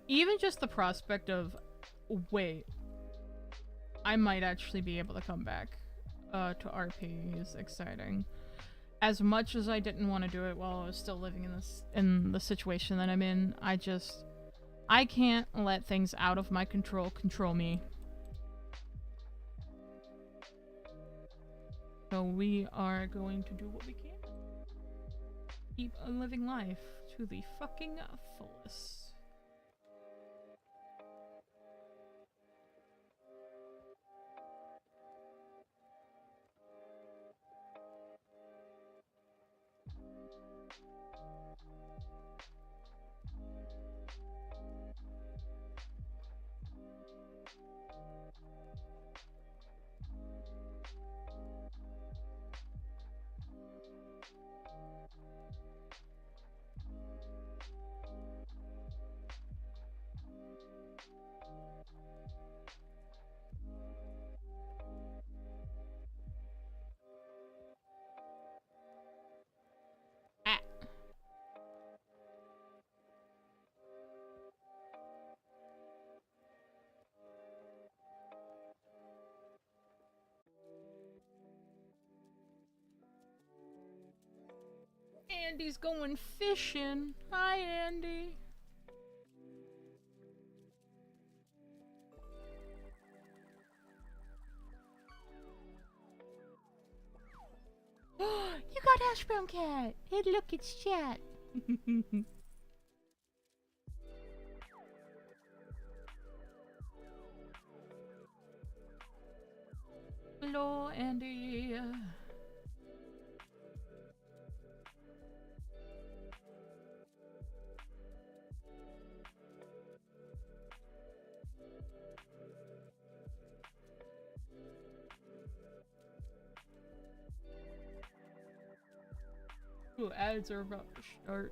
even just the prospect of, wait, I might actually be able to come back to RP is exciting. as much as I didn't want to do it while I was still living in the situation that I'm in, I can't let things out of my control me. So we are going to do what we can. Keep living life to the fucking fullest. Andy's going fishing. Hi, Andy. You got Hash Brown Cat. Hey, look, it's chat. Hello, Andy. Ooh, ads are about to start.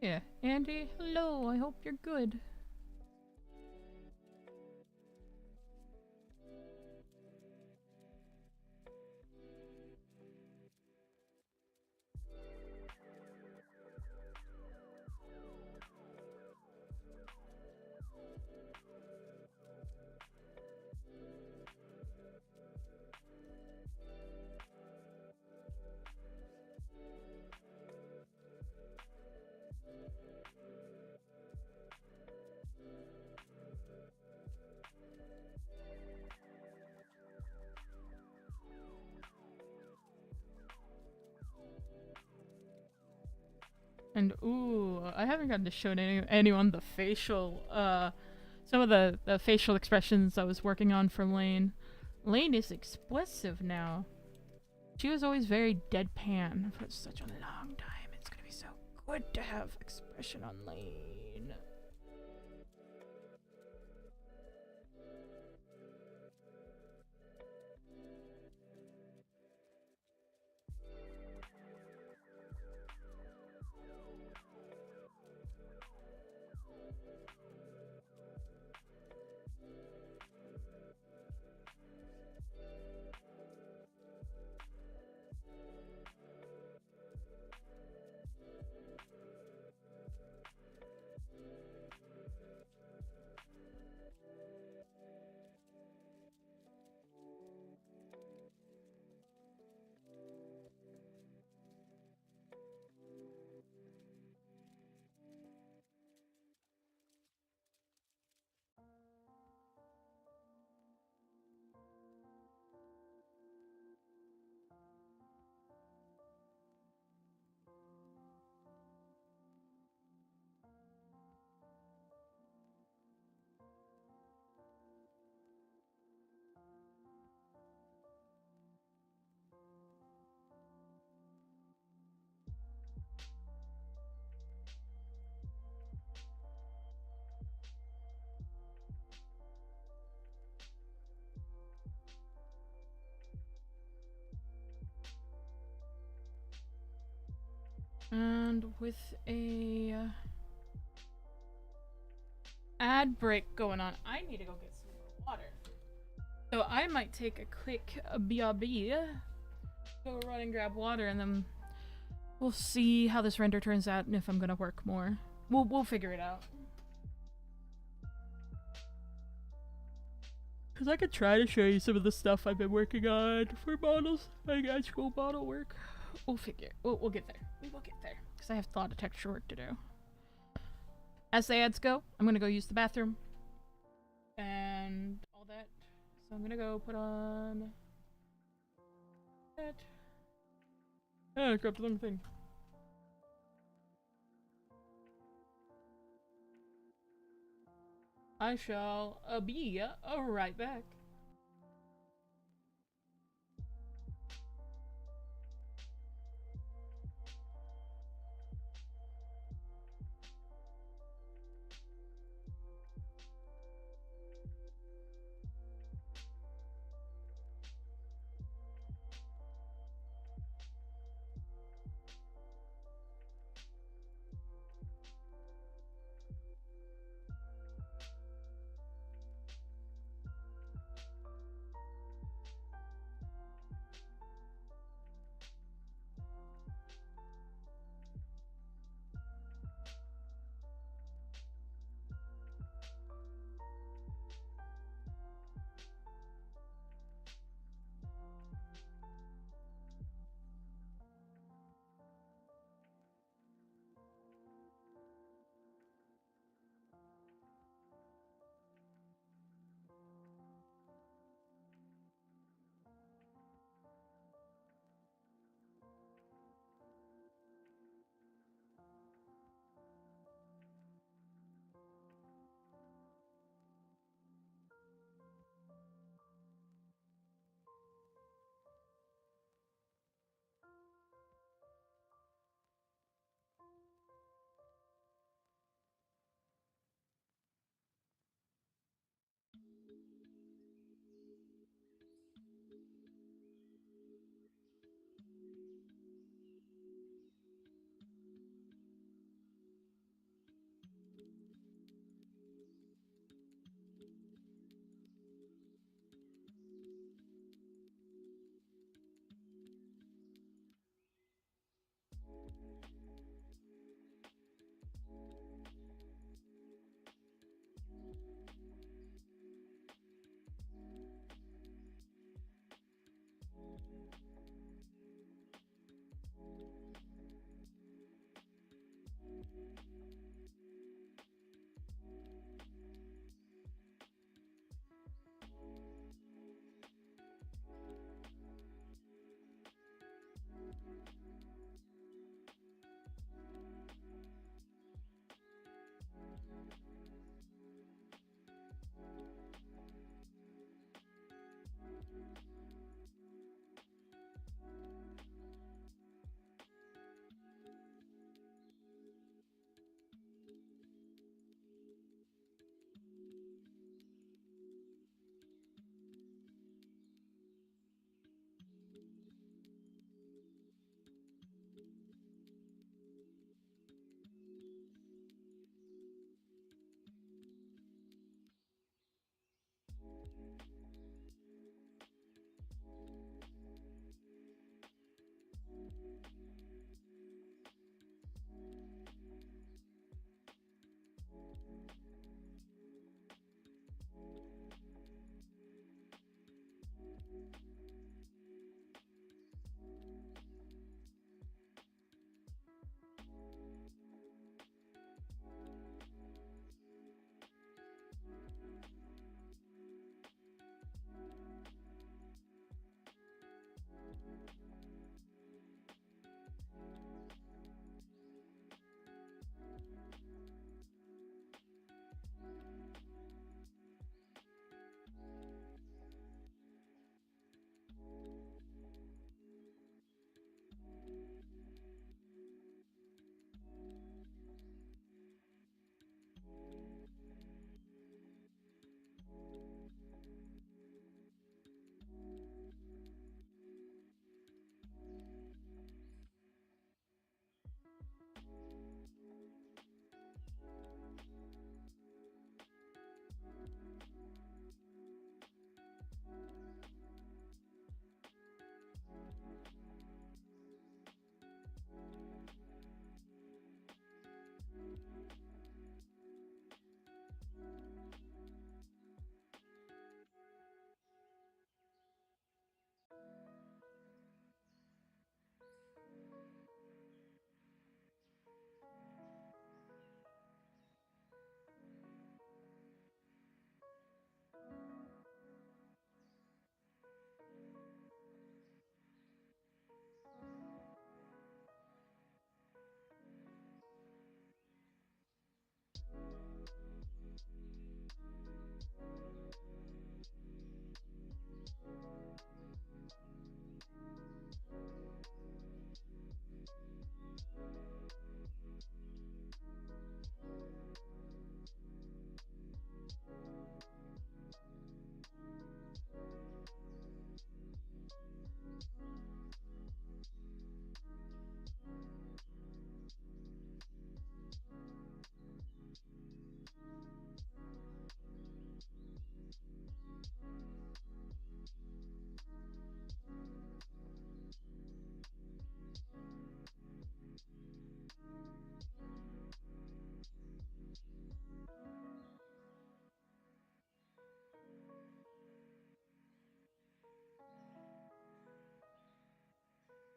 Yeah, Andy, hello, I hope you're good. And ooh, I haven't gotten to show anyone the facial, some of the facial expressions I was working on for Lane. Lane is expressive now. She was always very deadpan for such a long time. It's gonna be so good to have expression on Lane. And with a ad break going on, I need to go get some more water. So I might take a quick BRB, go run and grab water, and then we'll see how this render turns out and if I'm gonna work more. We'll figure it out. Cause I could try to show you some of the stuff I've been working on for models, like actual model work. We'll figure. We'll get there. We will get there. Cause I have a lot of texture work to do. As the ads go, I'm gonna go use the bathroom and all that. So I'm gonna go put on that. Ah, I grabbed the wrong thing. I shall be right back.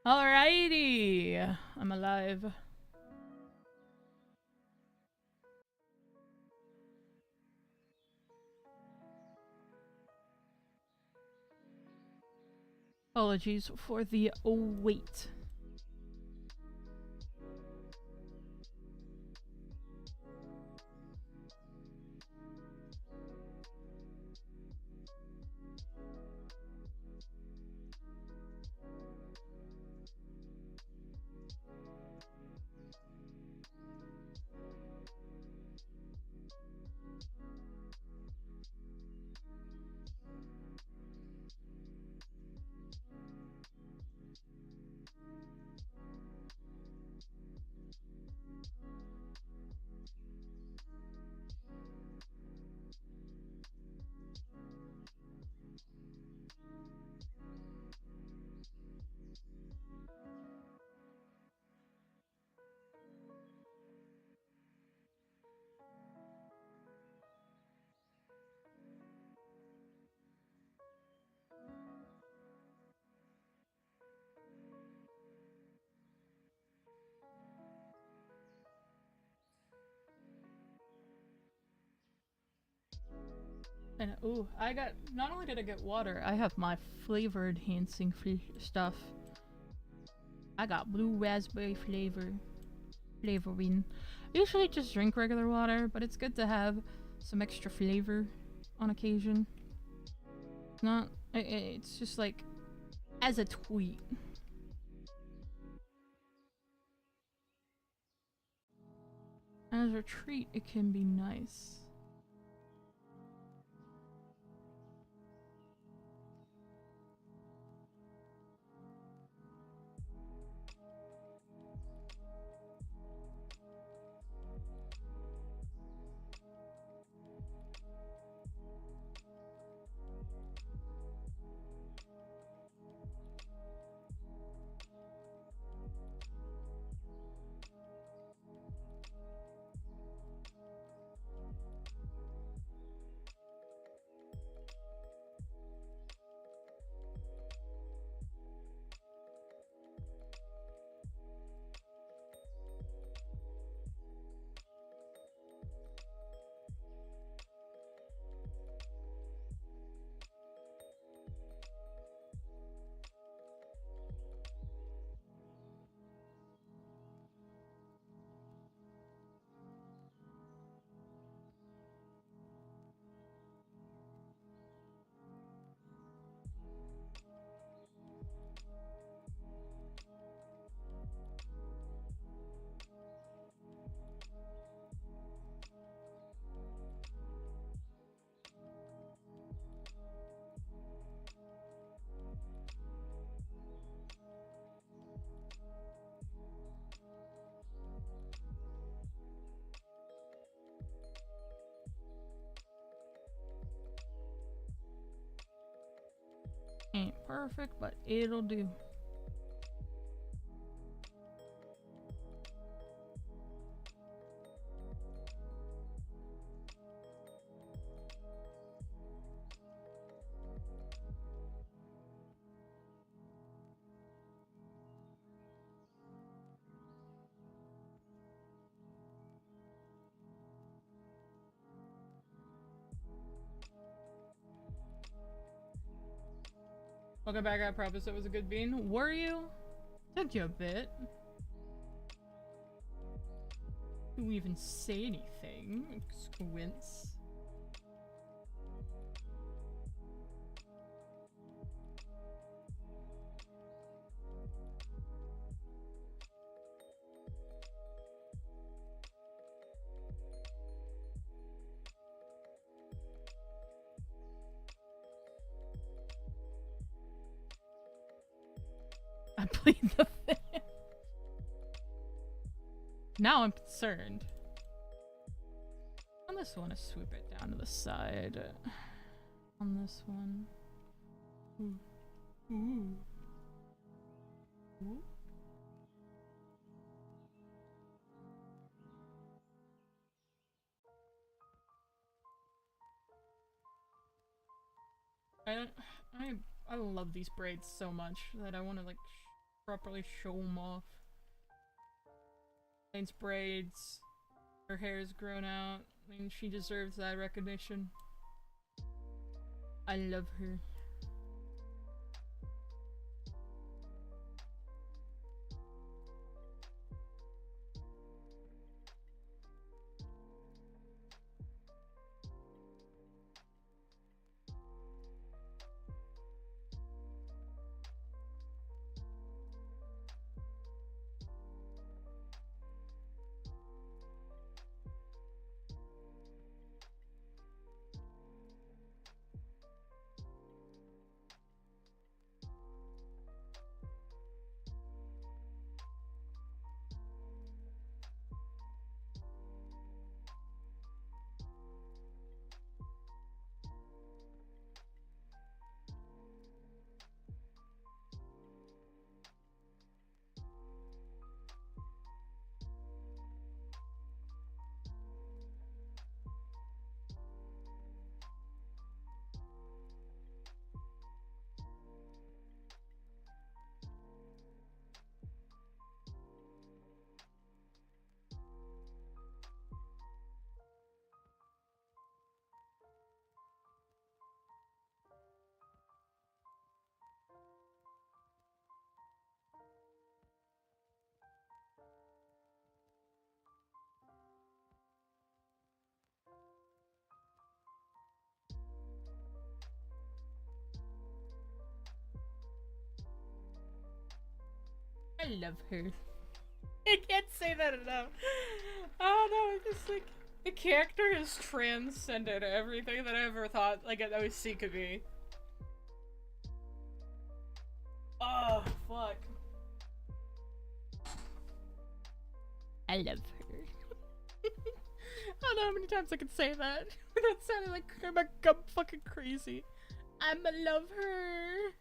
Alrighty. I'm alive. Apologies for the wait. And ooh, I got, not only did I get water, I have my flavor enhancing stuff. I got blue raspberry flavoring. I usually just drink regular water, but it's good to have some extra flavor on occasion. Not, it's just like, as a tweet. As a treat, it can be nice. Ain't perfect, but it'll do. Welcome back, I promise it was a good bean. Were you? Took you a bit. Didn't even say anything. Squints. I played the fan. Now I'm concerned. On this one, I swoop it down to the side. On this one. Ooh. Ooh. Ooh. I love these braids so much that I want to like properly show them off. Lane's braids. Her hair's grown out. I mean, she deserves that recognition. I love her. I love her. I can't say that enough. Oh no, it's just like the character has transcended everything that I ever thought like an OC could be. Oh fuck. I love her. I don't know how many times I can say that without sounding like I'm fucking crazy. I'ma love her.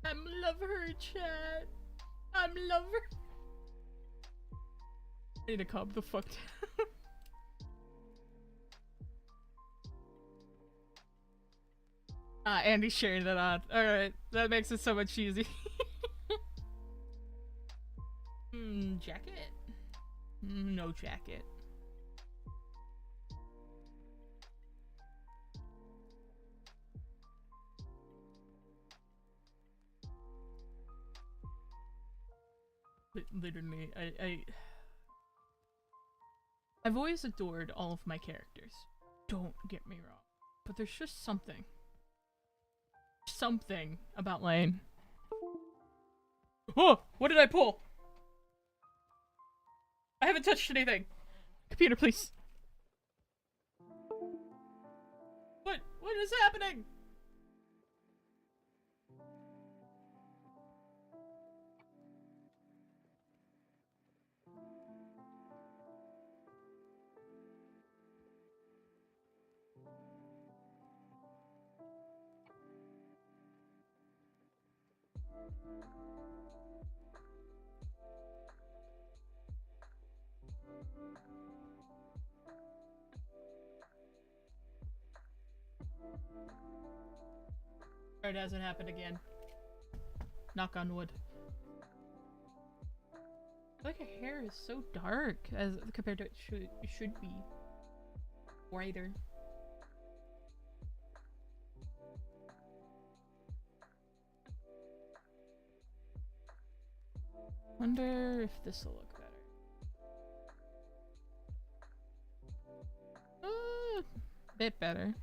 I'm love her, chat. I'm love her. I need to calm the fuck down. Andy's sharing that on. Alright, that makes it so much easier. Jacket? No jacket. Literally, I've always adored all of my characters. Don't get me wrong. But there's just something about Lane. Oh! What did I pull? I haven't touched anything! Computer, please. What is happening? It hasn't happened again. Knock on wood. I feel like her hair is so dark as compared to it should be. Brighter. Wonder if this will look better. Bit better.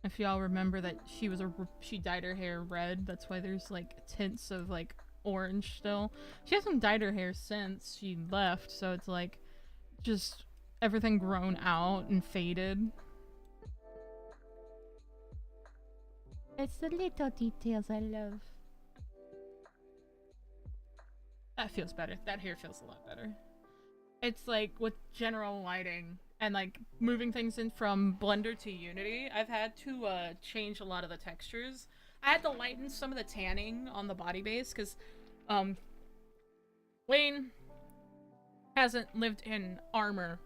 If y'all remember that she dyed her hair red, that's why there's like tints of like orange still. She hasn't dyed her hair since she left, so it's like just everything grown out and faded. It's the little details I love. That feels better. That hair feels a lot better. It's like with general lighting and like moving things in from Blender to Unity, I've had to change a lot of the textures. I had to lighten some of the tanning on the body base because Lane hasn't lived in armor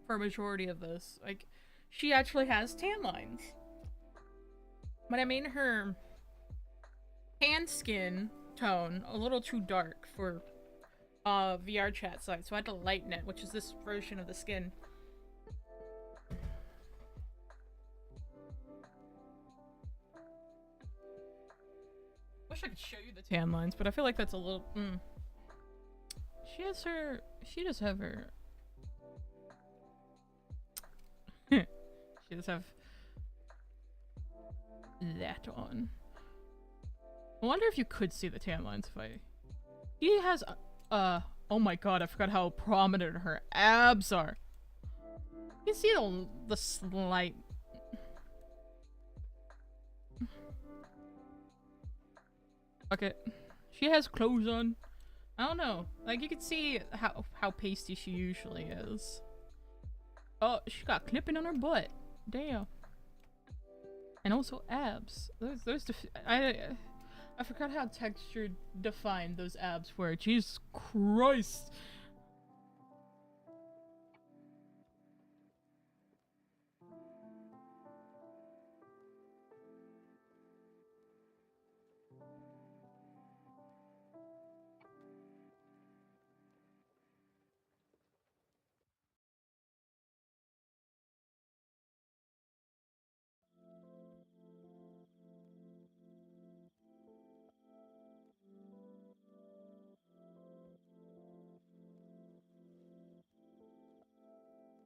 for a majority of this. Like, she actually has tan lines. But I made her tan skin tone a little too dark for VR chat site, so I had to lighten it, which is this version of the skin. Wish I could show you the tan lines, but I feel like that's a little. She has her. She does have her. She does have that on. I wonder if you could see the tan lines if I. He has. Oh my god! I forgot how prominent her abs are. You can see the slight. Okay, she has clothes on. I don't know. Like you can see how pasty she usually is. Oh, she got clipping on her butt. Damn. And also abs. I forgot how texture defined those abs were. Jesus Christ.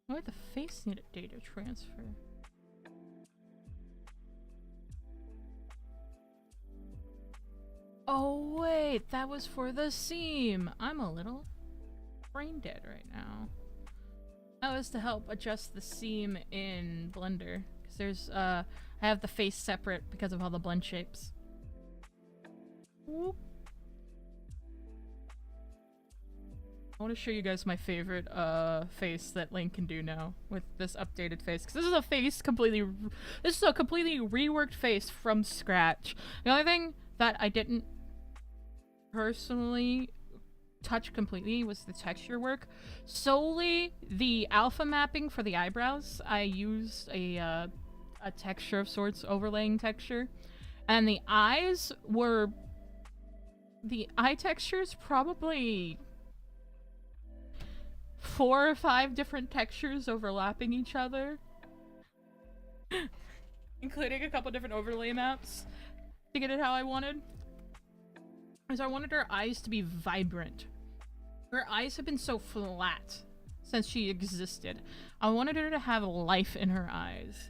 Why the face needed data transfer? Oh wait, that was for the seam. I'm a little brain dead right now. That was to help adjust the seam in Blender. Because there's, I have the face separate because of all the blend shapes. Whoop. I want to show you guys my favorite face that Link can do now with this updated face. Because this is a face completely... This is a completely reworked face from scratch. The only thing that I didn't personally touch completely was the texture work. Solely the alpha mapping for the eyebrows. I used a texture of sorts, overlaying texture. And the eyes were... The eye textures probably... 4 or 5 different textures overlapping each other. Including a couple different overlay maps to get it how I wanted. Because I wanted her eyes to be vibrant. Her eyes have been so flat since she existed. I wanted her to have life in her eyes.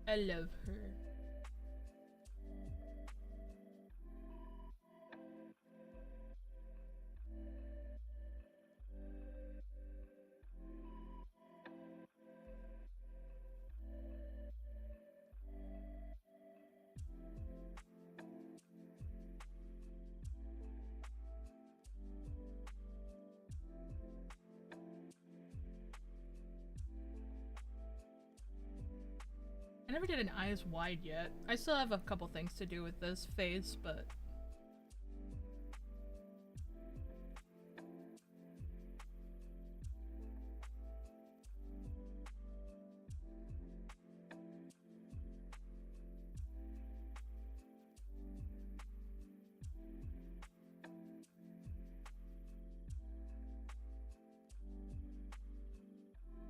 I love her. I never did an eyes wide yet. I still have a couple things to do with this phase, but...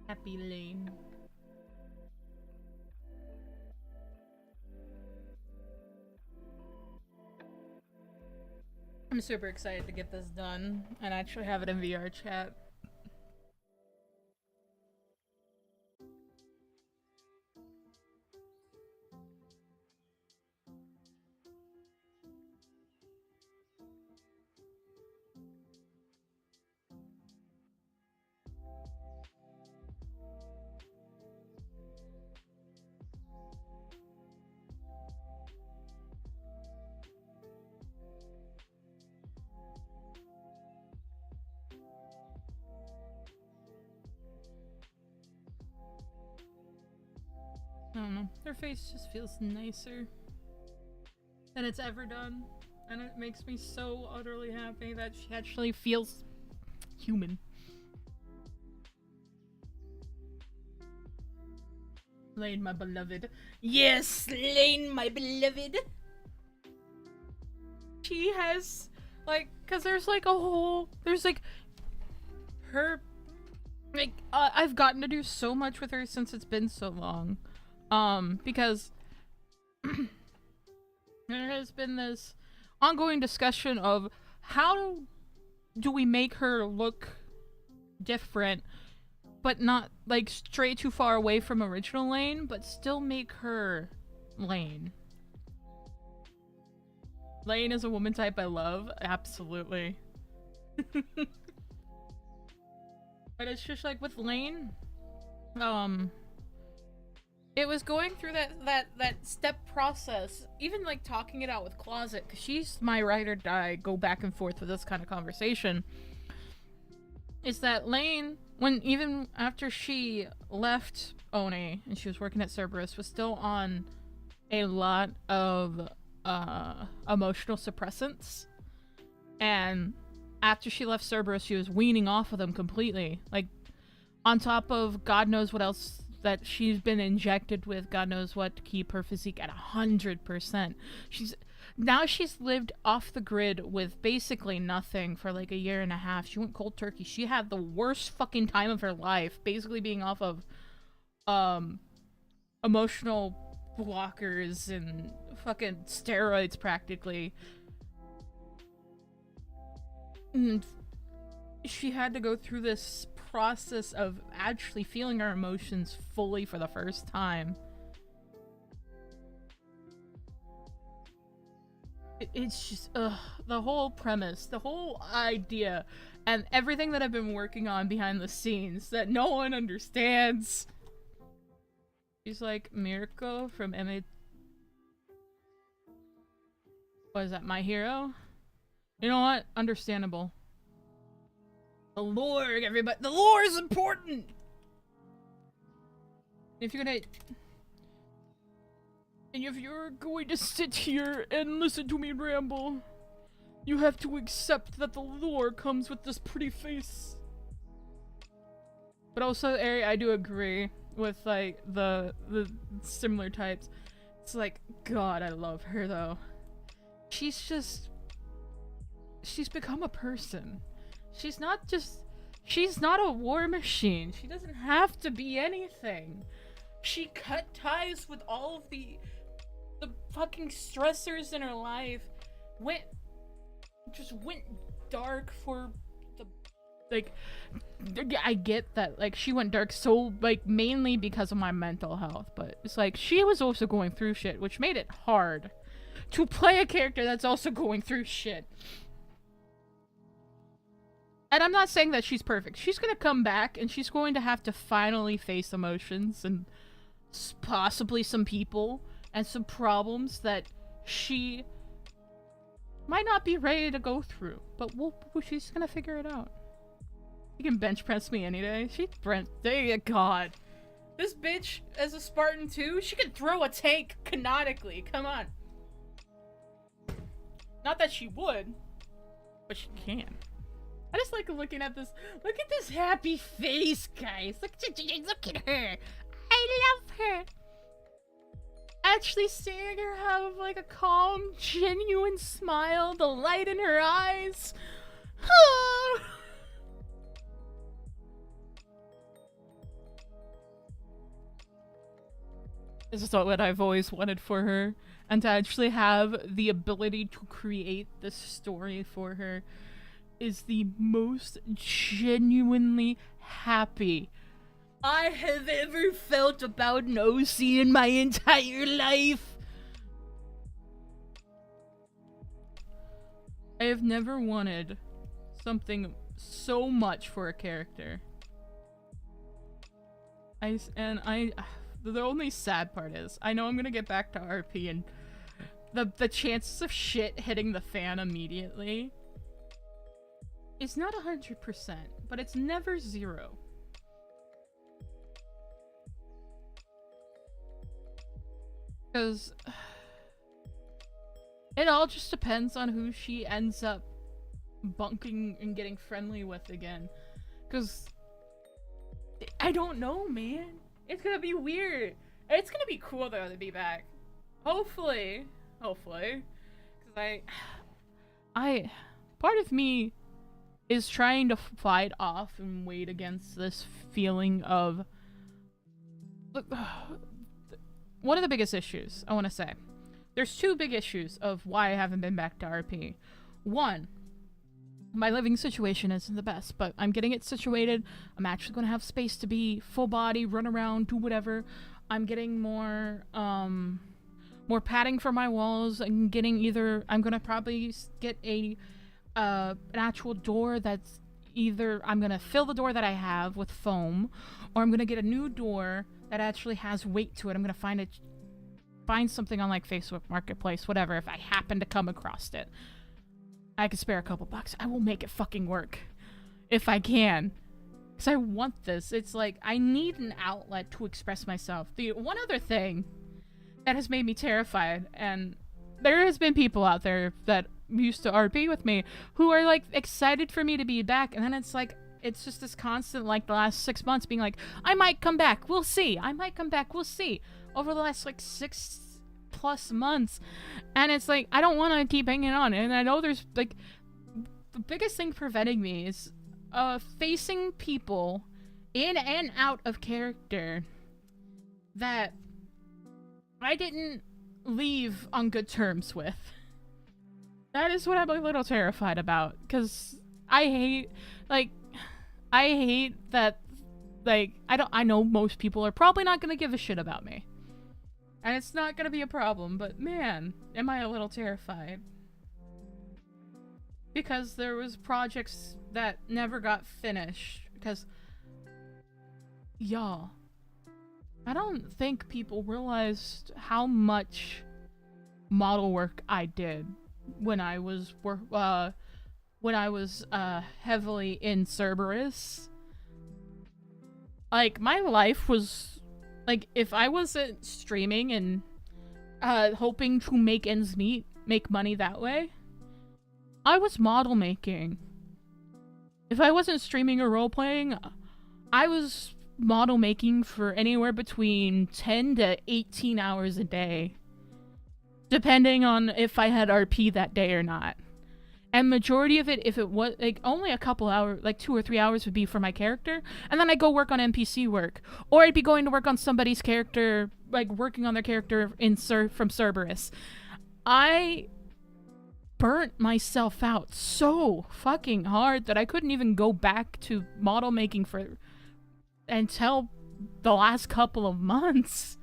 Happy Lane. I'm super excited to get this done and actually have it in VR chat. I don't know. Her face just feels nicer than it's ever done. And it makes me so utterly happy that she actually feels human. Lane, my beloved. Yes, Lane, my beloved. She has, like, cause there's like a whole, there's like, her, like, I've gotten to do so much with her since it's been so long. Because there has been this ongoing discussion of how do we make her look different, but not like stray too far away from original Lane, but still make her Lane. Lane is a woman type I love, absolutely. But it's just like with Lane, it was going through that step process, even like talking it out with Closet, because she's my ride or die, go back and forth with this kind of conversation. Is that Lane, when even after she left Oni and she was working at Cerberus, was still on a lot of emotional suppressants, and after she left Cerberus, she was weaning off of them completely. Like, on top of God knows what else that she's been injected with, God knows what, to keep her physique at 100%. She's lived off the grid with basically nothing for like a year and a half. She went cold turkey. She had the worst fucking time of her life, basically being off of emotional blockers and fucking steroids practically. And she had to go through this process of actually feeling her emotions fully for the first time. It's just, the whole premise, the whole idea, and everything that I've been working on behind the scenes that no one understands. She's like Mirko from MA. What is that, My Hero? You know what? Understandable. The lore, everybody. The lore is important! If you're going to sit here and listen to me ramble, you have to accept that the lore comes with this pretty face. But also, Ari, I do agree with, like, the similar types. It's like, God, I love her, though. She's become a person. She's not a war machine. She doesn't have to be anything. She cut ties with all of the fucking stressors in her life. Went dark for the, like, I get that, like, she went dark so, like, mainly because of my mental health, but it's like, she was also going through shit, which made it hard to play a character that's also going through shit. And I'm not saying that she's perfect. She's gonna come back and she's going to have to finally face emotions and possibly some people and some problems that she might not be ready to go through. But she's gonna figure it out. You can bench press me any day. God. This bitch, as a Spartan too, she can throw a tank canonically. Come on. Not that she would, but she can. I just like looking at this. Look at this happy face, guys. Look at her. I love her. Actually seeing her have like a calm, genuine smile, the light in her eyes. This is what I've always wanted for her. And to actually have the ability to create this story for her is the most genuinely happy I have ever felt about an OC in my entire life. I have never wanted something so much for a character. The only sad part is, I know I'm gonna get back to RP and the chances of shit hitting the fan immediately is not 100%, but it's never 0. Because it all just depends on who she ends up bunking and getting friendly with again. Because I don't know, man. It's gonna be weird. It's gonna be cool though to be back. Hopefully. Hopefully. Because part of me is trying to fight off and wait against this feeling of one of the biggest issues I want to say. There's two big issues of why I haven't been back to RP. One, my living situation isn't the best, but I'm getting it situated. I'm actually going to have space to be full body, run around, do whatever. I'm getting more padding for my walls. I'm going to probably get an actual door that's either I'm going to fill the door that I have with foam, or I'm going to get a new door that actually has weight to it. I'm going to find something on like Facebook Marketplace, whatever, if I happen to come across it. I could spare a couple bucks. I will make it fucking work. If I can. Because I want this. It's like, I need an outlet to express myself. The one other thing that has made me terrified, and there has been people out there that used to RP with me who are like excited for me to be back, and then it's like, it's just this constant, like the last 6 months being like, I might come back, we'll see. I might come back, we'll see. Over the last like 6+ months. And it's like, I don't want to keep hanging on. And I know there's like, the biggest thing preventing me is facing people in and out of character that I didn't leave on good terms with. That is what I'm a little terrified about. Because I hate that, like, I know most people are probably not going to give a shit about me. And it's not going to be a problem, but man, am I a little terrified. Because there was projects that never got finished. Because, y'all, I don't think people realized how much model work I did when I was heavily in Cerberus. Like, my life was, like, if I wasn't streaming and hoping to make ends meet, make money that way, I was model making. If I wasn't streaming or role-playing, I was model making for anywhere between 10 to 18 hours a day, depending on if I had RP that day or not. And majority of it, if it was, like, only a couple hours, like 2 or 3 hours would be for my character, and then I'd go work on NPC work. Or I'd be going to work on somebody's character, like, working on their character from Cerberus. I burnt myself out so fucking hard that I couldn't even go back to model making until the last couple of months.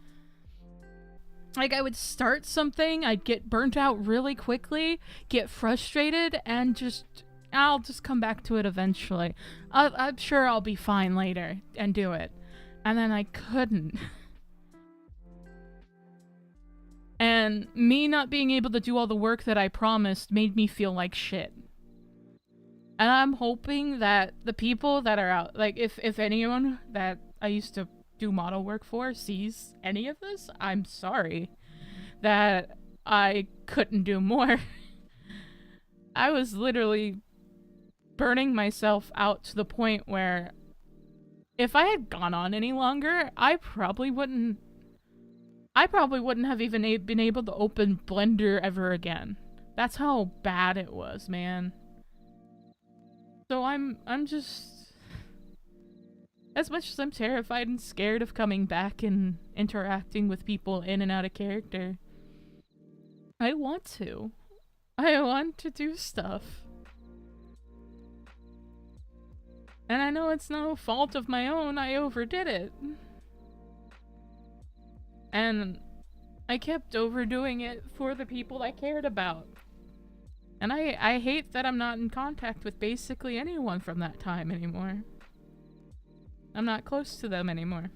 Like, I would start something, I'd get burnt out really quickly, get frustrated, and I'll just come back to it eventually. I'm sure I'll be fine later and do it. And then I couldn't. And me not being able to do all the work that I promised made me feel like shit. And I'm hoping that the people that are out, like, if anyone that I used to do model work for sees any of this, I'm sorry that I couldn't do more. I was literally burning myself out to the point where if I had gone on any longer, I probably wouldn't have even been able to open Blender ever again. That's how bad it was, man. So I'm just, as much as I'm terrified and scared of coming back and interacting with people in and out of character, I want to. I want to do stuff. And I know it's no fault of my own, I overdid it. And I kept overdoing it for the people I cared about. And I hate that I'm not in contact with basically anyone from that time anymore. I'm not close to them anymore.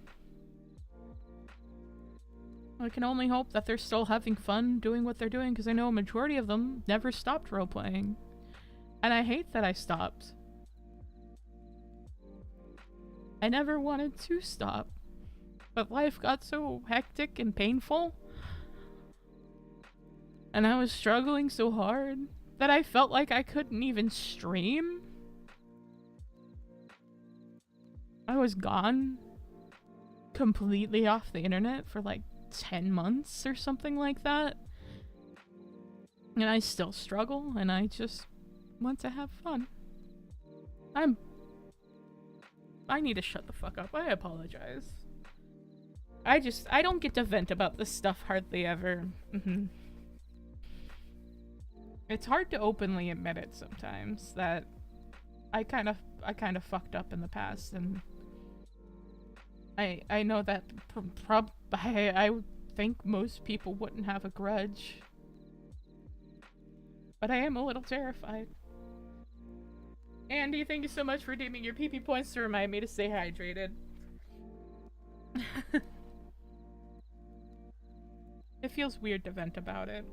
I can only hope that they're still having fun doing what they're doing, because I know a majority of them never stopped role-playing. And I hate that I stopped. I never wanted to stop. But life got so hectic and painful, And I was struggling so hard that I felt like I couldn't even stream. I was gone completely off the internet for like 10 months or something like that. And I still struggle, and I just want to have fun. I need to shut the fuck up. I apologize. I don't get to vent about this stuff hardly ever. It's hard to openly admit it sometimes that I kind of fucked up in the past, and I know that I think most people wouldn't have a grudge. But I am a little terrified. Andy, thank you so much for redeeming your PP points to remind me to stay hydrated. It feels weird to vent about it.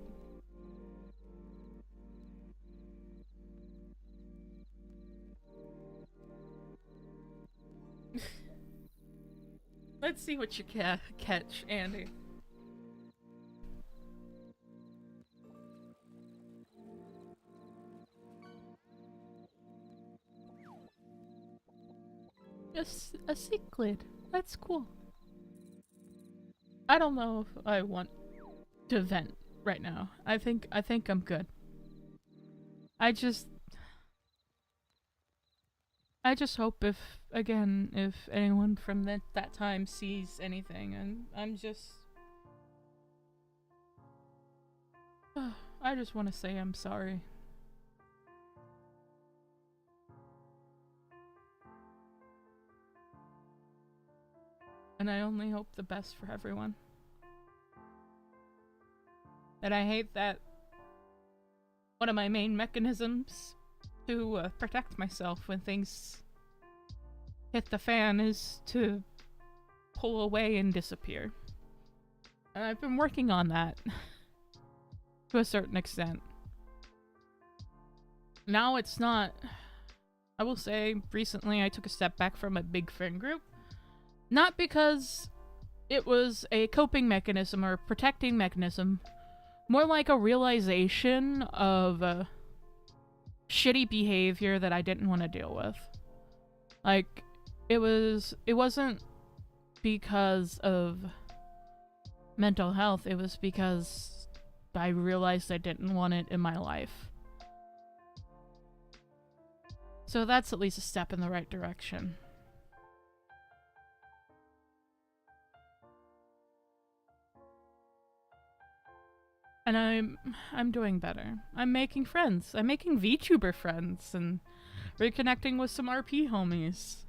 Let's see what you catch, Andy. A cichlid. That's cool. I don't know if I want to vent right now. I think I'm good. I just hope if anyone from that time sees anything, and I just want to say I'm sorry. And I only hope the best for everyone. And I hate that one of my main mechanisms to protect myself when things hit the fan is to pull away and disappear. And I've been working on that to a certain extent. Now it's not... I will say, recently I took a step back from a big friend group. Not because it was a coping mechanism or a protecting mechanism, more like a realization of shitty behavior that I didn't want to deal with. Like, it wasn't because of mental health, it was because I realized I didn't want it in my life. So that's at least a step in the right direction. And I'm doing better. I'm making friends. I'm making VTuber friends and reconnecting with some RP homies.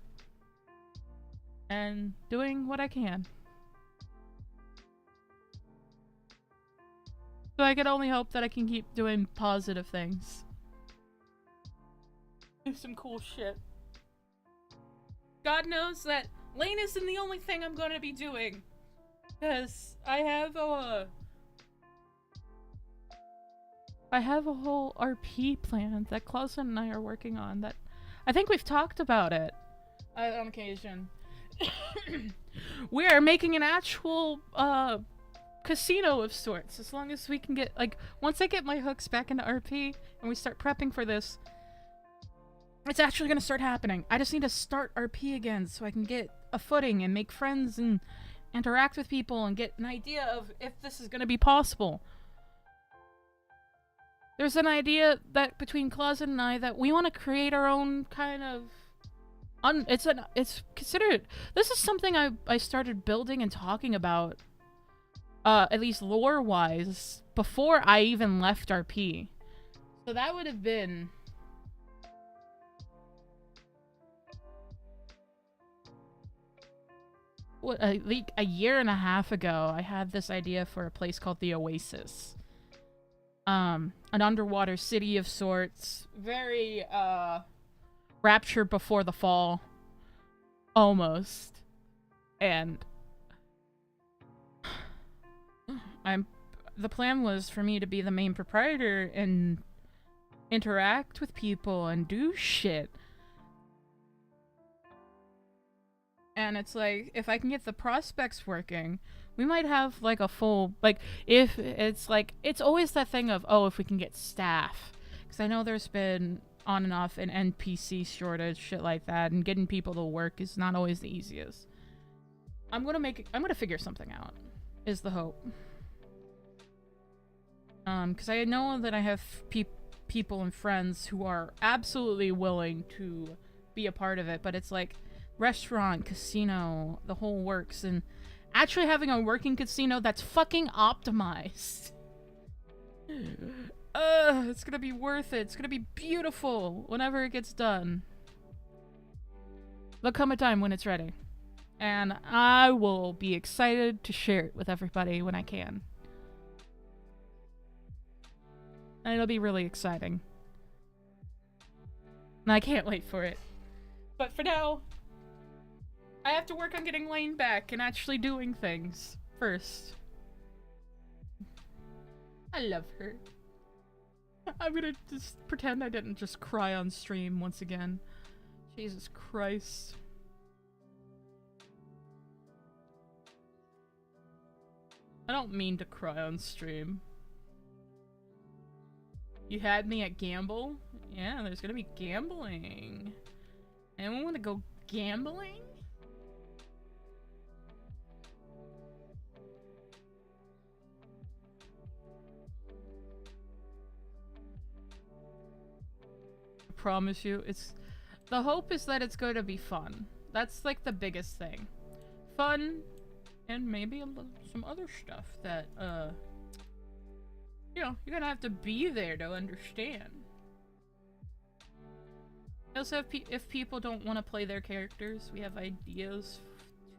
And doing what I can. So I can only hope that I can keep doing positive things. Do some cool shit. God knows that Lane isn't the only thing I'm gonna be doing. Because I have a whole RP plan that Clausen and I are working on that I think we've talked about it on occasion. We are making an actual casino of sorts, as long as we can get, like, once I get my hooks back into RP and we start prepping for this, it's actually gonna start happening. I just need to start RP again so I can get a footing and make friends and interact with people and get an idea of if this is gonna be possible. There's an idea that between Clausen and I that we want to create our own kind of it's considered, this is something I started building and talking about at least lore wise before I even left RP. So that would have been what, like a year and a half ago. I had this idea for a place called the Oasis. An underwater city of sorts. Very, Rapture Before the Fall. Almost. And the plan was for me to be the main proprietor and interact with people and do shit. And it's like, if I can get the prospects working, we might have like a full, like, if it's like, it's always that thing of, oh, if we can get staff. Because I know there's been on and off an NPC shortage, shit like that, and getting people to work is not always the easiest. I'm gonna figure something out, is the hope. Because I know that I have people and friends who are absolutely willing to be a part of it, but it's like, restaurant, casino, the whole works, and actually having a working casino that's fucking optimized. It's gonna be worth it. It's gonna be beautiful whenever it gets done. There'll come a time when it's ready. And I will be excited to share it with everybody when I can. And it'll be really exciting. And I can't wait for it. But for now, I have to work on getting Lane back and actually doing things first. I love her. I'm gonna just pretend I didn't just cry on stream once again. Jesus Christ. I don't mean to cry on stream. You had me at gamble? Yeah, there's gonna be gambling. Anyone wanna go gambling? I promise you, the hope is that it's going to be fun. That's like the biggest thing. Fun, and maybe some other stuff that, you know, you're gonna have to be there to understand. Also, if people don't want to play their characters, we have ideas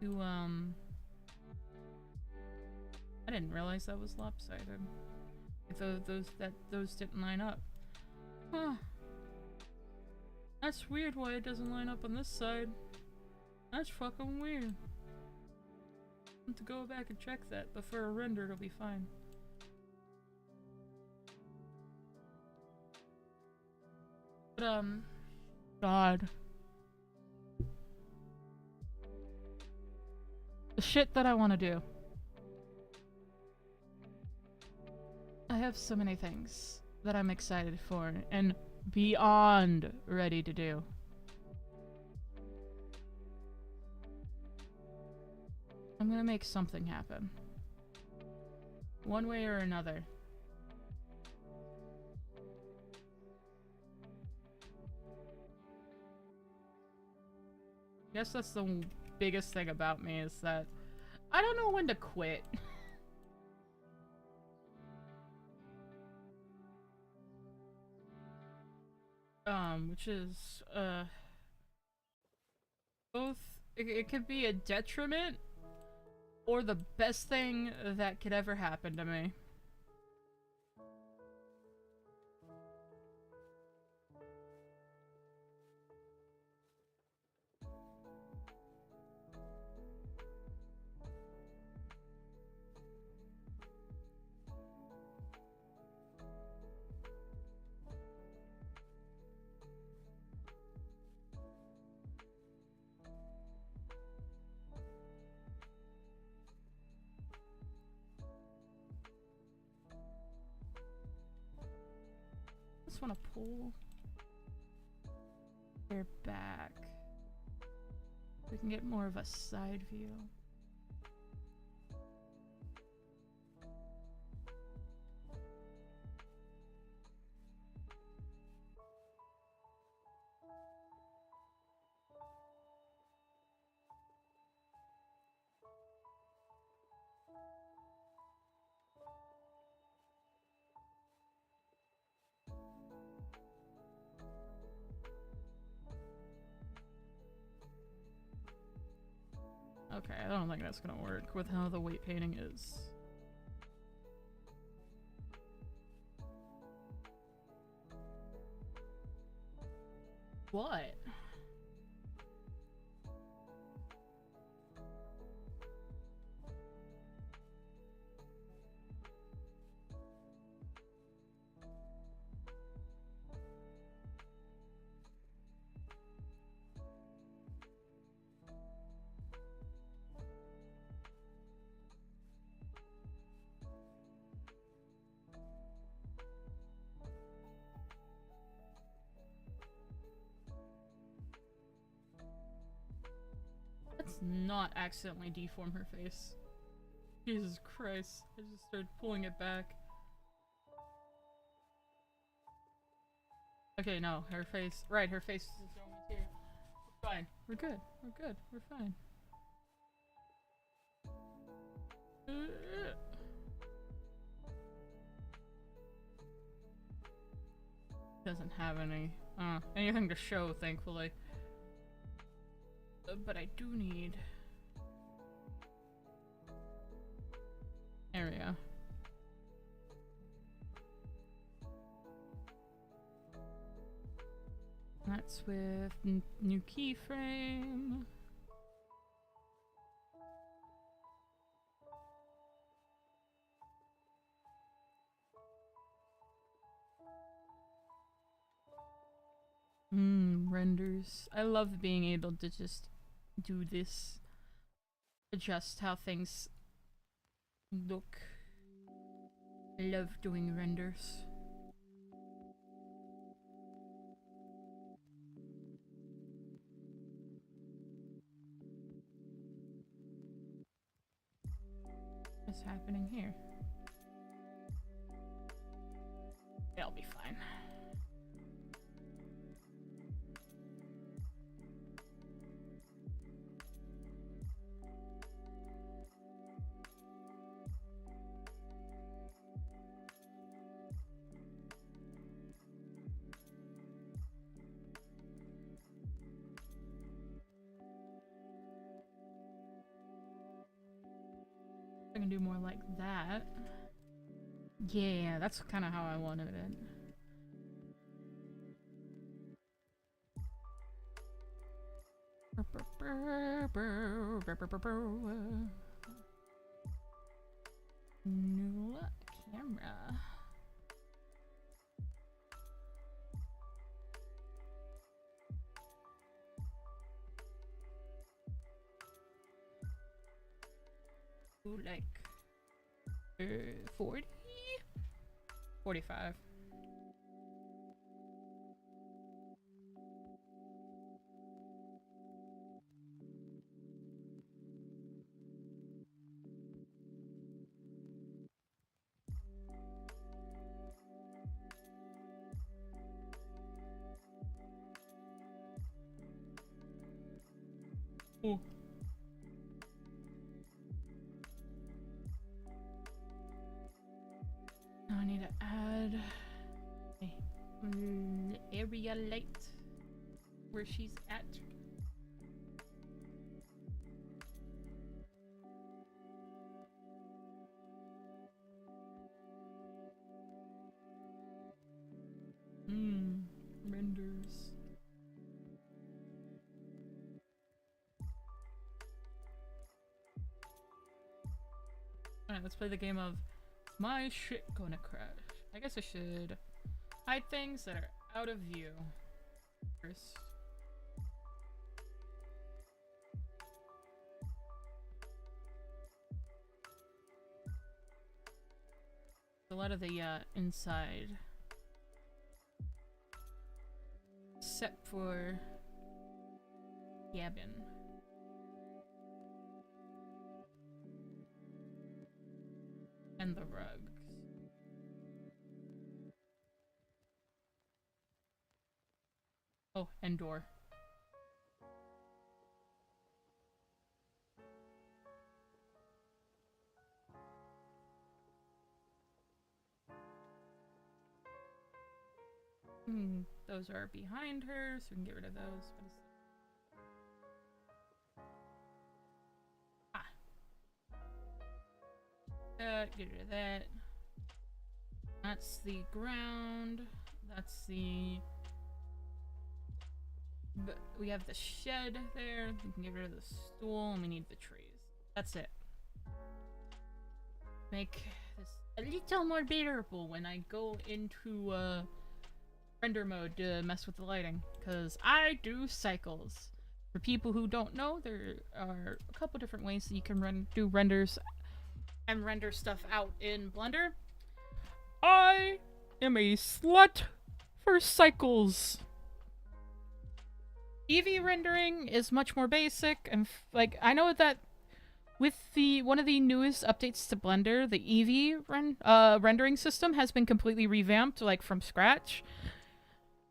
to, I didn't realize that was lopsided. Those didn't line up. Huh. That's weird why it doesn't line up on this side. That's fucking weird. I have to go back and check that, but for a render it'll be fine. But, God. The shit that I want to do. I have so many things that I'm excited for, and beyond ready to do. I'm gonna make something happen. One way or another. I guess that's the biggest thing about me, is that I don't know when to quit. Which is, both, it could be a detriment or the best thing that could ever happen to me. Just want to pull their back. We can get more of a side view. Okay, I don't think that's gonna work with how the weight painting is. What? not accidentally deform her face. Jesus Christ. I just started pulling it back. Okay, no, her face. Right, her face is normal too. We're fine. We're good. We're good. We're fine. Doesn't have anything to show, thankfully. But I do need area. That's with new keyframe. Renders. I love being able to just do this. Adjust how things look. I love doing renders. What's happening here? It'll be fine. I can do more like that. Yeah, that's kind of how I wanted it. New camera. Like 40? 45. Ooh. I need to add a area light where she's at. Renders. Alright, let's play the game of my shit gonna crash. I guess I should hide things that are out of view first. A lot of the inside, except for cabin. And the rugs. Oh, and door. Those are behind her, so we can get rid of those. Get rid of that. That's the ground. That's the... But we have the shed there. We can get rid of the stool, and we need the trees. That's it. Make this a little more bearable when I go into render mode to mess with the lighting, because I do cycles. For people who don't know, there are a couple different ways that you can do renders and render stuff out in Blender. I am a slut for cycles. Eevee rendering is much more basic, and like I know that with the one of the newest updates to Blender, the Eevee rendering system has been completely revamped, like from scratch.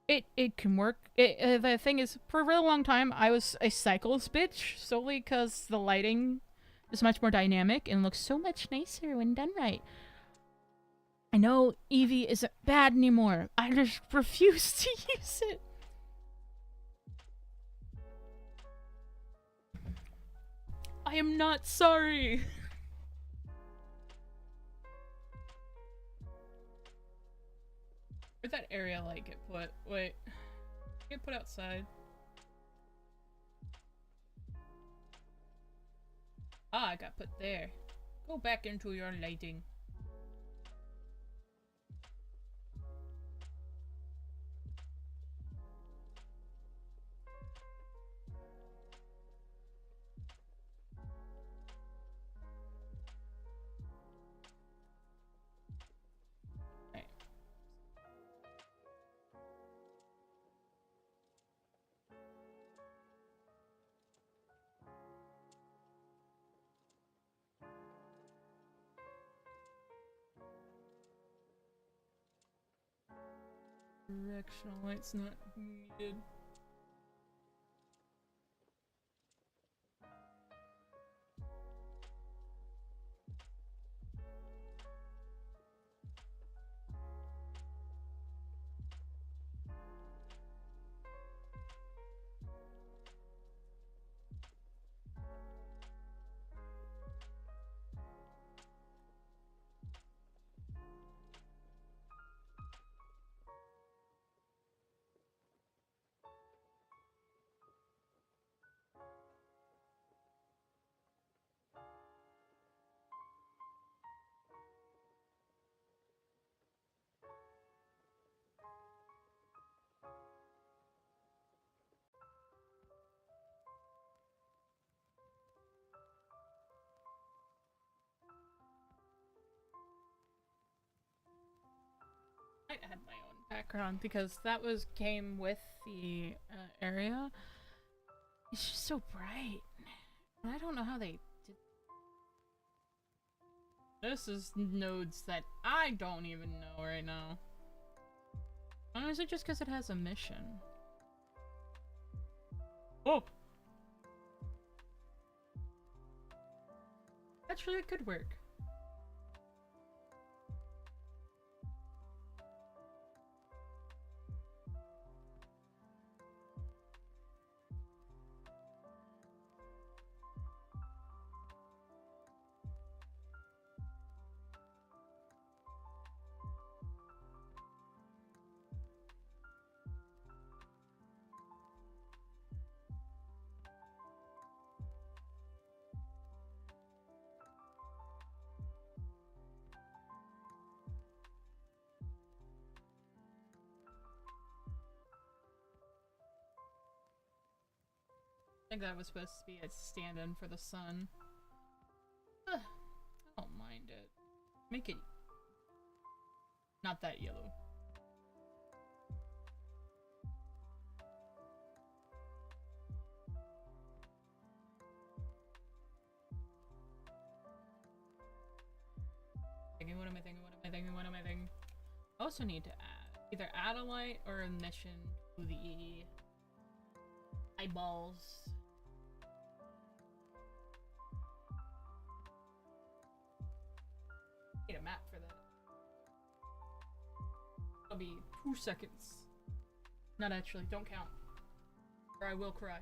It can work. The thing is, for a real long time, I was a Cycles bitch solely because the lighting is much more dynamic and looks so much nicer when done right. I know Eevee isn't bad anymore. I just refuse to use it. I am not sorry. Where'd that area light get put? Wait. Get put outside. Ah, I got put there. Go back into your lighting. Directional light's not needed. I had my own background because that came with the area. It's just so bright. And I don't know how they did. This is nodes that I don't even know right now. Or is it just because it has a mission? Oh! Actually, it could work. I think that was supposed to be a stand-in for the sun. Ugh, I don't mind it. Make it not that yellow. What am I thinking? What am I thinking? What am I thinking? I also need to either add a light or a mission to the eyeballs. Need a map for that. It'll be 2 seconds. Not actually, don't count. Or I will cry.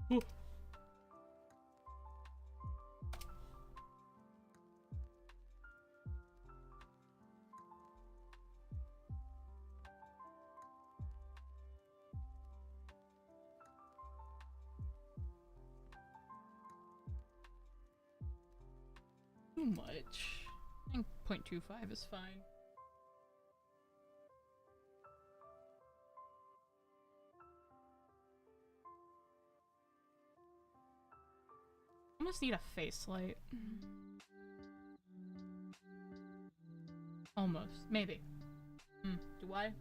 Oh. Too much. I think 0.25 is fine. Almost need a face light. Almost. Maybe. Do I?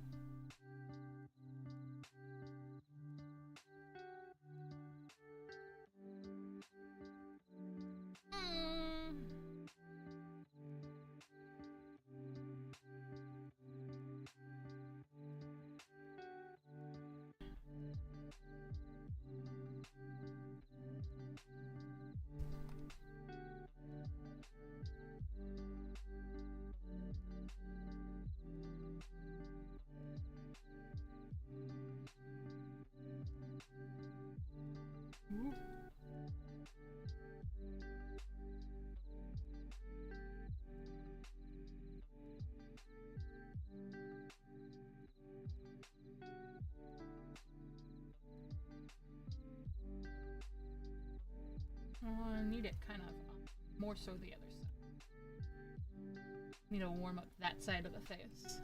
Ooh. I need it kind of more so the other side. Need to warm up that side of the face.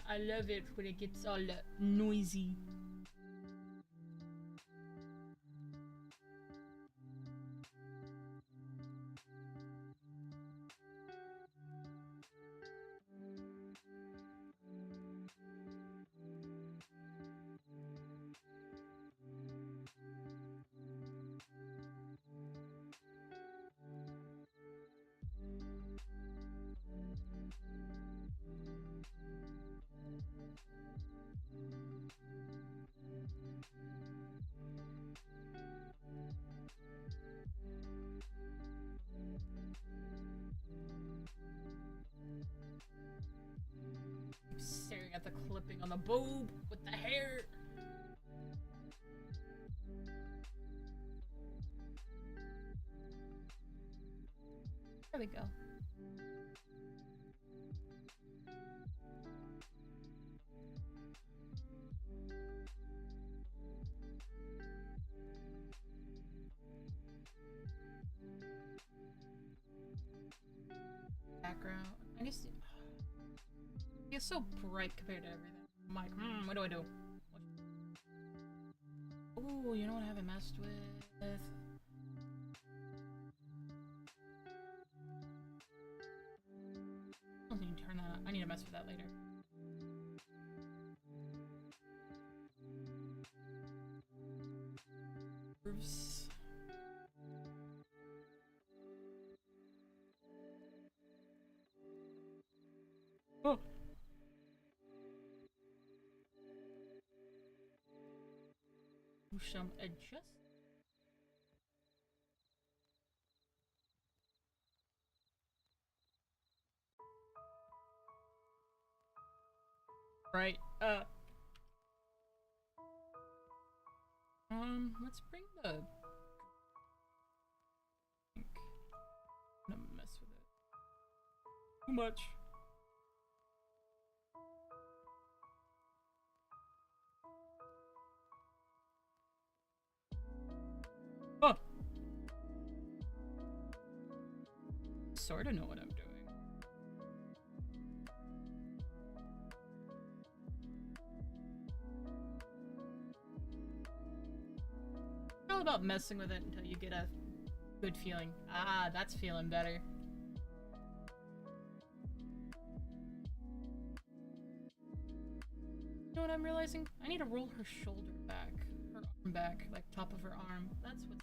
I love it when it gets all noisy. Staring at the clipping on the boob with the hair. There we go. Background. I just. It's so bright compared to everything. I'm like, what do I do? Oh, you know what I haven't messed with? I need to turn that on. I need to mess with that later. Curves. Oh. Some adjust. Right. Let's bring the. I'm gonna mess with it. Too much. Oh. Sort of know what I'm doing. It's all about messing with it until you get a good feeling. Ah, that's feeling better. You know what I'm realizing? I need to roll her shoulder back. Her arm back. Like top of her arm. That's what's...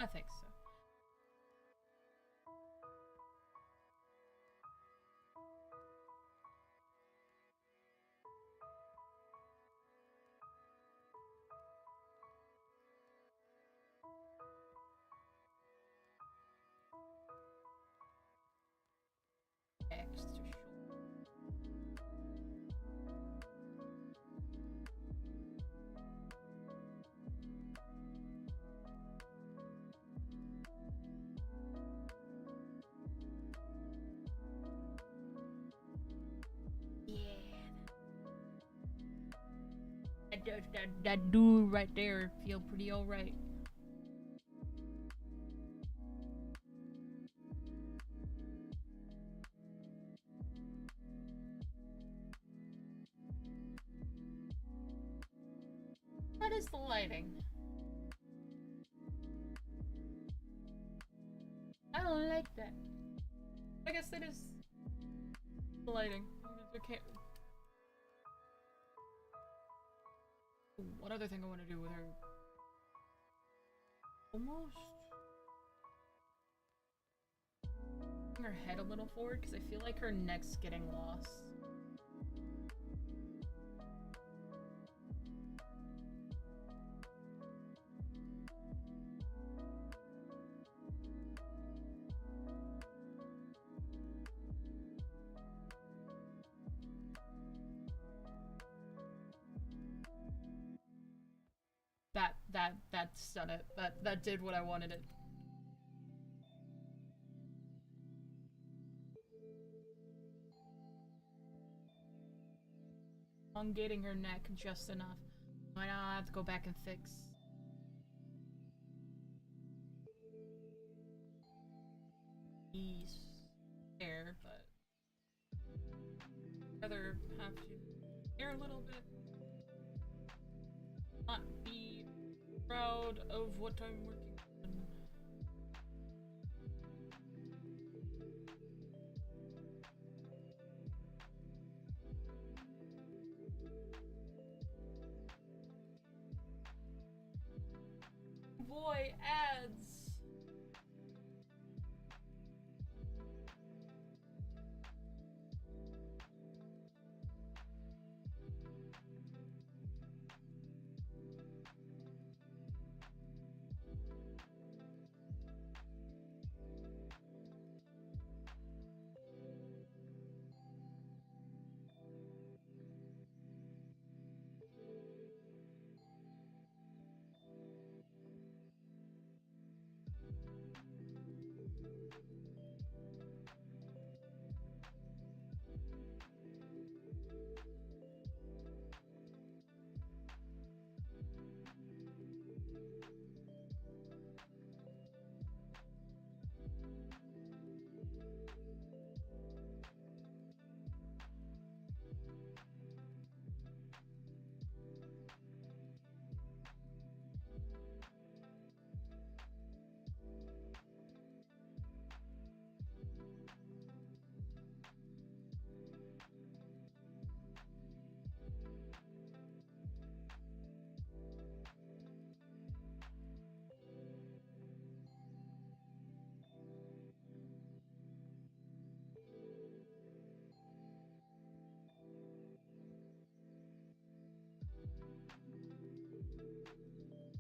I think so. that dude right there feel pretty alright. What is the lighting? I don't like that. I guess that is the lighting. Okay. What other thing I want to do with her? Almost bring her head a little forward because I feel like her neck's getting lost. That's done it. That did what I wanted it. Elongating her neck just enough. Might not have to go back and fix. He's there, but rather have to here a little bit. Not be proud of what I'm working on. Boy, ads!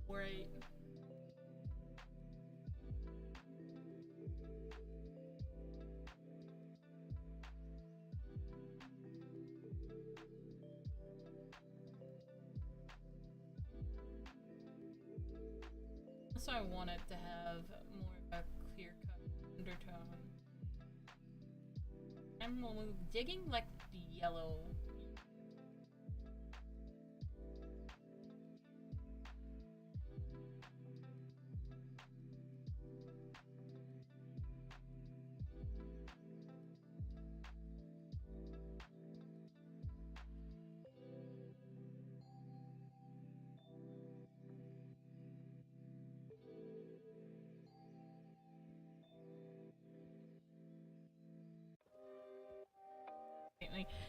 Right. So I wanted to have more of a clear-cut undertone. I'm digging like the yellow.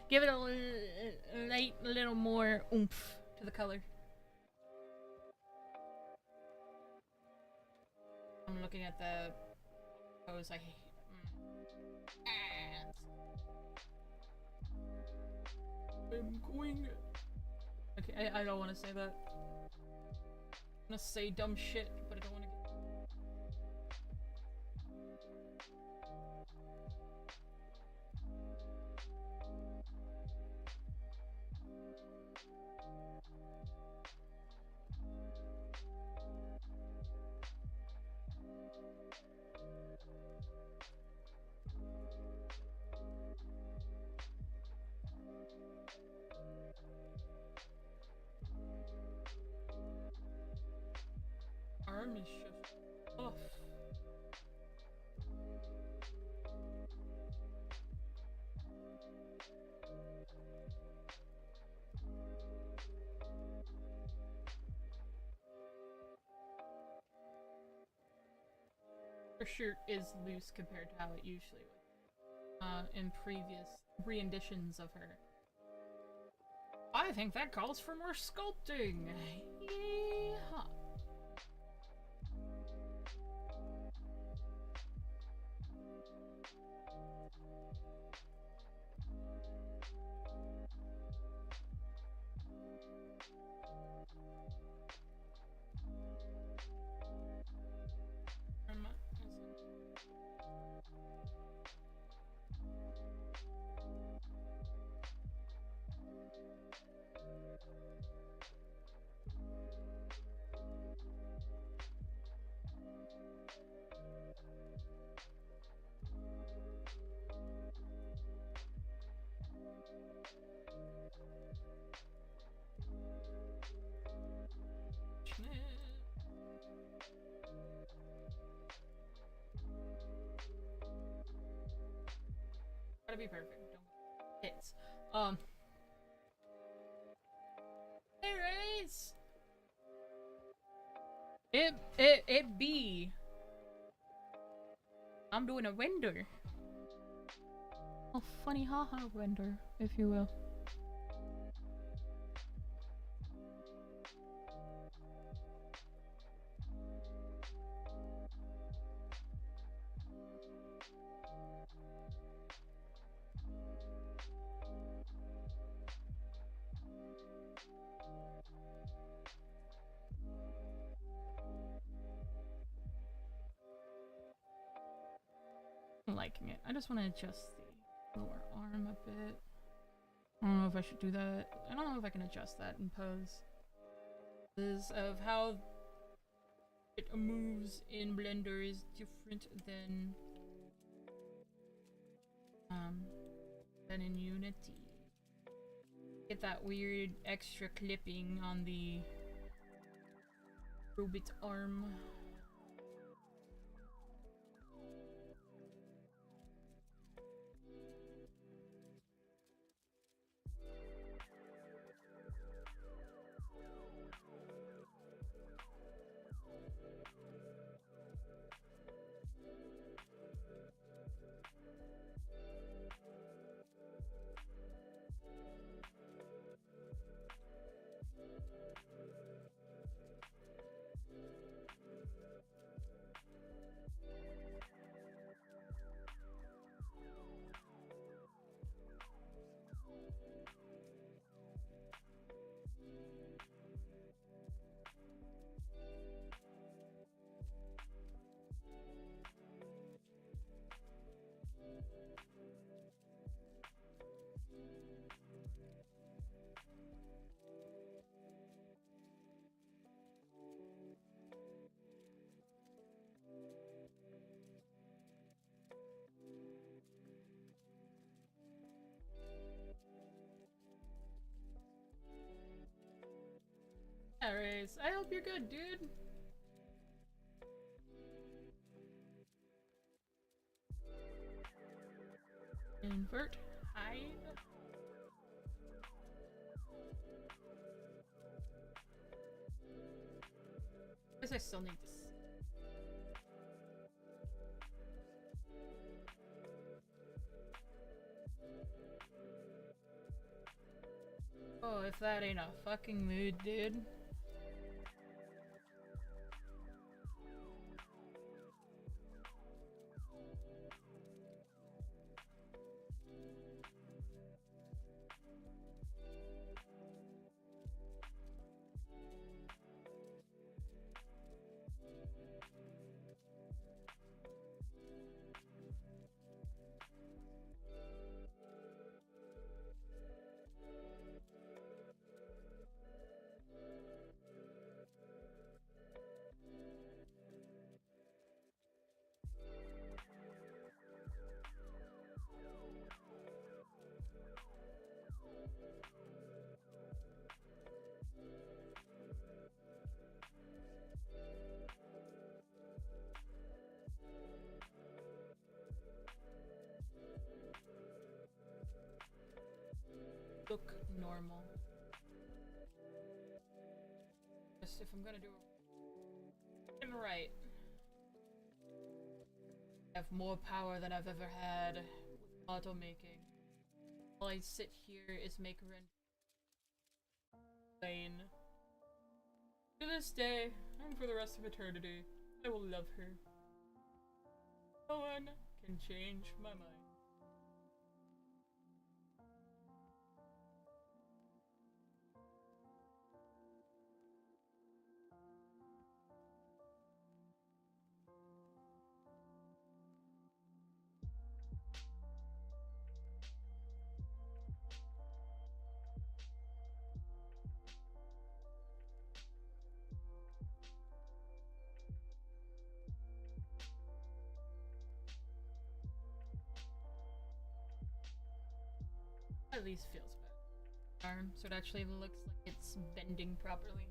Give it a light, little more oomph to the color. I'm looking at the pose I hate. I'm going. Okay, I don't want to say that. I'm gonna say dumb shit, but I don't want to. arm is just off. Her shirt is loose compared to how it usually was in previous renditions of her. I think that calls for more sculpting. Yeehaw. Gotta be perfect. Don't hits. Anyways, it be. I'm doing a render. A funny haha render, if you will. I'm liking it. I just want to adjust the lower arm a bit. I don't know if I should do that. I don't know if I can adjust that in pose. Because of how it moves in Blender is different than in Unity. Get that weird extra clipping on the robot arm. Anyways, I hope you're good, dude. Invert, hide. I guess I still need this. Oh, if that ain't a fucking mood, dude. look normal. Just if I'm gonna do it right. I have more power than I've ever had with auto making. All I sit here is make render plain. To this day, and for the rest of eternity, I will love her. No one can change my mind. At least feels better. Arm, so it actually looks like it's bending properly.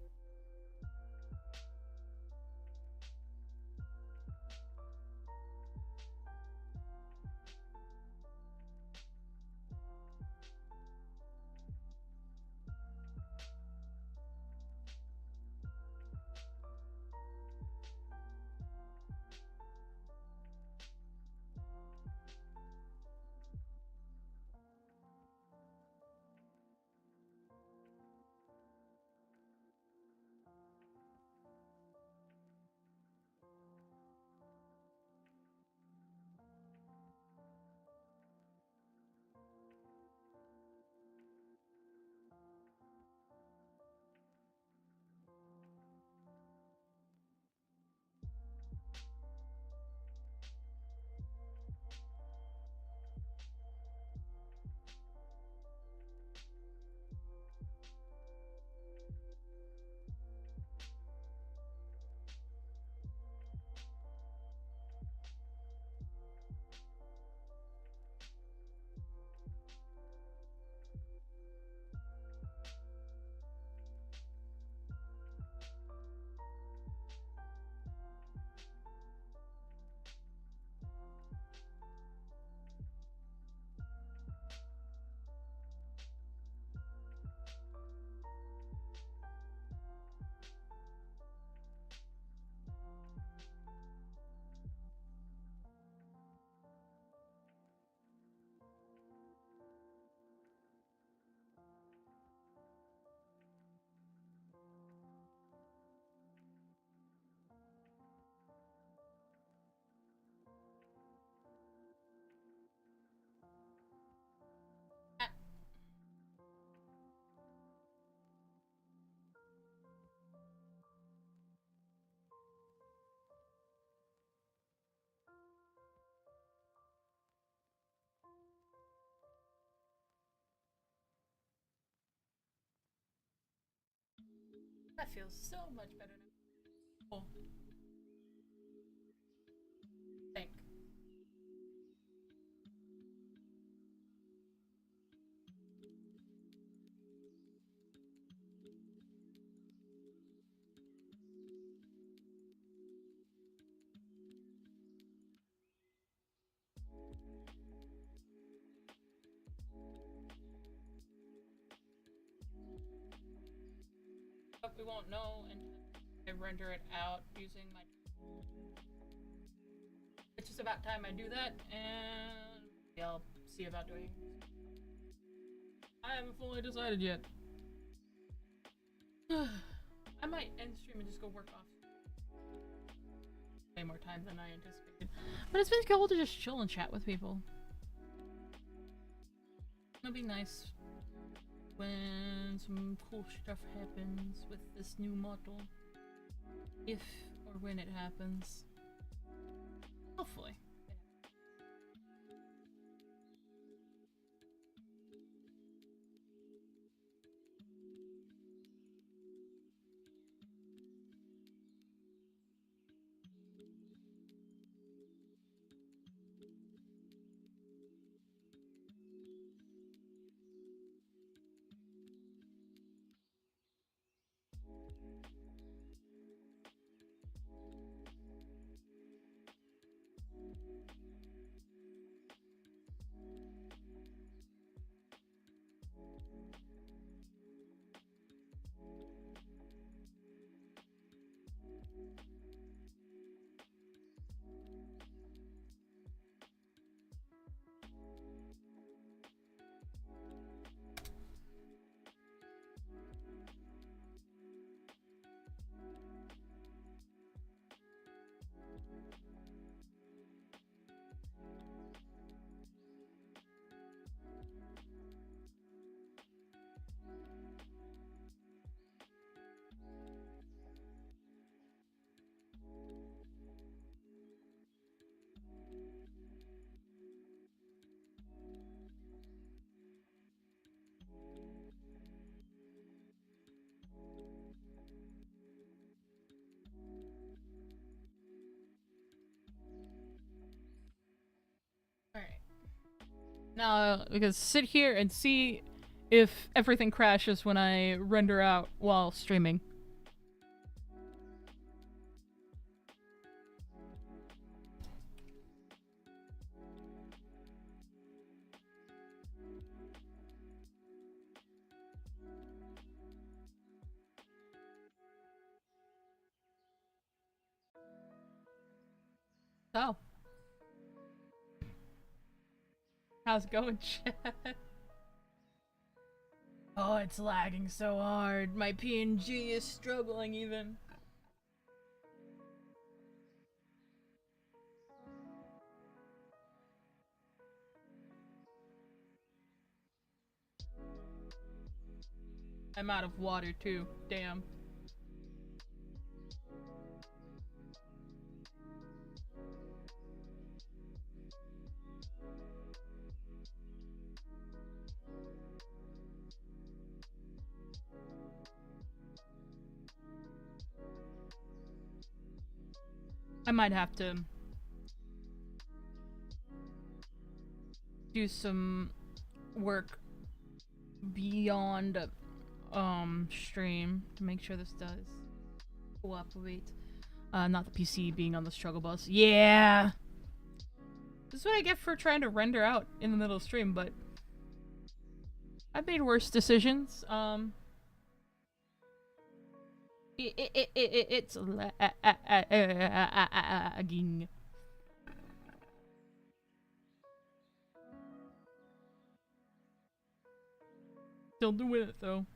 That feels so much better now. Oh. Think. But we won't know until I render it out using my... It's just about time I do that, and maybe I'll see about doing it. I haven't fully decided yet. I might end stream and just go work off. Way more time than I anticipated. But it's been cool to just chill and chat with people. It'll be nice when some cool stuff happens with this new model. If or when it happens. Hopefully. Now, we can sit here and see if everything crashes when I render out while streaming. So, how's it going, chat? Oh, it's lagging so hard. My PNG is struggling even. I'm out of water too. Damn. I might have to do some work beyond stream to make sure this does cooperate. Not the PC being on the struggle bus. Yeah! This is what I get for trying to render out in the middle of stream, but I've made worse decisions. It's lagging. Still doing it though.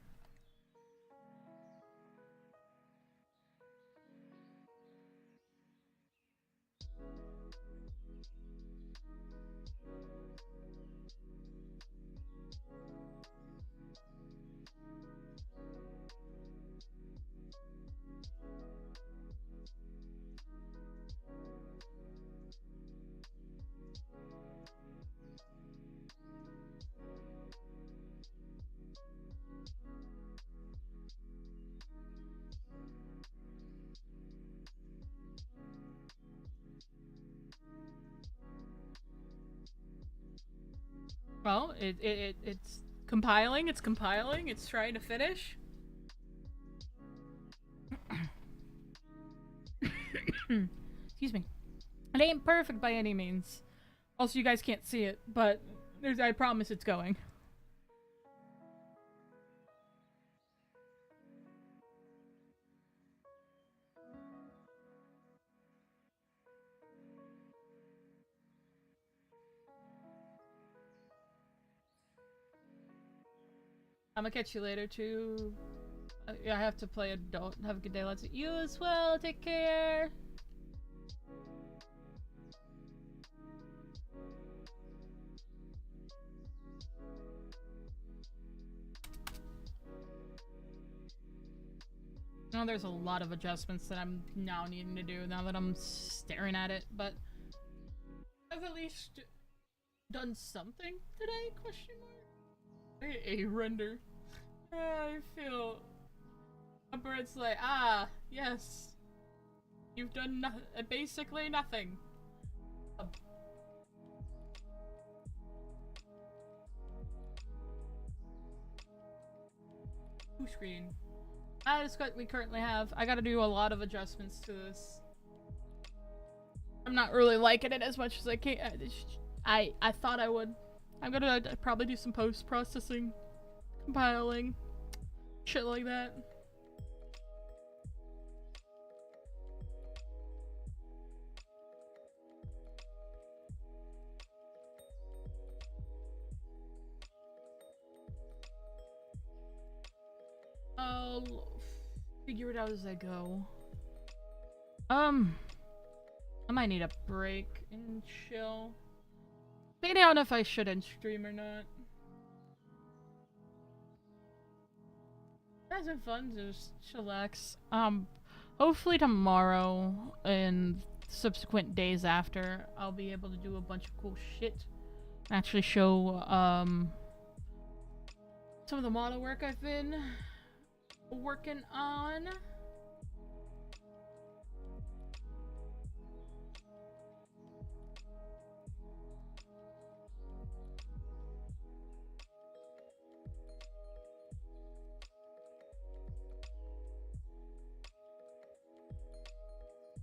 Well, it's compiling, it's compiling, it's trying to finish. Excuse me. It ain't perfect by any means. Also, you guys can't see it, but I promise it's going. I'm gonna catch you later too. Yeah, I have to play adult. Have a good day. Let's you as well. Take care. I know there's a lot of adjustments that I'm now needing to do now that I'm staring at it, but I've at least done something today? Question mark. A render. I feel. It's like, yes. You've done basically nothing. Two screen. That's what we currently have. I gotta do a lot of adjustments to this. I'm not really liking it as much as I can. I thought I would. I'm gonna probably do some post-processing, compiling, shit like that. I'll figure it out as I go. I might need a break and chill. Figuring out if I should end stream or not. That's been fun, just chillax. Hopefully tomorrow and subsequent days after, I'll be able to do a bunch of cool shit. Actually show, some of the model work I've been working on.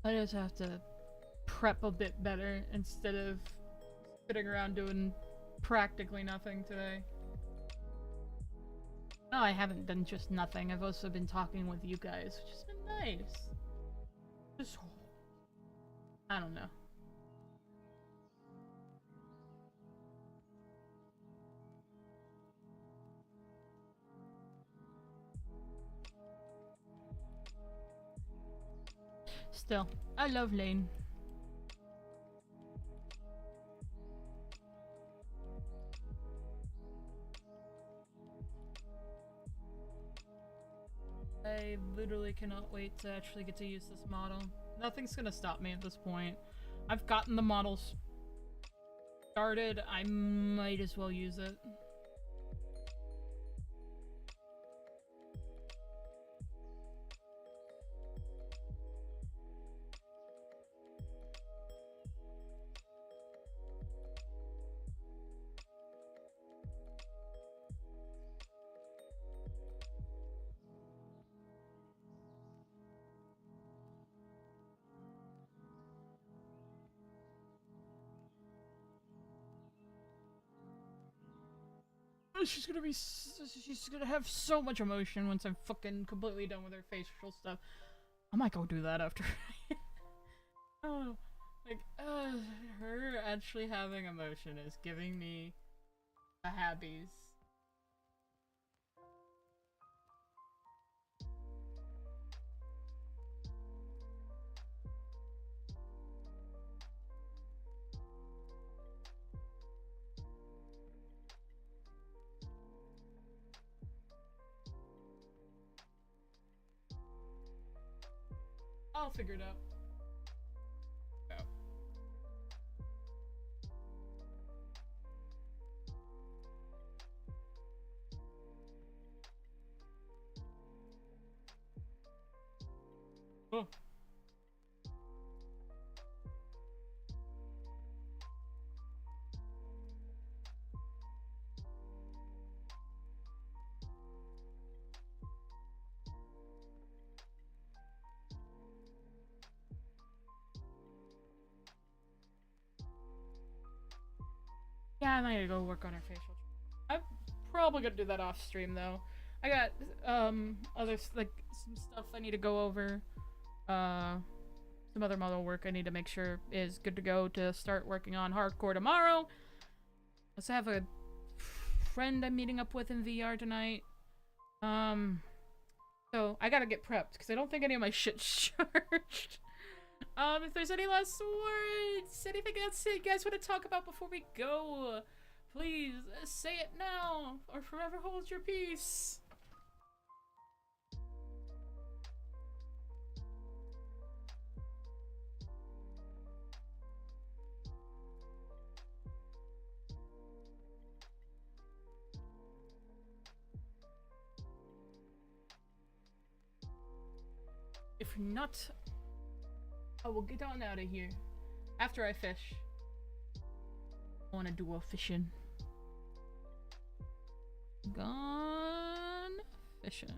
I just have to prep a bit better instead of sitting around doing practically nothing today. No, I haven't done just nothing. I've also been talking with you guys, which has been nice. Just, I don't know. Still, I love Lane. I literally cannot wait to actually get to use this model. Nothing's gonna stop me at this point. I've gotten the models started, I might as well use it. She's gonna have so much emotion once I'm fucking completely done with her facial stuff. I might go do that after. Oh, like, her actually having emotion is giving me the habbies. I'll figure it out. Oh. Oh. Yeah, I might go work on her facial. I'm probably gonna do that off stream though. I got other like some stuff I need to go over. Some other model work I need to make sure is good to go to start working on hardcore tomorrow. Let's have a friend I'm meeting up with in VR tonight. So I gotta get prepped because I don't think any of my shit's charged. If there's any last words, anything else you guys want to talk about before we go, please say it now or forever hold your peace. If not, I will get on out of here. After I fish. I wanna do a fishing. Gone fishing.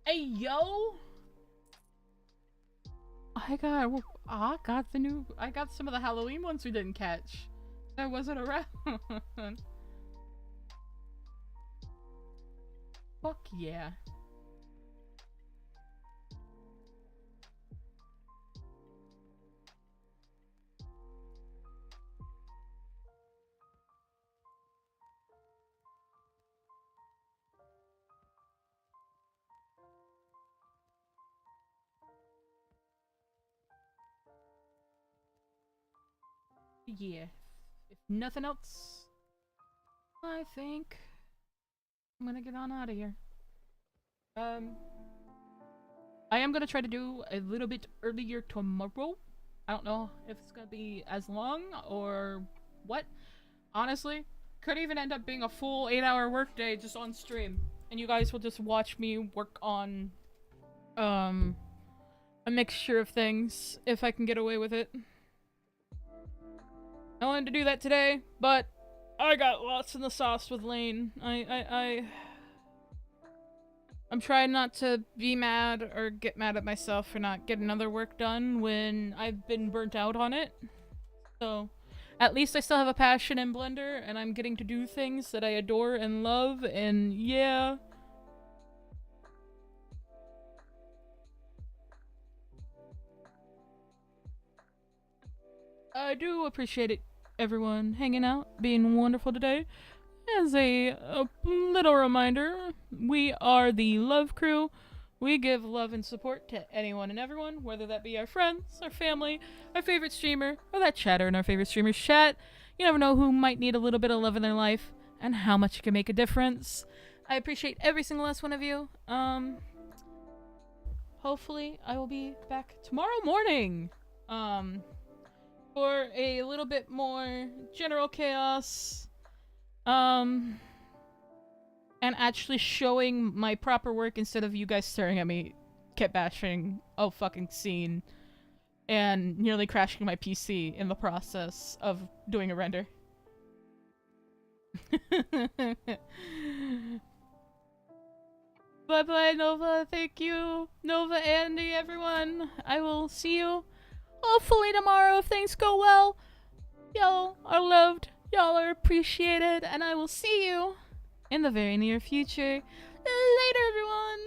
Hey yo! I got some of the Halloween ones we didn't catch. I wasn't around. Fuck yeah. Yeah. If nothing else, I think I'm gonna get on out of here. I am gonna try to do a little bit earlier tomorrow. I don't know if it's gonna be as long or what. Honestly, could even end up being a full 8-hour workday just on stream. And you guys will just watch me work on a mixture of things if I can get away with it. I wanted to do that today, but I got lost in the sauce with Lane. I'm trying not to be mad or get mad at myself for not getting other work done when I've been burnt out on it. So, at least I still have a passion in Blender, and I'm getting to do things that I adore and love, and yeah. I do appreciate it, everyone hanging out, being wonderful today. As a little reminder, we are the Love Crew. We give love and support to anyone and everyone, whether that be our friends, our family, our favorite streamer, or that chatter in our favorite streamer's chat. You never know who might need a little bit of love in their life, and how much it can make a difference. I appreciate every single last one of you. Hopefully I will be back tomorrow morning. For a little bit more general chaos. And actually showing my proper work instead of you guys staring at me kitbashing a fucking scene and nearly crashing my PC in the process of doing a render. Bye bye, Nova. Thank you, Nova, Andy, everyone. I will see you hopefully tomorrow if things go well. Y'all are loved, y'all are appreciated, and I will see you in the very near future. Later, everyone!